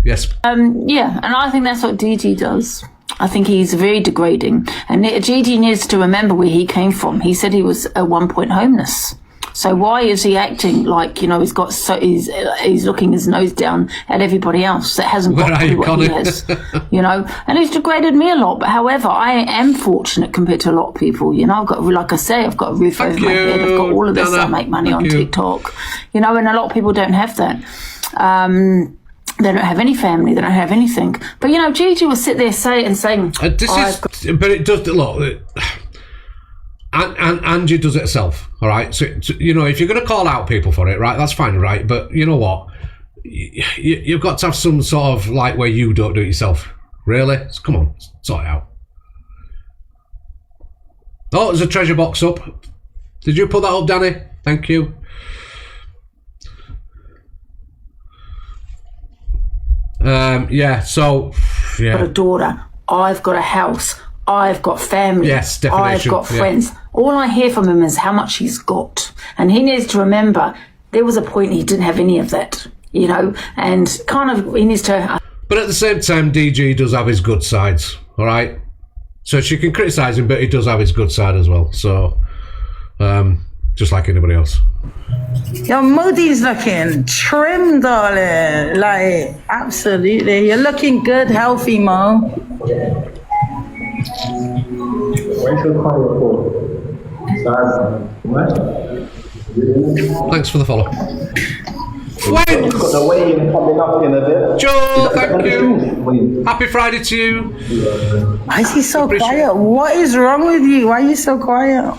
Yes. Yeah, and I think that's what DG does. I think he's very degrading, and Gigi needs to remember where he came from. He said he was at one point homeless. So why is he acting like, you know, he's looking his nose down at everybody else that hasn't got what he has, you know? And he's degraded me a lot. But however, I am fortunate compared to a lot of people. You know, I've got, like I say, I've got a roof over my head. I've got all of this. I make money on TikTok, you know, and a lot of people don't have that. They don't have any family. They don't have anything. But, you know, Gigi will sit there saying... but it does... Look, and Angie does it herself, all right? So, you know, if you're going to call out people for it, right, that's fine, right? But you know what? You've got to have some sort of, like, where you don't do it yourself. Really? So come on, sort it out. Oh, there's a treasure box up. Did you put that up, Danny? Thank you. Yeah, so... Yeah. I've got a daughter. I've got a house. I've got family. Yes, I've definition, got yeah. friends. All I hear from him is how much he's got. And he needs to remember there was a point he didn't have any of that, you know, and kind of he needs to... But at the same time, DG does have his good sides, all right? So she can criticise him, but he does have his good side as well. So, just like anybody else. Your Moody's looking trim, darling. Like, absolutely. You're looking good, healthy, Mo. Thanks for the follow. Got the weigh-in coming up in a bit. Joe, thank you. Happy Friday to you. Why is he so quiet? What is wrong with you? Why are you so quiet?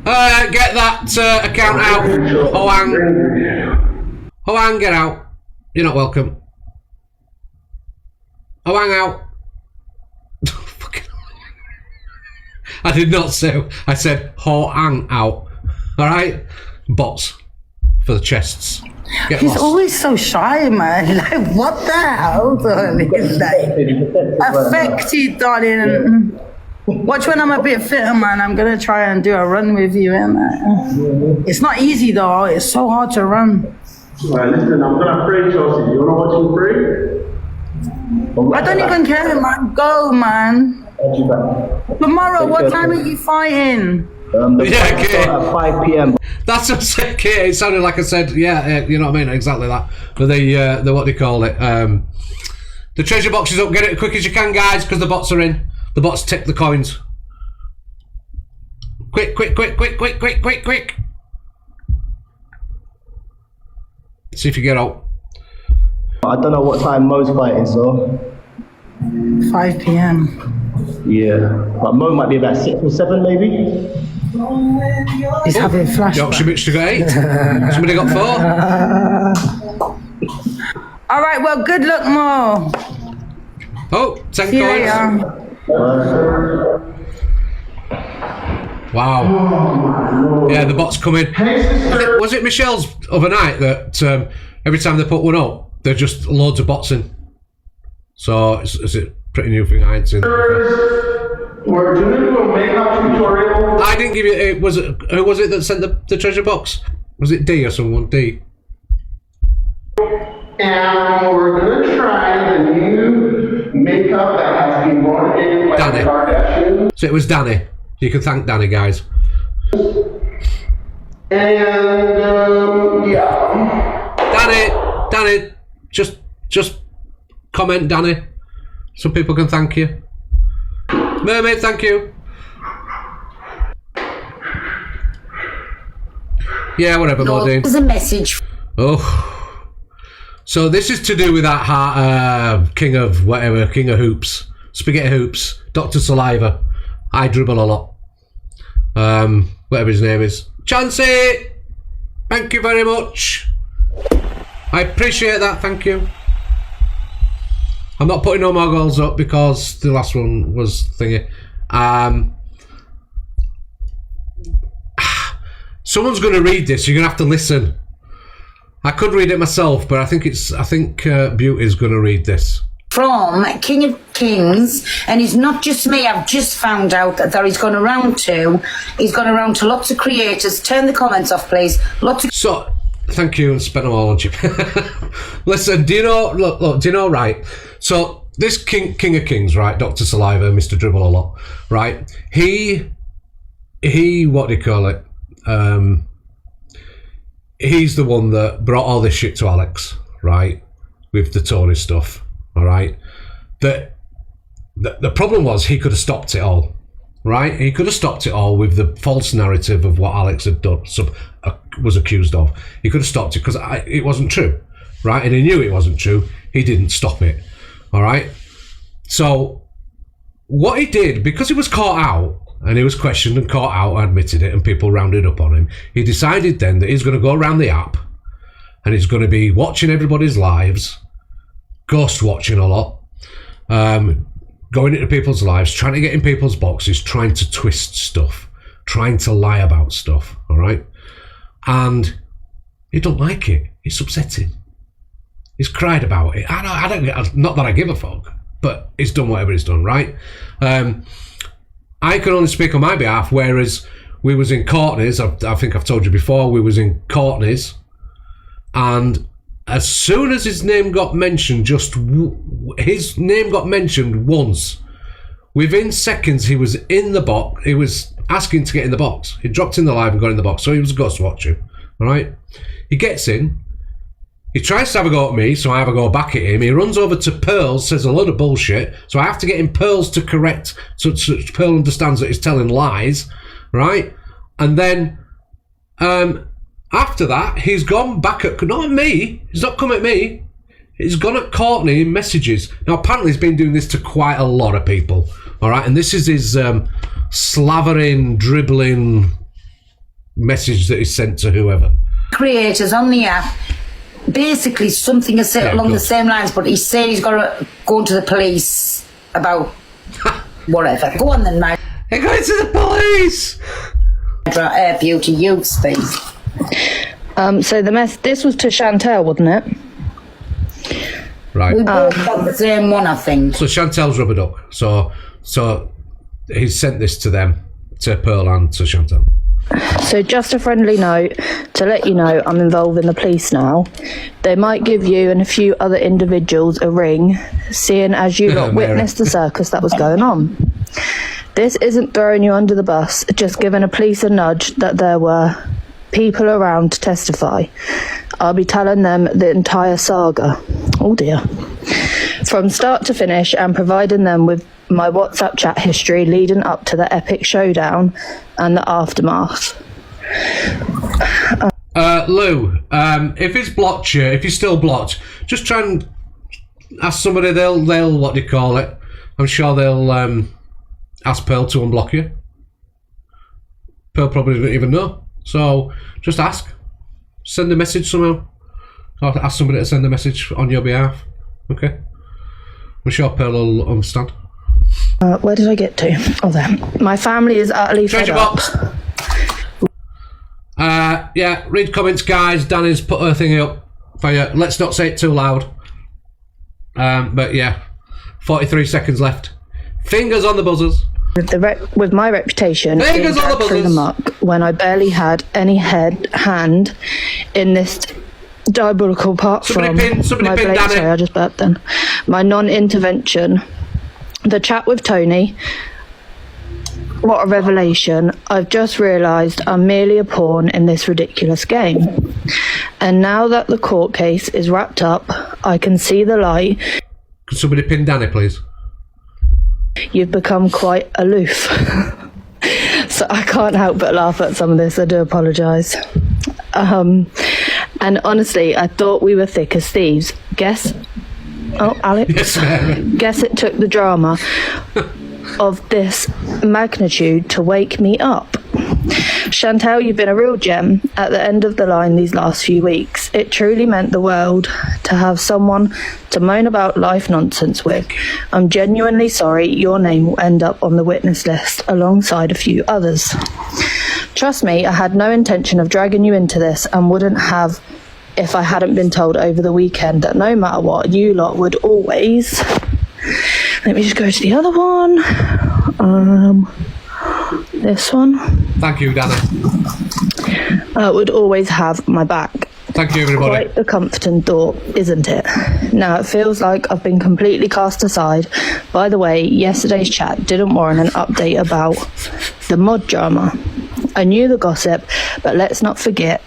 Get that account out. Hoang, get out. You're not welcome. Hoang out. I did not say. I said Hoang out. All right, bots for the chests. Get He's lost. always so shy, man. Like, what the hell, darling? Like, affected, darling. Watch when I'm a bit fitter, man. I'm gonna try and do a run with you, and it's not easy though. It's so hard to run. Right, listen, I'm gonna pray, Chelsea. You wanna watch me pray? I don't even care, man. Go, man. Tomorrow, what time are you fighting? Yeah, okay. At 5 p.m. That's what I said, Kate. It sounded like I said, you know what I mean, exactly that. But the what do you call it? The treasure box is up. Get it as quick as you can, guys, because the bots are in. The bots take the coins. Quick, quick, quick, quick, quick, quick, quick, quick. See if you get out. I don't know what time Mo's fighting, so. 5 p.m. Yeah, but Mo might be about 6 or 7, maybe. He's having flashbacks. Yorkshire bitch got 8. Somebody got 4. All right, well, good luck, Mo. Oh, 10 See you coins. later. Wow. Yeah, the bots come in. Was it Michelle's other night that every time they put one up, there's just loads of bots in? So is it a pretty new thing I ain't seen? We're doing a makeup tutorial. I didn't give you. Who was it that sent the treasure box? Was it D or someone? D. And we're gonna try the new makeup that has been brought in by the Kardashians. So it was Danny. You can thank Danny, guys. And yeah. Danny, just comment, Danny, so people can thank you. Mermaid, thank you. Yeah, whatever, Maudine. There's a message. Oh. So this is to do with that king of hoops, spaghetti hoops, Dr. Saliva. I dribble a lot. Whatever his name is. Chansey! Thank you very much. I appreciate that, thank you. I'm not putting no more goals up because the last one was thingy. Someone's going to read this. You're going to have to listen. I could read it myself, but I think Beauty's going to read this. From King of Kings, and it's not just me. I've just found out that he's gone around to. He's gone around to lots of creators. Turn the comments off, please. So, thank you, and spent them all on Chippy. Listen, do you know? Look, do you know? Right. So this King of Kings, right? Dr. Saliva, Mr. Dribble a lot, right? He, what do you call it? He's the one that brought all this shit to Alex, right? With the Tory stuff. All right. The problem was he could have stopped it all, right? He could have stopped it all with the false narrative of what Alex had done, was accused of. He could have stopped it because it wasn't true, right? And he knew it wasn't true. He didn't stop it, all right? So what he did, because he was caught out and he was questioned and caught out, admitted it, and people rounded up on him, he decided then that he's going to go around the app and he's going to be watching everybody's lives, ghost watching a lot, going into people's lives, trying to get in people's boxes, trying to twist stuff, trying to lie about stuff, all right? And he don't like it. It's upsetting. He's cried about it. I don't. Not that I give a fuck. but he's done whatever he's done, right? I can only speak on my behalf, whereas we was in Courtney's, I think I've told you before, we was in Courtney's, and as soon as his name got mentioned, his name got mentioned once, within seconds he was in the box, he was asking to get in the box. He dropped in the live and got in the box, so he was a ghost watcher, alright? He gets in, he tries to have a go at me, so I have a go back at him. He runs over to Pearls, says a load of bullshit, so I have to get in Pearls to correct, so Pearl understands that he's telling lies, right? And then, after that, he's gone back at, not at me, he's not come at me, he's gone at Courtney in messages. Now, apparently he's been doing this to quite a lot of people, alright? And this is his slavering, dribbling message that he sent to whoever. Creators on the app, basically something is said along the same lines, but he's saying he's got to go to the police about whatever. Go on then, mate. Hey, going to the police! Beauty, you speak. So this was to Chantel, wasn't it? Right. We both got the same one, I think. So Chantel's rubber duck. So he's sent this to them, to Pearl and to Chantel. So just a friendly note to let you know I'm involved in the police now. They might give you and a few other individuals a ring, seeing as you lot witnessed the circus that was going on. This isn't throwing you under the bus, just giving a police a nudge that there were people around to testify. I'll be telling them the entire saga. Oh dear. From start to finish, and providing them with my WhatsApp chat history leading up to the epic showdown and the aftermath. Lou, if it's blocked you, if you're still blocked, just try and ask somebody, they'll what do you call it? I'm sure they'll ask Pearl to unblock you. Pearl probably doesn't even know. So just ask. Send a message somehow. Or ask somebody to send a message on your behalf. Okay? I'm sure Pearl will understand. Where did I get to? Oh, there. My family is utterly fed up. Yeah, read comments, guys. Danny's put her thing up for you. Let's not say it too loud. But yeah, 43 seconds left. Fingers on the buzzers. With my reputation being dragged through the muck when I barely had any hand in this diabolical part from my blade. Sorry, I just burped then. My non-intervention. The chat with Tony. What a revelation. I've just realised I'm merely a pawn in this ridiculous game. And now that the court case is wrapped up, I can see the light. Could somebody pin Danny, please? You've become quite aloof. So I can't help but laugh at some of this. I do apologise. And honestly, I thought we were thick as thieves. Guess... Oh, Alex. Yes, ma'am. Guess it took the drama of this magnitude to wake me up. Chantel, you've been a real gem at the end of the line these last few weeks. It truly meant the world to have someone to moan about life nonsense with. I'm genuinely sorry your name will end up on the witness list alongside a few others. Trust me, I had no intention of dragging you into this and wouldn't have if I hadn't been told over the weekend that no matter what, you lot would always... Let me just go to the other one. This one. Thank you, Danny. Would always have my back. Thank you, everybody. Quite the comforting thought, isn't it? Now it feels like I've been completely cast aside. By the way, yesterday's chat didn't warrant an update about the mod drama. I knew the gossip, but let's not forget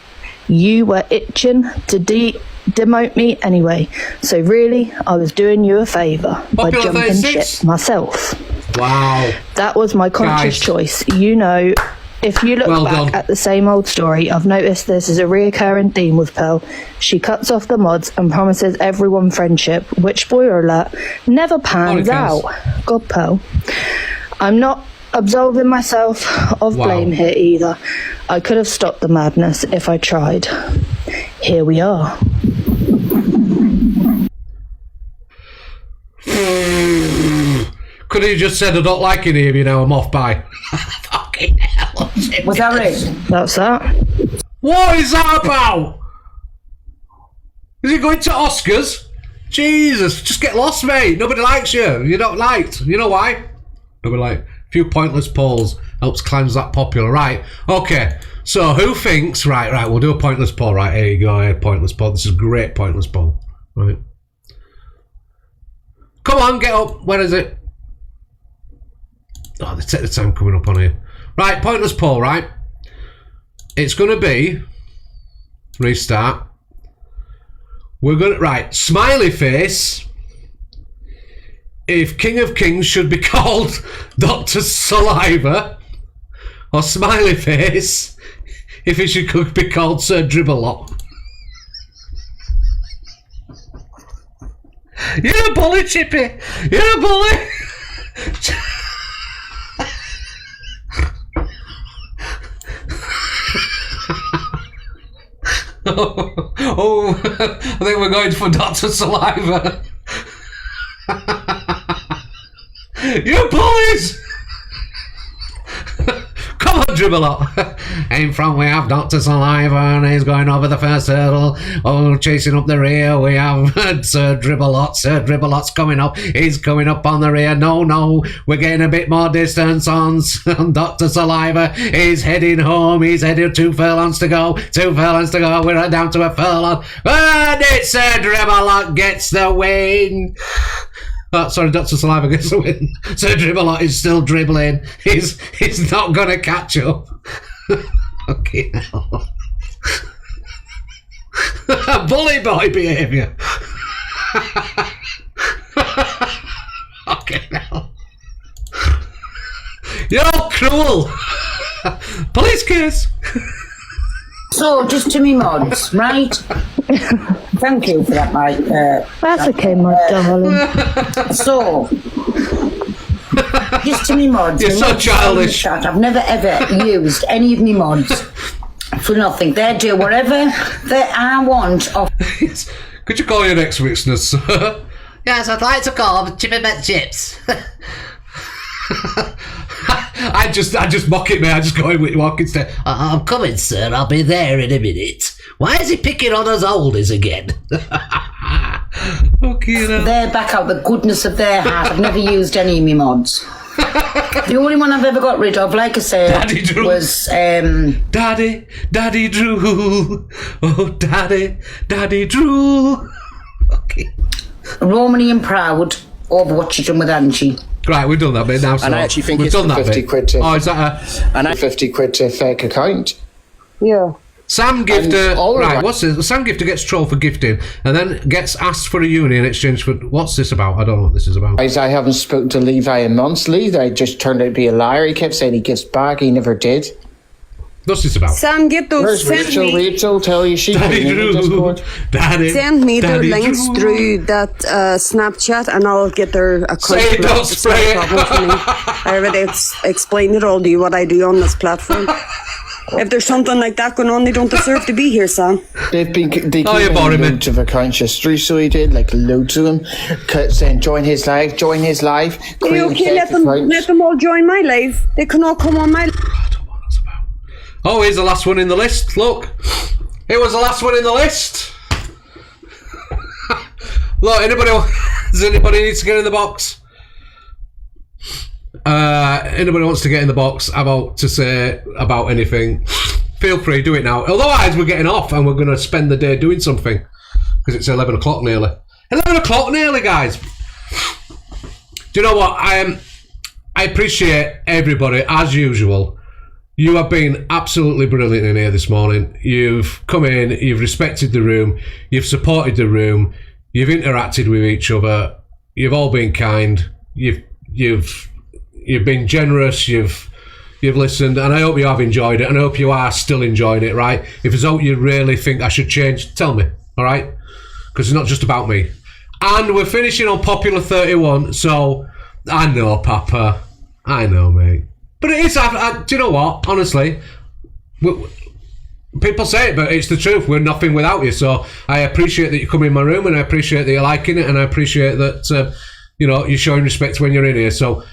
you were itching to demote me anyway. So really, I was doing you a favour by jumping ship myself. Wow. That was my conscious choice. You know, if you look back at the same old story, I've noticed this is a reoccurring theme with Pearl. She cuts off the mods and promises everyone friendship, which, spoiler alert, never pans out. God, Pearl. I'm not absolving myself of blame here either. I could have stopped the madness if I tried. Here we are. Could have just said I don't like any of you now, I'm off by. Fucking hell. Was that right? That's that. What is that about? Is it going to Oscars? Jesus, just get lost, mate. Nobody likes you. You're not liked. You know why? Nobody liked. A few pointless polls helps cleanse that popular. Right, okay. So who thinks, right, we'll do a pointless poll. Right, here you go, pointless poll. This is a great pointless poll. Right. Come on, get up. Where is it? Oh, they take the time coming up on here. Right, pointless poll, right? It's going to be... Restart. We're going to... Right, smiley face... If King of Kings should be called Dr. Saliva, or smiley face if he should be called Sir Dribblelot. You're a bully, Chippy. You're a bully. Oh, I think we're going for Dr. Saliva. You bullies! Come on, Dribblelot. In front we have Dr. Saliva and he's going over the first hurdle. Oh, chasing up the rear we have Sir Dribblelot. Sir Dribblelot's coming up. He's coming up on the rear. No, we're getting a bit more distance on Dr. Saliva. He's heading home. He's headed 2 furlongs to go. 2 furlongs to go. We're down to a furlong. And it's Sir Dribblelot gets the win. Oh, sorry, Dr. Saliva gets the win. Sir Dribblelot is still dribbling. He's not going to catch up. Okay, now. Bully boy behaviour. Okay, now. You're all cruel. Police case. So, just to me mods, right? Thank you for that, mate. That's okay, my darling. So, just to me mods. You're so childish. I've never ever used any of me mods for nothing. They do whatever I want. Could you call your next witness, sir? Yes, I'd like to call Chippy Met Chips. I just mock it, mate. I just go in with you walking step. I'm coming, sir. I'll be there in a minute. Why is he picking on us oldies again? Okay, they're back out the goodness of their heart. I've never used any of me mods. The only one I've ever got rid of, like I said, was Daddy Drew. Oh, Daddy Drew. Okay. Romany and Proud over what you've done with Angie. Right, we've done that bit now. So and I actually think we've it's done that 50 bit. quid to... Oh, is that And I 50 quid to fake account. Yeah. Sam Gifter, all right, right. what's this? Sam Gifter gets trolled for gifting and then gets asked for a uni in exchange for... What's this about? I don't know what this is about. Guys, I haven't spoken to Levi in months. Levi just turned out to be a liar. He kept saying he gives back. He never did. What's this about? Sam Gifter Where's sent Rachel? me... Rachel, tell you she Daddy Drew. Daddy. Send me their Daddy links Drew. through that Snapchat and I'll get their account. Say it, don't It's not a spray it. problem for me. I already explained it all to you, what I do on this platform. If there's something like that going on, they don't deserve to be here, Sam. They gave you're him boring me. loads of accounts history, so he did, like loads of them. Saying, join his live. Yeah, okay, let them all join my live. They can all come on my... Oh, here's the last one in the list. Look. It was the last one in the list. Look, does anybody need to get in the box? Anybody wants to get in the box about to say about anything, feel free, do it now. Otherwise, we're getting off and we're going to spend the day doing something because it's 11 o'clock nearly. 11 o'clock nearly, guys. Do you know what? I appreciate everybody, as usual. You have been absolutely brilliant in here this morning. You've come in, you've respected the room, you've supported the room, you've interacted with each other, you've all been kind, you've been generous, you've listened, and I hope you have enjoyed it, and I hope you are still enjoying it, right? If there's something you really think I should change, tell me, all right? Because it's not just about me. And we're finishing on Popular 31, so I know, Papa. I know, mate. But it is, do you know what? Honestly, people say it, but it's the truth. We're nothing without you. So I appreciate that you come in my room, and I appreciate that you're liking it, and I appreciate that, you're showing respect when you're in here. So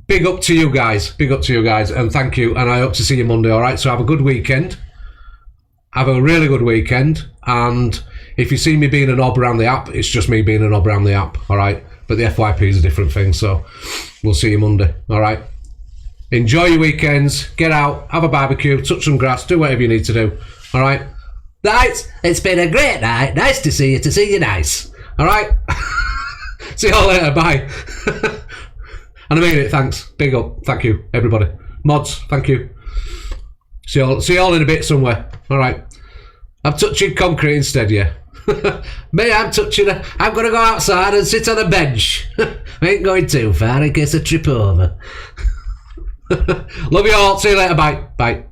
big up to you guys. Big up to you guys, and thank you. And I hope to see you Monday, all right? So have a good weekend. Have a really good weekend. And If you see me being a knob around the app, it's just me being a knob around the app, all right? But the FYP is a different thing, so we'll see you Monday, all right? Enjoy your weekends, get out, have a barbecue, touch some grass, do whatever you need to do, all right? Right, it's been a great night. Nice to see you nice. All right? See you all later, bye. And I mean it, thanks. Big up, thank you, everybody. Mods, thank you. See you all in a bit somewhere, all right? I'm touching concrete instead, yeah. Me, I'm going to go outside and sit on a bench. I ain't going too far in case I trip over. Love you all. See you later. Bye. Bye.